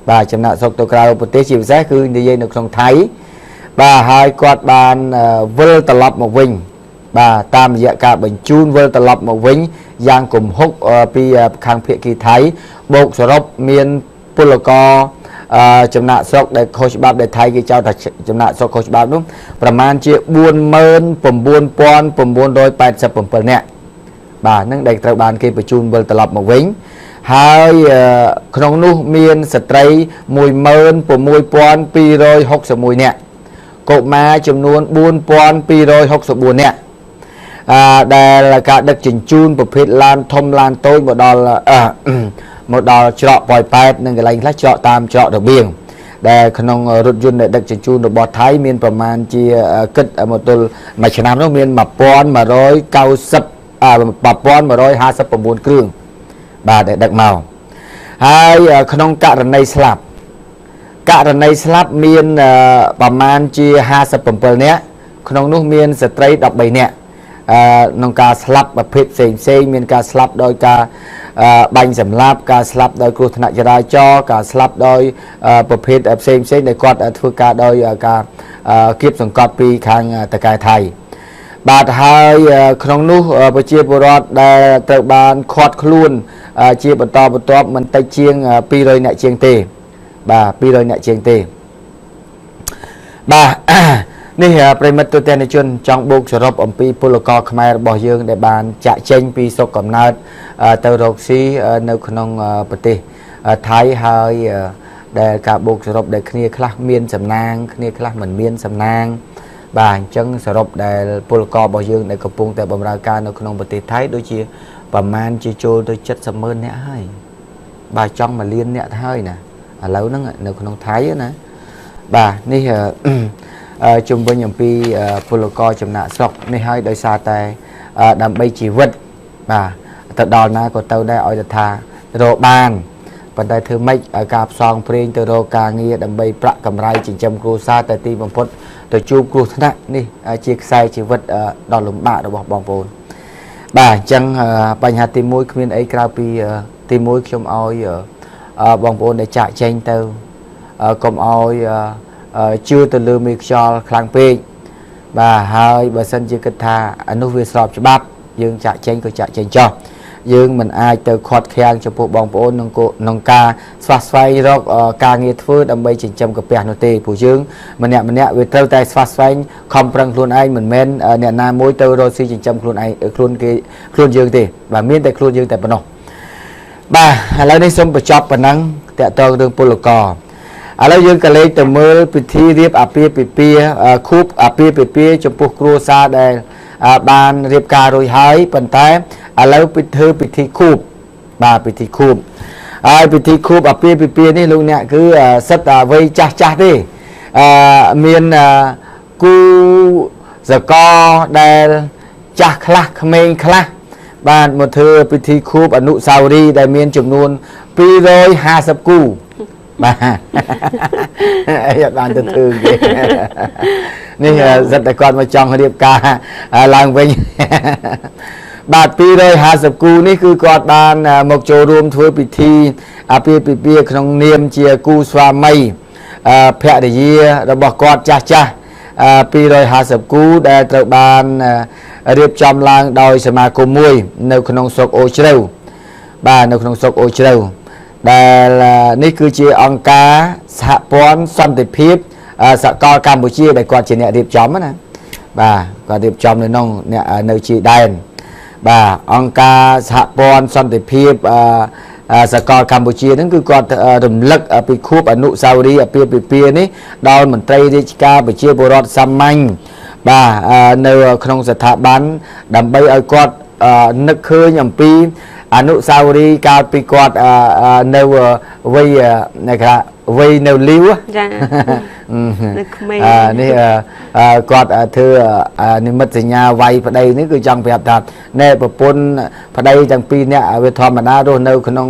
បាទចំណាក់ស្រុកទៅក្រៅប្រទេសជាពិសេសគឺនិយាយនៅក្នុងថៃបាទហើយគាត់បានវិលត្រឡប់មកវិញ បាទតាមរយៈការបញ្ជូនវិលត្រឡប់មកវិញយ៉ាងគំហុកពីខាងភាគីថៃបូកសរុបមានពលករចំណាក់ស្រុកដែលខុសច្បាប់ដែលថៃគេចោទថាចំណាក់ស្រុកខុសច្បាប់នោះប្រមាណជា49987នាក់បាទនឹងដែលត្រូវបានគេបញ្ជូនវិលត្រឡប់មកវិញហើយក្នុងនោះមានស្ត្រី16261នាក់កុមារចំនួន4264នាក់ដែលការដឹកជញ្ជូនប្រភេទឡានធំឡានតូចមកដល់ច្រកប៉ោយប៉ែតនិងកន្លែងខ្លះច្រកតាមច្រករបៀងដែលក្នុងរថយន្តដែលដឹកជញ្ជូនរបស់ថៃមានប្រមាណជាគិតមកទល់មួយឆ្នាំនោះមាន1159 គ្រឿងបាទដែលដឹកមកហើយក្នុងករណីស្លាប់មានប្រមាណជា57នាក់ក្នុងនោះមានស្ត្រី13នាក់ក្នុងការស្លាប់ប្រភេទផ្សេងមានការស្លាប់ដោយការបាញ់សម្លាប់ការស្លាប់ដោយគ្រោះថ្នាក់ចរាចរណ៍ការស្លាប់ដោយប្រភេទផ្សេងដែលគាត់ធ្វើការដោយការគៀបសង្កត់ពីខាងតកែថៃបាទហើយក្នុងនោះប្រជាពលរដ្ឋដែលត្រូវបានឃាត់ខ្លួនជាបន្តបន្ទាប់មិនតិចជាង200នាក់ជាងទេបាទ200នាក់ជាងទេបាទនេះប្រិមិត្តទូទាំងជនចង់បូកសរុបអំពីពលករខ្មែររបស់យើងដែលបានចាក់ចេញពីស្រុកកំណើតទៅរកស៊ីនៅក្នុងប្រទេសថៃហើយដែលការបូកសរុបដែលគ្នាខ្លះមានសំណាងគ្នាខ្លះមិនមានសំណាងបាទអញ្ចឹងសរុបដែលពលកររបស់យើងដែលកំពុងតែបម្រើការនៅក្នុងប្រទេសថៃដូចជាប្រមាណជាចូលទៅ70,000នាក់ហើយបាទចង់1លាននាក់ទៅហើយណាឥឡូវហ្នឹងនៅក្នុងថៃណាបាទនេះជំវិញអំពីពលករចំណាក់ស្រុកនេះហើយដោយសារតែដើម្បីជីវិតបាទទៅដល់ណាក៏ទៅដែរឲ្យទៅថារកបានប៉ុន្តែធ្វើម៉េចឲ្យការផ្សងព្រេងទៅរកការងារដើម្បីប្រាក់កម្រៃចិញ្ចឹមគ្រួសារតែទីបំផុតទៅជួបគ្រោះថ្នាក់នេះជាខ្សែជីវិតដ៏លំបាករបស់បងប្អូនបាទអញ្ចឹងបញ្ហាទី1គ្មានអីក្រៅពីទី1ខ្ញុំឲ្យបងប្អូនដែលចាក់ចែងទៅកុំឲ្យជឿទៅលើមេខ្យល់ខ្លាំងពេកបាទហើយបើសិនជាគិតថាអានោះវាស្របច្បាប់យើងចាក់ចែងក៏ចាក់ចែងចោះយើងមិនអាចទៅខាត់ខាំងចំពោះបងប្អូនក្នុងការស្វះស្វែងរកការងារធ្វើដើម្បីចិញ្ចឹមកាពះនោះទេព្រោះយើងម្នាក់វាត្រូវតែស្វះស្វែងខំប្រឹងខ្លួនឯងមិនមែនអ្នកណាមួយទៅរកស៊ីចិញ្ចឹមខ្លួនឯងខ្លួនយើងទេបាទមានតែខ្លួនយើងតែប៉ុណ្ណោះបាទឥឡូវនេះសូមបញ្ចប់ប៉ុណ្ណឹងតកតងរឿងពលករឥឡូវយើងក៏លេខទៅមើលពិធីរៀបអាពាហ៍ពិពាហ៍ខូបអាពាហ៍ពិពាហ៍ចំពោះគ្រួសារដែលបានរៀបការរួចហើយប៉ុន្តែឥឡូវធ្វើពិធីខូបបាទពិធីខូបហើយពិធីខូបអាពាហ៍ពិពាហ៍នេះលោកអ្នកគឺសិតតែវ័យចាស់ទេមានគូសកលដែលចាស់ខ្លះក្មេងខ្លះបានមកធ្វើពិធីខូបអនុស្សាវរីយ៍ដែលមានចំនួន250គូបាទអីបានទៅធ្វើគេនេះសិតតែគាត់មកចង់រៀបការឡើងវិញបាទ250គូនេះគឺគាត់បានមកចូលរួមធ្វើពិធីអាពាហ៍ពិពាហ៍ក្នុងនាមជាគូស្វាមីភរិយារបស់គាត់ចាស់250គូដែលត្រូវបានរៀបចំឡើងដោយសមាគមមួយនៅក្នុងស្រុកអូជ្រៅបាទនៅក្នុងស្រុកអូជ្រៅដែលនេះគឺជាអង្គការសហព័ន្ធសន្តិភាពសកលកម្ពុជាដែលគាត់ជាអ្នករៀបចំណាបាទគាត់រៀបចំនៅក្នុងអ្នកនៅជាដែនបាទអង្គការសហព័ន្ធសន្តិភាពសកលកម្ពុជាហ្នឹងគឺគាត់រំលឹកពីខួបអនុស្សាវរីយ៍អាពាហ៍ពិពាហ៍នេះដល់មន្ត្រីរាជការប្រជាពលរដ្ឋសាមញ្ញបាទនៅក្នុងស្ថាប័នដើម្បីឲ្យគាត់នឹកឃើញអំពីអនុស្សាវរីយ៍កាលពីគាត់នៅវ័យវ័យនៅលីវចានៅក្មេងនេះគាត់ធ្វើនិមិត្តសញ្ញាវាយប្តីនេះគឺចង់ប្រាប់ថាណែប្រពន្ធប្តីទាំងពីរនាក់វាធម្មតារស់នៅក្នុ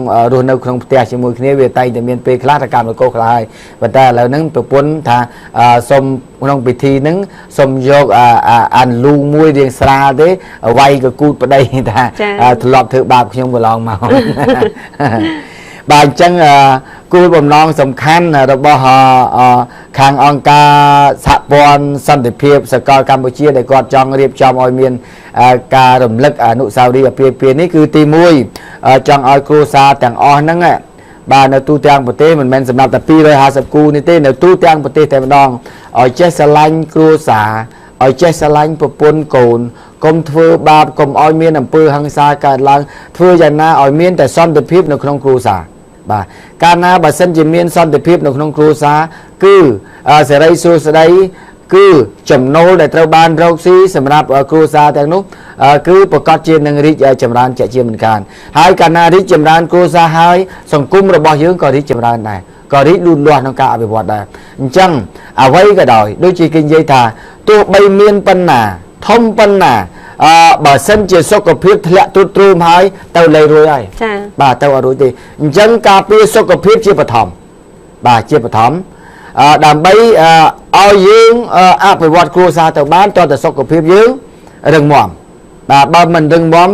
ងផ្ទះជាមួយគ្នាវាតែងតែមានពេលខ្លះតែកម្មកោខ្លះហើយប៉ុន្តែឥឡូវហ្នឹងប្រពន្ធថាសុំក្នុងពិធីហ្នឹងសុំយកអានលូមួយរៀងស្រាលទេវាយកកូតប្តីថាធ្លាប់ធ្វើបាបខ្ញុំកន្លងមក បាទអញ្ចឹងគោលបំណងសំខាន់របស់ខាងអង្គការសហព័ន្ធសន្តិភាពសកលកម្ពុជាដែលគាត់ចង់រៀបចំឲ្យមានការរំលឹកអនុស្សាវរីយ៍អាពាហ៍ពិពាហ៍នេះគឺទី1ចង់ឲ្យគ្រួសារទាំងអស់ហ្នឹងបាទនៅទូទាំងប្រទេសមិនមែនសម្រាប់តែ250គូនេះទេនៅទូទាំងប្រទេសតែម្ដងឲ្យចេះស្រឡាញ់គ្រួសារឲ្យចេះស្រឡាញ់ប្រពន្ធកូនកុំធ្វើបាបកុំឲ្យមានអំពើហិង្សាកើតឡើងធ្វើយ៉ាងណាឲ្យមានតែសន្តិភាពនៅក្នុងគ្រួសារបាទកាលណាបើសិនជាមានសន្តិភាពនៅក្នុងគ្រួសារគឺសេរីសួស្តីគឺចំណូលដែលត្រូវបានរកស៊ីសម្រាប់គ្រួសារទាំងនោះគឺប្រកាសជានឹងរីកចម្រើនជាមិនខានហើយកាលណារីកចម្រើនគ្រួសារហើយសង្គមរបស់យើងក៏រីកចម្រើនដែរក៏រីកលូតលាស់ក្នុងការអភិវឌ្ឍដែរអញ្ចឹងអ្វីក៏ដោយដូចជាគេនិយាយថាទោះបីមានប៉ុណ្ណាធំប៉ុណ្ណាបើសិនជាសុខភាពធ្លាក់ទ្រុឌទ្រោមហើយទៅលេងរួចហើយចា៎បាទទៅអត់រួចទេអញ្ចឹងការពារសុខភាពជាបឋមបាទជាបឋមដើម្បីឲ្យយើងអភិវឌ្ឍគ្រួសារទៅបានតើតសុខភាពយើងរឹងមាំបាទបើមិនរឹងមាំ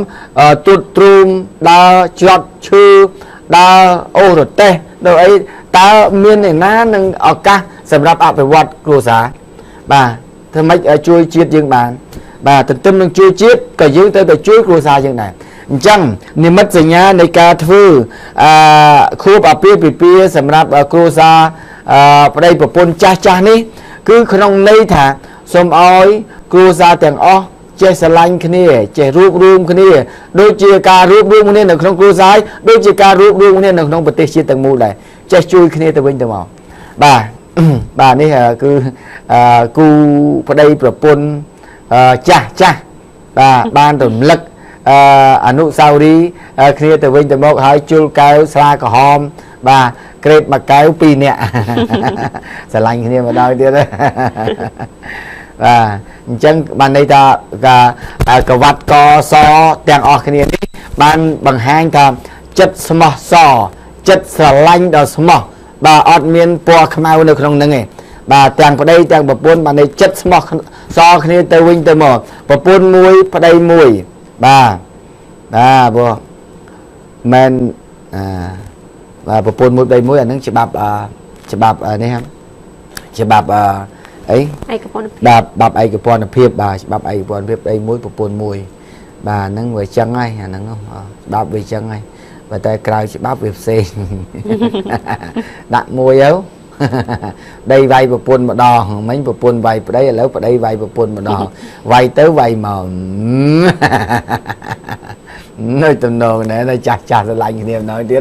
ទ្រុឌទ្រោមដើរជាប់ឈឺដើរអូសរទេះដូចអីតើមានអ្នកណានឹងឱកាសសម្រាប់អភិវឌ្ឍគ្រួសារបាទធ្វើម៉េចជួយជាតិយើងបានបាទទន្ទឹមនឹងជួយជាតិក៏យើងទៅជួយគ្រួសារយើងដែរអញ្ចឹងនិមិត្តសញ្ញានៃការធ្វើខួបអាពាហ៍ពិពាហ៍សម្រាប់គ្រួសារប្តីប្រពន្ធចាស់នេះគឺក្នុងន័យថាសូមឲ្យគ្រួសារទាំងអស់ចេះស្រឡាញ់គ្នាចេះរួបរวมគ្នាដូចជាការរួបរวมគ្នានៅក្នុងគ្រួសារដូចជាការរួបរวมគ្នានៅក្នុងប្រទេសជាតិទាំងមូលដែរចេះជួយគ្នាទៅវិញទៅមកបាទបាទនេះគឺគូប្តីប្រពន្ធចាស់បាទបានរំលឹកអនុស្សាវរីយ៍គ្នាទៅវិញទៅមកហើយជុលកែវស្រាក្រហមបាទក្រេបមួយកែវ2នាក់ស្រឡាញ់គ្នាមកដល់ទៀតបាទអញ្ចឹងបានន័យថាកវ៉ាត់កសទាំងអស់គ្នានេះបានបង្ហាញថាចិត្តស្មោះសរចិត្តស្រឡាញ់ដ៏ស្មោះបាទអត់មានពណ៌ខ្មៅនៅក្នុងហ្នឹងទេបាទទាំងប្តីទាំងប្រពន្ធបានន័យចិត្តស្មោះសរគ្នាទៅវិញទៅមកប្រពន្ធមួយប្តីមួយបាទព្រោះមិនបាទប្រពន្ធមួយប្តីមួយអាហ្នឹងច្បាប់នេះហ្នឹងច្បាប់អីឯកពន្ធភាពបាទឯកពន្ធភាពបាទច្បាប់ឯកពន្ធភាពប្តីមួយប្រពន្ធមួយបាទហ្នឹងវាចឹងហើយអាហ្នឹងច្បាប់វាចឹងហើយបើតែក្រៅច្បាប់វាផ្សេងដាក់មួយទៅដីវាយប្រពន្ធម្ដងមិញប្រពន្ធវាយប្តីឥឡូវប្តីវាយប្រពន្ធម្ដងវាយទៅវាយមកនៅតំណងណែនៅចាស់ស្រឡាញ់គ្នាម្ដងទៀត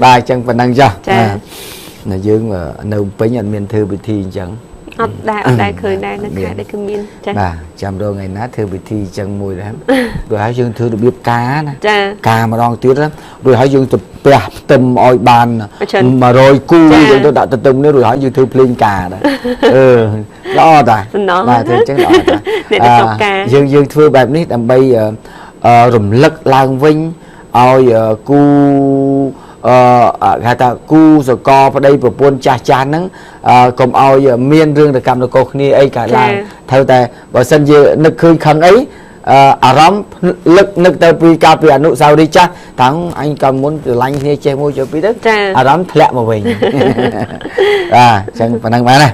បាទអញ្ចឹងប៉ុណ្ណឹងចុះណាយើងនៅពេញអត់មានធ្វើពិធីអញ្ចឹងអត់ដែរឃើញដែរនៅខែដែលគឺមានចា៎បាទចាំរងថ្ងៃណាធ្វើពិធីអញ្ចឹងមួយដែរដោយហើយយើងធ្វើរបៀបការណាចា៎ការម្ដងទៀតរួចហើយយើងទៅផ្ទះផ្ទឹមឲ្យបាន100គូយើងទៅដាក់ទៅទឹមនេះរួចហើយយើងធ្វើភ្លេងការដែរល្អតាបាទធ្វើអញ្ចឹងល្អតាយើងធ្វើបែបនេះដើម្បីរំលឹកឡើងវិញឲ្យគូគេថាគូសកលប្តីប្រពន្ធចាស់ហ្នឹងកុំឲ្យមានរឿងរកម្មនគរគ្នាអីកើតឡើងត្រូវតែបើសិនជានឹកឃើញខឹងអីអារម្មណ៍នឹកទៅពីកាលពីអនុស្សាវរីយ៍ចាស់តាំងអញកាលមុនស្រឡាញ់គ្នាចេះមួយចូលពីទៅអារម្មណ៍ធ្លាក់មកវិញបាទអញ្ចឹងប៉ុណ្ណឹងបានណា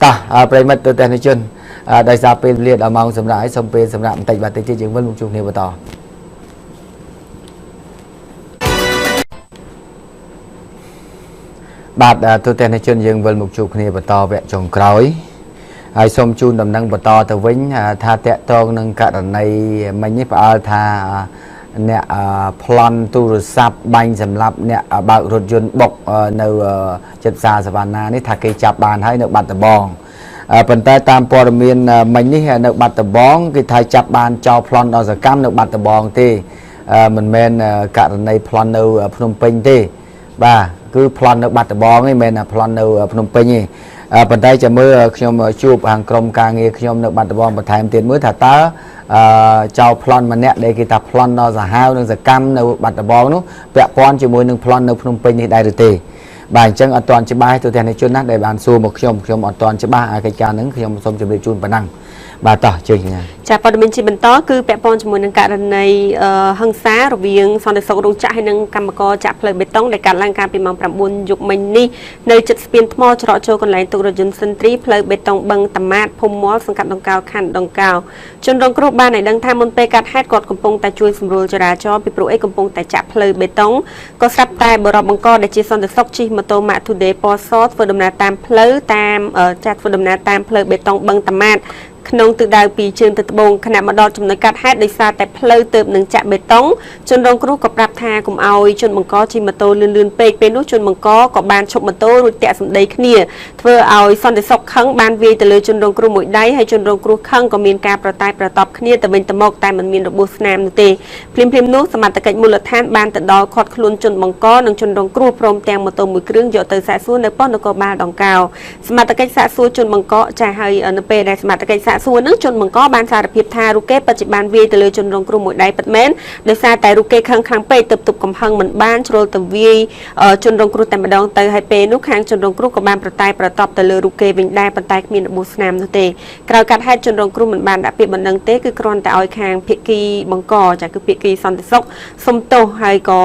តោះប្រិមិត្តទូទាំងជនដោយសារពេលវេលាដល់ម៉ោងសម្រាប់ហើយសូមពេលសម្រាប់បន្តិចបាទទៀតយើងវិលមកជួបគ្នាបន្តបាទទូទាំងជនយើងវិលមកជួបគ្នាបន្តវគ្គចុងក្រោយហើយសូមជូនដំណឹងបន្តទៅវិញថាតកតងនឹងករណីមិញនេះផ្អើលថាអ្នកប្លន់ទូរស័ព្ទបាញ់សម្រាប់អ្នកបើករថយន្តបុកនៅចិត្តផ្សារសវណ្ណានេះថាគេចាប់បានហើយនៅបាត់ដំបងប៉ុន្តែតាមព័ត៌មានមិញនេះនៅបាត់ដំបងគេថាចាប់បានចោលប្លន់ដល់សកម្មនៅបាត់ដំបងទេមិនមែនករណីប្លន់នៅភ្នំពេញទេបាទគឺប្លន់នៅបាត់ដំបងឯងមិនមែនប្លន់នៅភ្នំពេញទេប៉ុន្តែចាំមើលខ្ញុំជួបខាងក្រុមការងារខ្ញុំនៅបាត់ដំបងបន្ថែមទៀតមើលថាតើចៅប្លន់ម្នាក់ដែលគេថាប្លន់ដល់សាហាវនិងសកម្មនៅបាត់ដំបងនោះពាក់ព័ន្ធជាមួយនឹងប្លន់នៅភ្នំពេញនេះដែរឬទេបាទអញ្ចឹងអត់ទាន់ច្បាស់ទូទាំងជនណាដែលបានសួរមកខ្ញុំអត់ទាន់ច្បាស់កិច្ចការហ្នឹងខ្ញុំសូមជម្រាបជូនប៉ុណ្ណឹង bà tỏ chơi nha ចាព័ត៌មានជាបន្តគឺពាក់ព័ន្ធជាមួយនឹងករណីហឹង្សារវាងសន្តិសុខរោងចក្រហើយនិងកម្មករចាក់ផ្លូវបេតុងដែលកាត់ឡើងកាលពីម៉ោង 9 យប់មិញនេះនៅជិតស្ពានថ្មច្រកចូលកន្លែងទុករថយន្តសិនទ្រីផ្លូវបេតុងបឹងតាម៉ាតភូមិមលសង្កាត់ដង្កោខណ្ឌដង្កោជនរងគ្រោះបានឲ្យដឹងថាមុនពេលកាត់ហេតុគាត់កំពុងតែជួយសម្រួលចរាចរណ៍ពីព្រោះអីកំពុងតែចាក់ផ្លូវបេតុងក៏ស្រាប់តែបរិបបង្កដែលជាសន្តិសុខជិះម៉ូតូ Max Today ពណ៌សធ្វើដំណើរតាមផ្លូវតាមចាត់ធ្វើដំណើរតាមផ្លូវបេតុងបឹងតាម៉ាត ក្នុងទិសដៅពីជើងទៅត្បូងខណៈមកដល់ចំណុចកាត់ហេតុដោយសារតែផ្លូវទៅនឹងចាក់បេតុងជនរងគ្រោះក៏ប្រាប់ថាកុំឲ្យជនបង្កជិះម៉ូតូលឿនពេកពេលនោះជនបង្កក៏បានឈប់ម៉ូតូរួចតាក់សម្ដីគ្នាធ្វើឲ្យសន្តិសុខខឹងបានវាយទៅលើជនរងគ្រោះមួយដៃហើយជនរងគ្រោះខឹងក៏មានការប្រតែប្រតបគ្នាទៅវិញទៅមកតែមិនមានរបួសស្នាមនោះទេភ្លាមៗនោះសមត្ថកិច្ចមូលដ្ឋានបានទៅដល់ឃាត់ខ្លួនជនបង្កនិងជនរងគ្រោះព្រមទាំងម៉ូតូមួយគ្រឿងយកទៅសាកសួរនៅប៉ុស្តិ៍នគរបាលដង្កោសមត្ថកិច្ចសាកសួរជនបង្កចាស់ហើយនៅពេលដែលសមត្ថកិច្ចសាកសួរនឹងជនបង្កបានសារភាពថារូគេបច្ចុប្បន្នវាយទៅលើជនរងគ្រោះមួយដៃពិតមែនដោយសារតែរូគេខឹងខ្លាំងពេកទើបទប់កំហឹងមិនបានជ្រុលទៅវាយជនរងគ្រោះតែម្ដងទៅហើយពេលនោះខាងជនរងគ្រោះក៏បានប្រតែប្រតបទៅលើរូគេវិញដែរប៉ុន្តែគ្មានរបួសស្នាមនោះទេក្រោយកាត់ហេតុជនរងគ្រោះមិនបានដាក់ពាក្យបណ្ដឹងទេគឺគ្រាន់តែឲ្យខាងភាគីបង្កចាគឺភាគីសន្តិសុខសុំទោសហើយក៏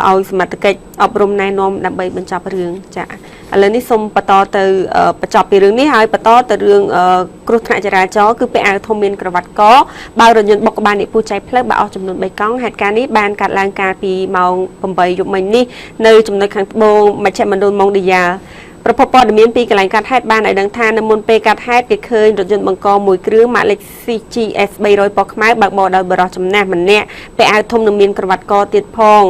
ឲ្យសមត្ថកិច្ចអប់រំណែនាំដើម្បីបញ្ចប់រឿងចាឥឡូវនេះសូមបន្តទៅបញ្ចប់ពីរឿងនេះហើយបន្តទៅរឿងគ្រោះថ្នាក់ចរាចរណ៍គឺពាក់អាវធំមានក្រវ៉ាត់កបើរថយន្តបុកក្បាលអ្នកពូចៃផ្លូវបើអស់ចំនួន3កង់ហេតុការណ៍នេះបានកាត់ឡើងកាលពីម៉ោង 8 យប់មិញនេះនៅចំណុចខាងត្បូងមជ្ឈមណ្ឌលម៉ុងឌីយ៉ាប្រពន្ធព័ត៌មានពីកន្លែងកាត់ហេតុបានឲ្យដឹងថានៅមុនពេលកាត់ហេតុគេឃើញរថយន្តបង្កមួយគ្រឿងម៉ាកលេខ CGS 300 ពណ៌ខ្មៅបើកបរដោយបរិសុទ្ធចំណាស់ម្នាក់ពាក់អាវធំនិងមានក្រវ៉ាត់កទៀតផង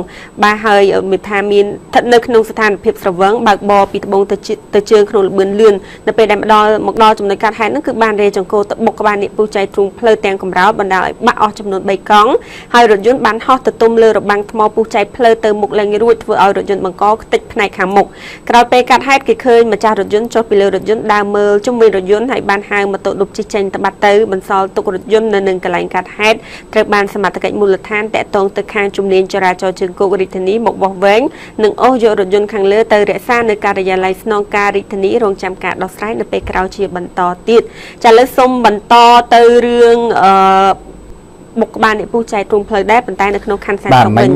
បាទហើយមានថាមានស្ថិតនៅក្នុងស្ថានភាពស្រវឹងបើកបរពីត្បូងទៅជើងក្នុងលបឿនលឿននៅពេលដែលមកដល់ចំណុចកាត់ហេតុហ្នឹងគឺបានរេចង្គោទៅបុកក្បាលអ្នកពូចៃទ្រូងផ្លូវទាំងកំរោលបណ្ដាលឲ្យបាក់អស់ចំនួន3កង់ហើយរថយន្តបានហោះទៅទុំលើរបាំងថ្មពូចៃផ្លូវទៅមុខឡើងរួចធ្វើឲ្យរថយន្តបង្កខ្ទេចផ្នែកខាងមុខក្រោយពេលកាត់ហេតុគេឃើញម្ចាស់រថយន្តចុះពីលើរថយន្តដើរមើលជុំវិញរថយន្តហើយបានហៅម៉ូតូឌុបជិះចេញទៅបាត់ទៅបន្សល់ទុករថយន្តនៅនឹងកន្លែងកាត់ហេតុត្រូវបានសមត្ថកិច្ចមូលដ្ឋានតាក់ទងទៅខាងជំនាញចរាចរណ៍ជើងគោករាជធានីមកបោះវែងនិងអូសយករថយន្តខាងលើទៅរក្សានៅការិយាល័យស្នងការរាជធានីរងចាំការដោះស្រាយនៅពេលក្រោយជាបន្តទៀតចាឥឡូវសូមបន្តទៅរឿងបុកក្បាលអ្នកពូចៃទ្រូងផ្លូវដែរប៉ុន្តែនៅក្នុងខណ្ឌសែនសុខវិញ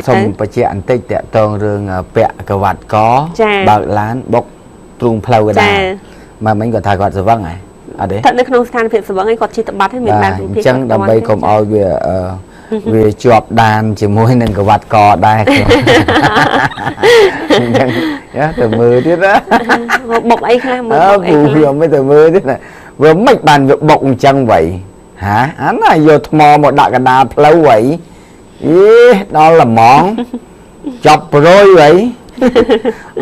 សូមបញ្ជាក់បន្តិចតាក់ទងរឿងពាក់ក្រវ៉ាត់កបើកឡានបុកទ្រូងផ្លូវដែរមកមិញគាត់ថាគាត់ស្វឹងហ៎អត់ទេស្ថិតនៅក្នុងស្ថានភាពស្វឹងឯងគាត់ជិះទៅបាត់ហើយមានបានរូបភាពអញ្ចឹងដើម្បីកុំឲ្យវាជាប់ដានជាមួយនឹងក្រវ៉ាត់កដែរអញ្ចឹងទៅមើលទៀតណាបុកអីខ្លះមើលបុកអីខ្លះមិនទៅមើលទៀតណាវាមិនបានវាបុកអញ្ចឹងវ៉ៃហាអាណាយកថ្មមកដាក់កណ្ដាលផ្លូវវ៉ៃអីដល់ល្មងចាប់ប្រួយវ៉ៃ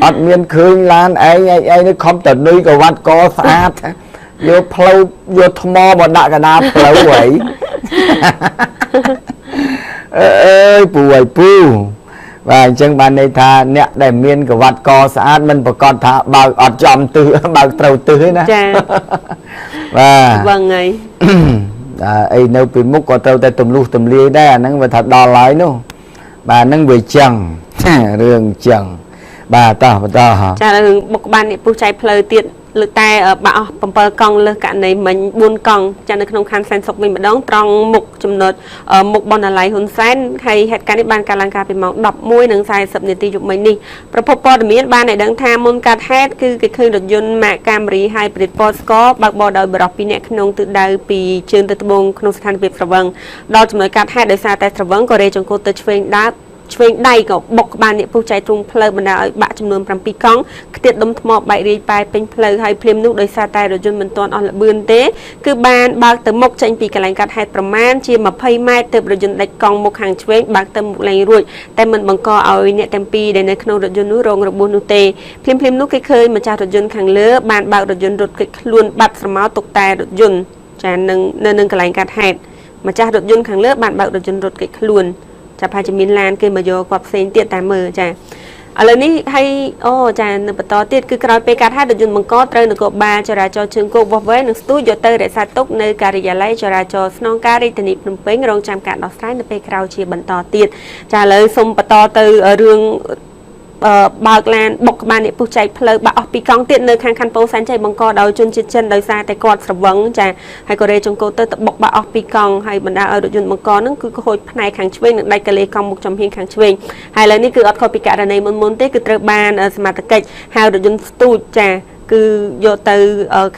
អត់មានឃើញឡានឯងនេះខំតនុយក្រវ៉ាត់កស្អាតយកផ្លូវយកថ្មមកដាក់កណ្ដាលផ្លូវវ៉ៃអើយពូអើយពូបាទអញ្ចឹងបានន័យថាអ្នកដែលមានក្រវ៉ាត់កស្អាតមិនប្រកាសថាបើកអត់ចំទិសបើកត្រូវទិសទេណាចាបាទវឹងហើយអីនៅពីមុខក៏ត្រូវតែទម្លុះទម្លាយដែរអាហ្នឹងវាថាដល់ហើយនោះបាទហ្នឹងវាចឹងរឿងចឹងបាទតោះបន្តចារឿងបុកក្បាលអ្នកពុះចៃផ្លូវទៀតលើកតែបាក់អស់7កង់លើសករណីមិញ4កង់ចានៅក្នុងខណ្ឌសែនសុខវិញម្ដងត្រង់មុខចំណុចមុខបណ្ណាល័យហ៊ុនសែនហើយហេតុការណ៍នេះបានកាលឡើងកាលពីម៉ោង 11:40 នាទីយប់មិញនេះប្រពន្ធព័ត៌មានបានឲ្យដឹងថាមុនកាត់ហេតុគឺគេឃើញរថយន្តម៉ាកកាមេរីហើយព្រិតពតស្ករបើកបរដោយបរិសុទ្ធ2នាក់ក្នុងទិសដៅពីជើងទៅត្បូងក្នុងស្ថានភាពស្រវឹងដល់ចំណុចកាត់ហេតុដោយសារតែស្រវឹងក៏រេចង្គោទៅឆ្វេងដៃក៏បុកក្បាលអ្នកពុះចៃទ្រូងផ្លូវបណ្ដាលឲ្យបាក់ចំនួន7កង់ខ្ទាតដុំថ្មបែករាយប៉ែពេញផ្លូវហើយភ្លាមនោះដោយសារតែរថយន្តមិនទាន់អស់ល្បឿនទេគឺបានបើកទៅមុខចេញពីកន្លែងកាត់ហេតុប្រមាណជា20ម៉ែត្រទើបរថយន្តដាច់កង់មុខខាងឆ្វេងបើកទៅមុខឡើងរួចតែមិនបង្កឲ្យអ្នកទាំងពីរដែលនៅក្នុងរថយន្តនោះរងរបួសនោះទេភ្លាមនោះគេឃើញម្ចាស់រថយន្តខាងលើបានបើករថយន្តរត់គេចខ្លួនបាត់ស្រមោលទុកតែរថយន្តចានៅនឹងកន្លែងកាត់ហេតុម្ចាស់រថយន្តខាងលើបានបើករថយន្តរត់គេចខ្លួនចាប្រហែលជាមានឡានគេមកយកគាត់ផ្សេងទៀតតែមើលចាឥឡូវនេះហើយចានៅបន្តទៀតគឺក្រោយពេលកាត់ហេតុរថយន្តបង្កត្រូវនគរបាលចរាចរណ៍ជើងគោកវាស់វែងនិងស្ទូចយកទៅរក្សាទុកនៅការិយាល័យចរាចរណ៍ស្នងការរាជធានីភ្នំពេញរងចាំការដោះស្រាយនៅពេលក្រោយជាបន្តទៀតចាឥឡូវសូមបន្តទៅរឿង បើកឡានបុកបានអ្នកពុះចែកផ្លូវបាក់អស់ពីកង់ទៀតនៅខាងខណ្ឌពោធិ៍សែនជ័យបង្កដោយជនជាតិចិនដោយសារតែគាត់ស្រវឹងចាហើយកូរ៉េចុងកូទៅបុកបាក់អស់ពីកង់ហើយបណ្ដាឲ្យរថយន្តបង្កហ្នឹងគឺខូចផ្នែកខាងឆ្វេងនិងដាច់កលេសកង់មុខចំហៀងខាងឆ្វេងហើយឥឡូវនេះគឺអត់ខុសពីករណីមុនទេគឺត្រូវបានសមត្ថកិច្ចហៅរថយន្តស្ទូចចាគឺយកទៅ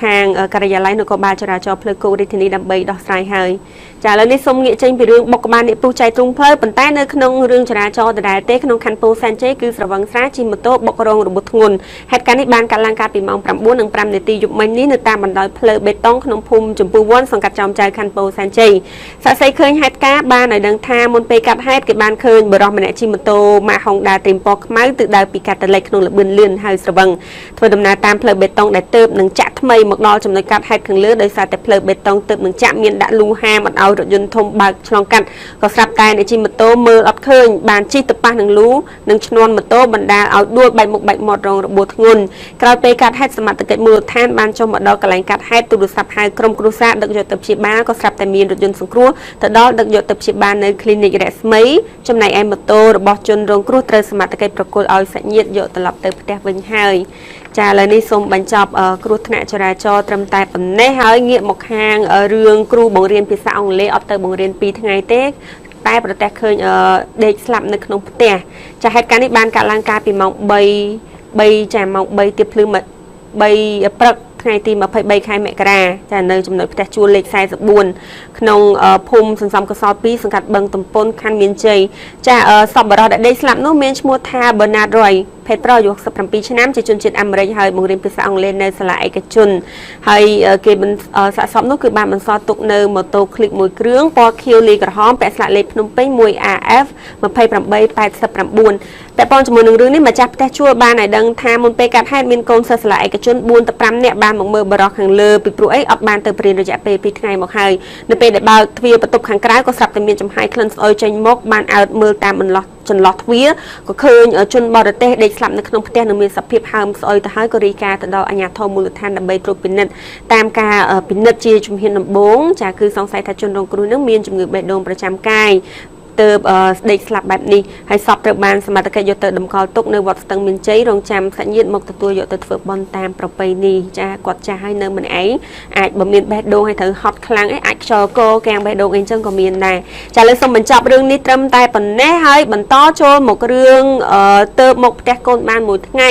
ខាងការិយាល័យនគរបាលចរាចរណ៍ផ្លូវគោករាជធានីដើម្បីដោះស្រាយហើយចាឥឡូវនេះសូមងាកចេញពីរឿងបុកក្បាលអ្នកពុះចែកទ្រង់ផ្លូវប៉ុន្តែនៅក្នុងរឿងចរាចរណ៍ដដែលទេក្នុងខណ្ឌពោធិ៍សែនជ័យគឺស្រវឹងស្រាជិះម៉ូតូបុករងរបួសធ្ងន់ហេតុការណ៍នេះបានកាលឡើងកាលពីម៉ោង 9:05 នាទីយប់មិញនេះនៅតាមបណ្ដោយផ្លូវបេតុងក្នុងភូមិចម្ពោះវ័នសង្កាត់ចោមចៅខណ្ឌពោធិ៍សែនជ័យសាក់សីឃើញហេតុការណ៍បានឲ្យដឹងថាមុនពេលកាត់ហេតុគេបានឃើញបុរសម្នាក់ជិះម៉ូតូម៉ាក Honda ត្រៀមពណ៌ខ្មៅទិសដៅពីកាតាលិចក្នុងល្បឿនលឿនហើយស្រវឹងធ្វើដំណើរតាមផ្លូវបេតុងដែលទើបនឹងចាក់ថ្មីមកដល់ចំណុចកាត់ហេតុខាងលើដោយសារតែផ្លូវបេតុងទើបនឹងចាក់មានដាក់លូហាមអត់ឲ្យរថយន្តធំបើកឆ្លងកាត់ក៏ស្រាប់តែអ្នកជិះម៉ូតូមើលអត់ឃើញបានជិះទៅប៉ះនឹងលូនឹងឈ្នន់ម៉ូតូបណ្ដាលឲ្យដួលបែកមុខបែកមាត់រងរបួសធ្ងន់ក្រោយពេលកាត់ហេតុសមត្ថកិច្ចមូលដ្ឋានបានចុះមកដល់កន្លែងកាត់ហេតុទូរស័ព្ទហៅក្រុមគ្រួសារដឹកយកទៅព្យាបាលក៏ស្រាប់តែមានរថយន្តសង្គ្រោះទៅដល់ដឹកយកទៅព្យាបាលនៅ clinic រស្មីចំណែកឯម៉ូតូរបស់ជនរងគ្រោះត្រូវសមត្ថកិច្ចប្រគល់ឲ្យសាច់ញាតិយកត្រឡប់ទៅផ្ទះវិញហើយចាឥឡូវនេះសូមបញ្ចប់គ្រោះថ្នាក់ចរាចរណ៍ត្រឹមតែប៉ុណ្ណេះហើយងាកមកខាងរឿងគ្រូបង្រៀនភាសាអង់គ្លេសអត់ទៅបង្រៀន2ថ្ងៃទេតែប្រទះឃើញដេកស្លាប់នៅក្នុងផ្ទះចាហេតុការណ៍នេះបានកាលឡើងកាលពីម៉ោង3ចាម៉ោង3ទៀបភ្លឺ3ព្រឹកថ្ងៃទី23ខែមករាចានៅចំណុចផ្ទះជួលលេខ44ក្នុងភូមិសន្សំកសល2សង្កាត់បឹងតំពុនខណ្ឌមានជ័យចាសពបរិសដែលដេកស្លាប់នោះមានឈ្មោះថា Bernard Roy ភេទប្រុសអាយុ67ឆ្នាំជាជនជាតិអាមេរិកហើយបង្រៀនភាសាអង់គ្លេសនៅសាលាឯកជនហើយគេសាកសពនោះគឺបានបន្សល់ទុកនៅម៉ូតូคลิกមួយគ្រឿងពណ៌ខៀវលីក្រហមពាក់ស្លាកលេខភ្នំពេញ 1AF 2889តែប៉ុនជាមួយនឹងរឿងនេះម្ចាស់ផ្ទះជួលបានឲ្យដឹងថាមុនពេលកាត់ហេតុមានកូនសិស្សសាលាឯកជន4ទៅ5នាក់បានមកមើលបរិសខាងលើពីព្រោះអីអត់បានទៅព្រៀនរយៈពេល2ថ្ងៃមកហើយនៅពេលដែលបើកទ្វារបន្ទប់ខាងក្រៅក៏ស្រាប់តែមានចំហាយក្លិនស្អុយចេញមកបានអើតមើលតាមចន្លោះទ្វារក៏ឃើញជនបរទេសដេកស្លាប់នៅក្នុងផ្ទះនឹងមានសភាពហើមស្អុយទៅហើយក៏រាយការណ៍ទៅដល់អាជ្ញាធរមូលដ្ឋានដើម្បីត្រួតពិនិត្យតាមការពិនិត្យជាជំហានដំបូងចាគឺសង្ស័យថាជនរងគ្រោះនឹងមានជំងឺបេះដូងប្រចាំកាយទើបស្ដេកស្លាប់បែបនេះហើយសពត្រូវបានសមត្ថកិច្ចយកទៅតម្កល់ទុកនៅវត្តស្ទឹងមានជ័យរងចាំសាច់ញាតិមកទទួលយកទៅធ្វើបុណ្យតាមប្រពៃណីចាគាត់ចាស់ហើយនៅម្នាក់ឯងអាចបើមានបេះដូងហើយត្រូវហត់ខ្លាំងអីអាចខ្យល់កកាំងបេះដូងអីចឹងក៏មានដែរចាឥឡូវសូមបញ្ចប់រឿងនេះត្រឹមតែប៉ុណ្ណេះហើយបន្តចូលមករឿងទៅមកផ្ទះកូនបានមួយថ្ងៃ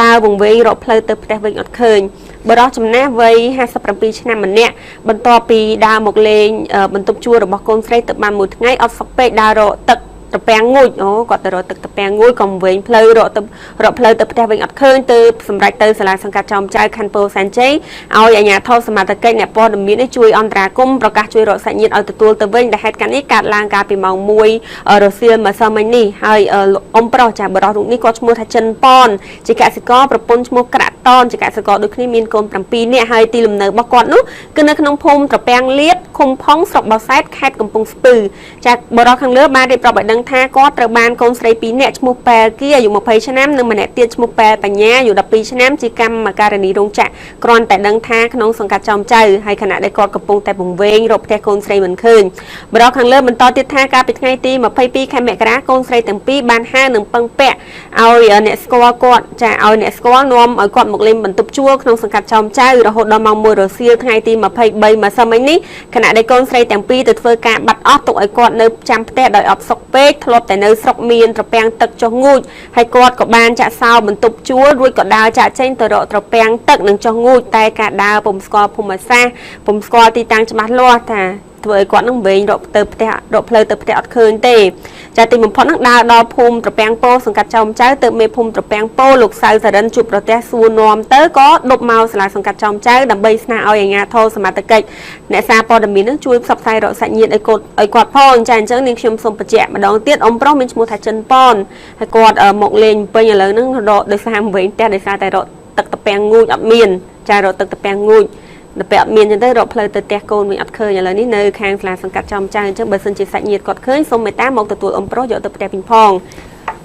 ដើរវង្វេងរកផ្លូវទៅផ្ទះវិញអត់ឃើញបរិសចំណាស់វ័យ57ឆ្នាំម្នាក់បន្ទាប់ពីដើរមកលេងបន្ទប់ជួលរបស់កូនស្រីទៅបានមួយថ្ងៃអត់សុខពេកដើររកទឹកត្រពាំងងូចគាត់ទៅរកទឹកត្រពាំងងូចក៏វែងផ្លូវរកផ្លូវទៅផ្ទះវិញអត់ឃើញទៅសម្រាប់ទៅសាលាសង្កាត់ចោមចៅខណ្ឌពោធិ៍សែនជ័យឲ្យអាជ្ញាធរសមត្ថកិច្ចអ្នកព័ត៌មាននេះជួយអន្តរាគមន៍ប្រកាសជួយរកសាច់ញាតិឲ្យទទួលទៅវិញដែលហេតុការណ៍នេះកើតឡើងកាលពីម៉ោង1រសៀលម្សិលមិញនេះហើយអ៊ំប្រុសចាបរិសរូបនេះគាត់ឈ្មោះថាចិនប៉នជាកសិករប្រពន្ធឈ្មោះក្រាក់តនជាកសិករដូចគ្នាមានកូន7នាក់ហើយទីលំនៅរបស់គាត់នោះគឺនៅក្នុងភូមិត្រពាំងលៀបឃុំផុងស្រុកបោសែតខេត្តកំពង់ស្ពឺចាបរិសខាងលើបានរៀបរាប់ឲ្យដឹងថាគាត់ត្រូវបានកូនស្រី2នាក់ឈ្មោះប៉ែលគីអាយុ20ឆ្នាំនិងម្នាក់ទៀតឈ្មោះប៉ែលបញ្ញាអាយុ12ឆ្នាំជាកម្មការិនីរោងចក្រគ្រាន់តែដឹងថាក្នុងសង្កាត់ចោមចៅហើយខណៈដែលគាត់កំពុងតែពង្វេងរកផ្ទះកូនស្រីមិនឃើញបរិសខាងលើបន្តទៀតថាកាលពីថ្ងៃទី22ខែមករាកូនស្រីទាំងពីរបានហៅនឹងពឹងពាក់ឲ្យអ្នកស្គាល់គាត់ចាឲ្យអ្នកស្គាល់នាំឲ្យគាត់មកលេងបន្ទប់ជួលក្នុងសង្កាត់ចោមចៅរហូតដល់ម៉ោង1រសៀលថ្ងៃទី23ម្សិលមិញនេះខណៈដែលកូនស្រីទាំងពីរទៅធ្វើការបាត់អស់ទុកឲ្យគាត់នៅចាំផ្ទះដោយអត់សុខពេកធ្លាប់តែនៅស្រុកមានត្រពាំងទឹកចុះងូចហើយគាត់ក៏បានចាក់សោបន្ទប់ជួលរួចក៏ដើរចាក់ចេញទៅរកត្រពាំងទឹកនិងចុះងូចតែការដើរពុំស្គាល់ភូមិសាស្ត្រពុំស្គាល់ទីតាំងច្បាស់លាស់ថាធ្វើឲ្យគាត់នឹងវែងរកទៅផ្ទះរកផ្លូវទៅផ្ទះអត់ឃើញទេចាទីបំផុតនឹងដើរដល់ភូមិត្រពាំងពោសង្កាត់ចោមចៅទៅមេភូមិត្រពាំងពោលោកសៅសរិនជួបប្រទះសួរនាំទៅក៏ដប់មកសាលាសង្កាត់ចោមចៅដើម្បីស្នើឲ្យអាជ្ញាធរសមត្ថកិច្ចអ្នកសារព័ត៌មាននឹងជួយផ្សព្វផ្សាយរកសាច់ញាតិឲ្យគាត់ផងចាអញ្ចឹងនាងខ្ញុំសូមបញ្ជាក់ម្ដងទៀតអ៊ំប្រុសមានឈ្មោះថាចិនប៉នហើយគាត់មកលេងពេញឥឡូវហ្នឹងរកដោយសារវែងផ្ទះដោយសារតែរកទឹកត្រពាំងងូចអត់មានចារកទឹកត្រពាំងងូចដល់ពេលអត់មានអញ្ចឹងទៅរកផ្លូវទៅផ្ទះកូនវិញអត់ឃើញឥឡូវនេះនៅខាងសាលាសង្កាត់ចោមចៅអញ្ចឹងបើសិនជាសាច់ញាតិគាត់ឃើញសូមមេត្តាមកទទួលអ៊ំប្រុសយកទៅផ្ទះវិញផង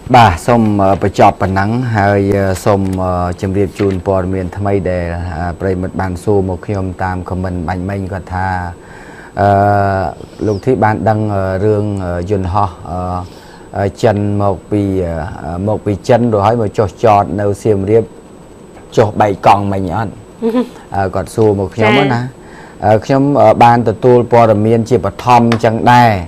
បាទសូមបញ្ចប់ប៉ុណ្ណឹងហើយសូមជម្រាបជូនព័ត៌មានថ្មីដែលប្រិមិត្តបានសួរមកខ្ញុំតាមខមមិនបាញ់មិញគាត់ថាលោកធីបានដឹងរឿងយន្តហោះ chân một bị chân rồi hỏi mà cho chọt nấu xiêm riệp cho bảy con mình nhọn còn xua một nhóm đó nè nhóm ban từ tu bò miên chỉ bật thom chẳng đai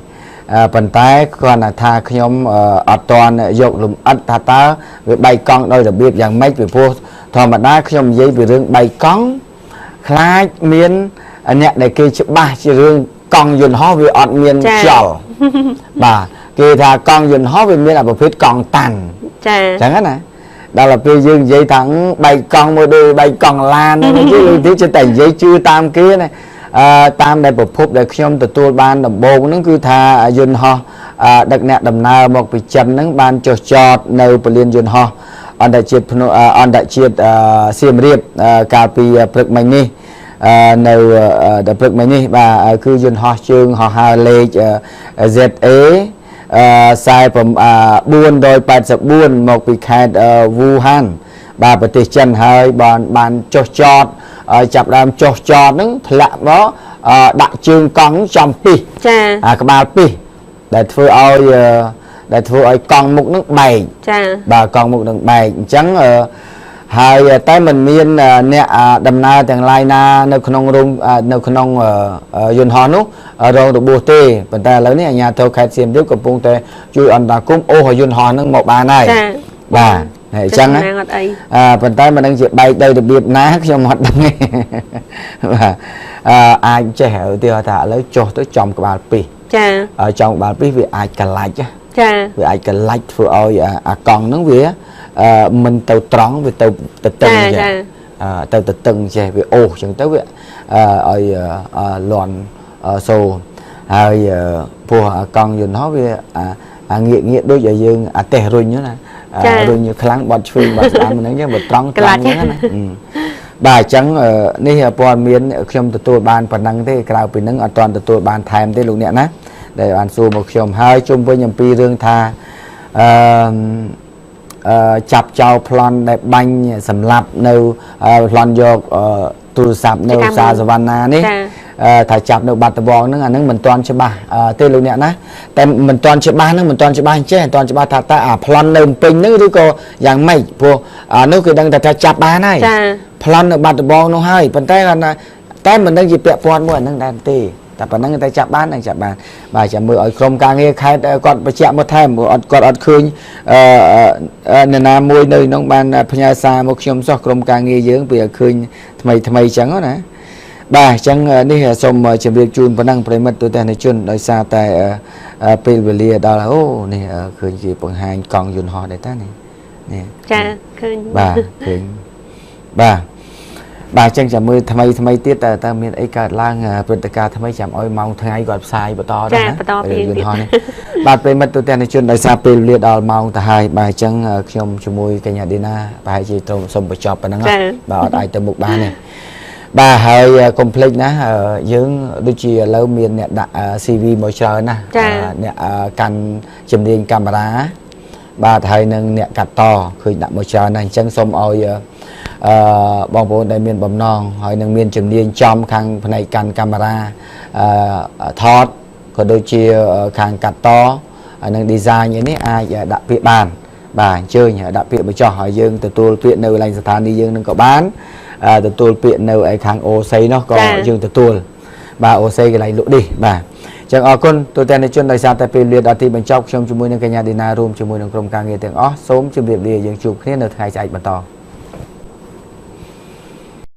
phần tay còn là tha nhóm ở toàn dục lùm ắt thà ta với bảy con đôi đặc biệt dạng mấy về vô thò mà đá nhóm giấy về rừng bảy con khai miên nhẹ này kia chữ ba chỉ rừng con dùn ho về ọt miên chảo bà kia thà con dùn ho về miên là một phết con tàn chẳng hết này đó là bây dương giấy thẳng bảy con một đôi bảy con lan chứ tí cho thành giấy chưa tam kia này tam đại bộ phúc để nhóm từ tu ban đầm bồn nó cứ thà dùn ho đặc nẹt đầm nào một vị chân nó ban cho chọt nâu bờ liên dùn ho on đại triệt xiêm riệp cà pi bực mình đi nâu đại bực mình đi và cứ dùn ho chương ho hà lê dệt ế sai phẩm buôn đôi bát sập buôn một vị khai Wuhan bà bờ tiệt chân hơi bàn cho chọt chập làm cho chọt nó lạ đó đại chương cong trong pi các bà pi để thưa ơi con mục nước bày bà con mục nước bày trắng hai tay mình miên nè đầm na tàng lai na nơi khung rung nơi khung yun hòn nút rồi được bùa tê phần ta lớn này nhà thâu khai xiêm tiếpกับpung tê chui ăn ta cũng ô hồi yun hòn nó một bà này bà này chăng á phần tay mình đang chịu bay đây được biệt ná trong hoạt động này và ai trẻ hiểu thì họ thả lấy cho tới chồng của bà pi ở trong bà pi vì ai cả lại chứ vì ai cả lại vừa ơi còn nó vía mình tàu trắng về tàu từng tàu từng về về ô chẳng tới vậy ở loạn sổ hay của con dùng nó về nghiện đôi giờ dương tè rồi nhớ này rồi như kháng bọt phim bọt làm mình nhớ một trắng trắng nhớ này bà trắng này bò miên trong tôi ban phần năng thế cào bị nâng toàn tôi ban thèm thế lúc nè nè để ăn xu một chồng hai chung với nhầm pi rương tha chập chào plan đẹp banh sầm lạp nâu plan vô tu sạp nâu sa savana ní thải chập nâu bát bò nó là mình toàn cho ba tên lúc nè nè tại mình toàn cho ba nó mình toàn cho ba chứ toàn cho ba thà ta plan nâu pin nó đi cô dạng mày vô nó cứ đang thà chập ba này plan nâu bát bò nó hay phần tay là tay mình đang dịp bẹt plan mua đang đàn tìแต่ปนังแต่จับบ้านนั่งจับบ้านบ่ายจะมือโครงการเงี้ยใครก่อนไปเชี่ยมาแทนก่อนคืนเนี่ยนะมวยในน้องบ้านพญาซามุขยมซอกโครงการเงี้ยเยอะเปลี่ยนคืนทำไมจังก็นะบ่ายจังนี่สมเฉียบเรียกจูนปนังประมาทตัวแต่ในจุนโดยซาแต่เป็นเวลีดาโอ้นี่คืนจีบหางกองยุนหอได้ท่านนี่จ้าคืนบ่าคืนบ่าbà chân chạm mưa thay mây tiết ta miền ấy cả lang bên ta cả thay mây chạm oi mong thay gọi sai bờ to đó nè bà về mất tôi tên này chuyên đại sa pe liệt đào mong ta hai bà chân trong chùa môi cái nhà đi na bà chỉ trồng sông bờ chọp bà nắng bà ở đại tầm một ba này bà hơi complex ná dưỡng đôi chi lâu miền nè CV mỗi trời nè nè căn chùm điên camera bà thầy nâng nè cắt to khơi đạm mỗi trời này chân sông oi bong bóng đại miền bầm non hỏi nâng miền trường điên trong khang này căn camera thọt có đôi chia khang cắt to nâng design như thế ai đặc biệt bàn bà chơi đặc biệt cho hỏi dương từ tôi viện nơi lành sản đi dương nâng có bán từ tôi viện nơi ấy khang ô xây nó có dương từ tôi bà ô xây cái này lỗ đi bà chẳng ở con tôi tên là chuyên đại sa tại liệt ở thì bên trong trong chúng tôi nâng cái nhà đi na room chúng tôi nâng công càng nghe tiếng ó sớm chụp việc đi dương chụp hết được hai chạy bật to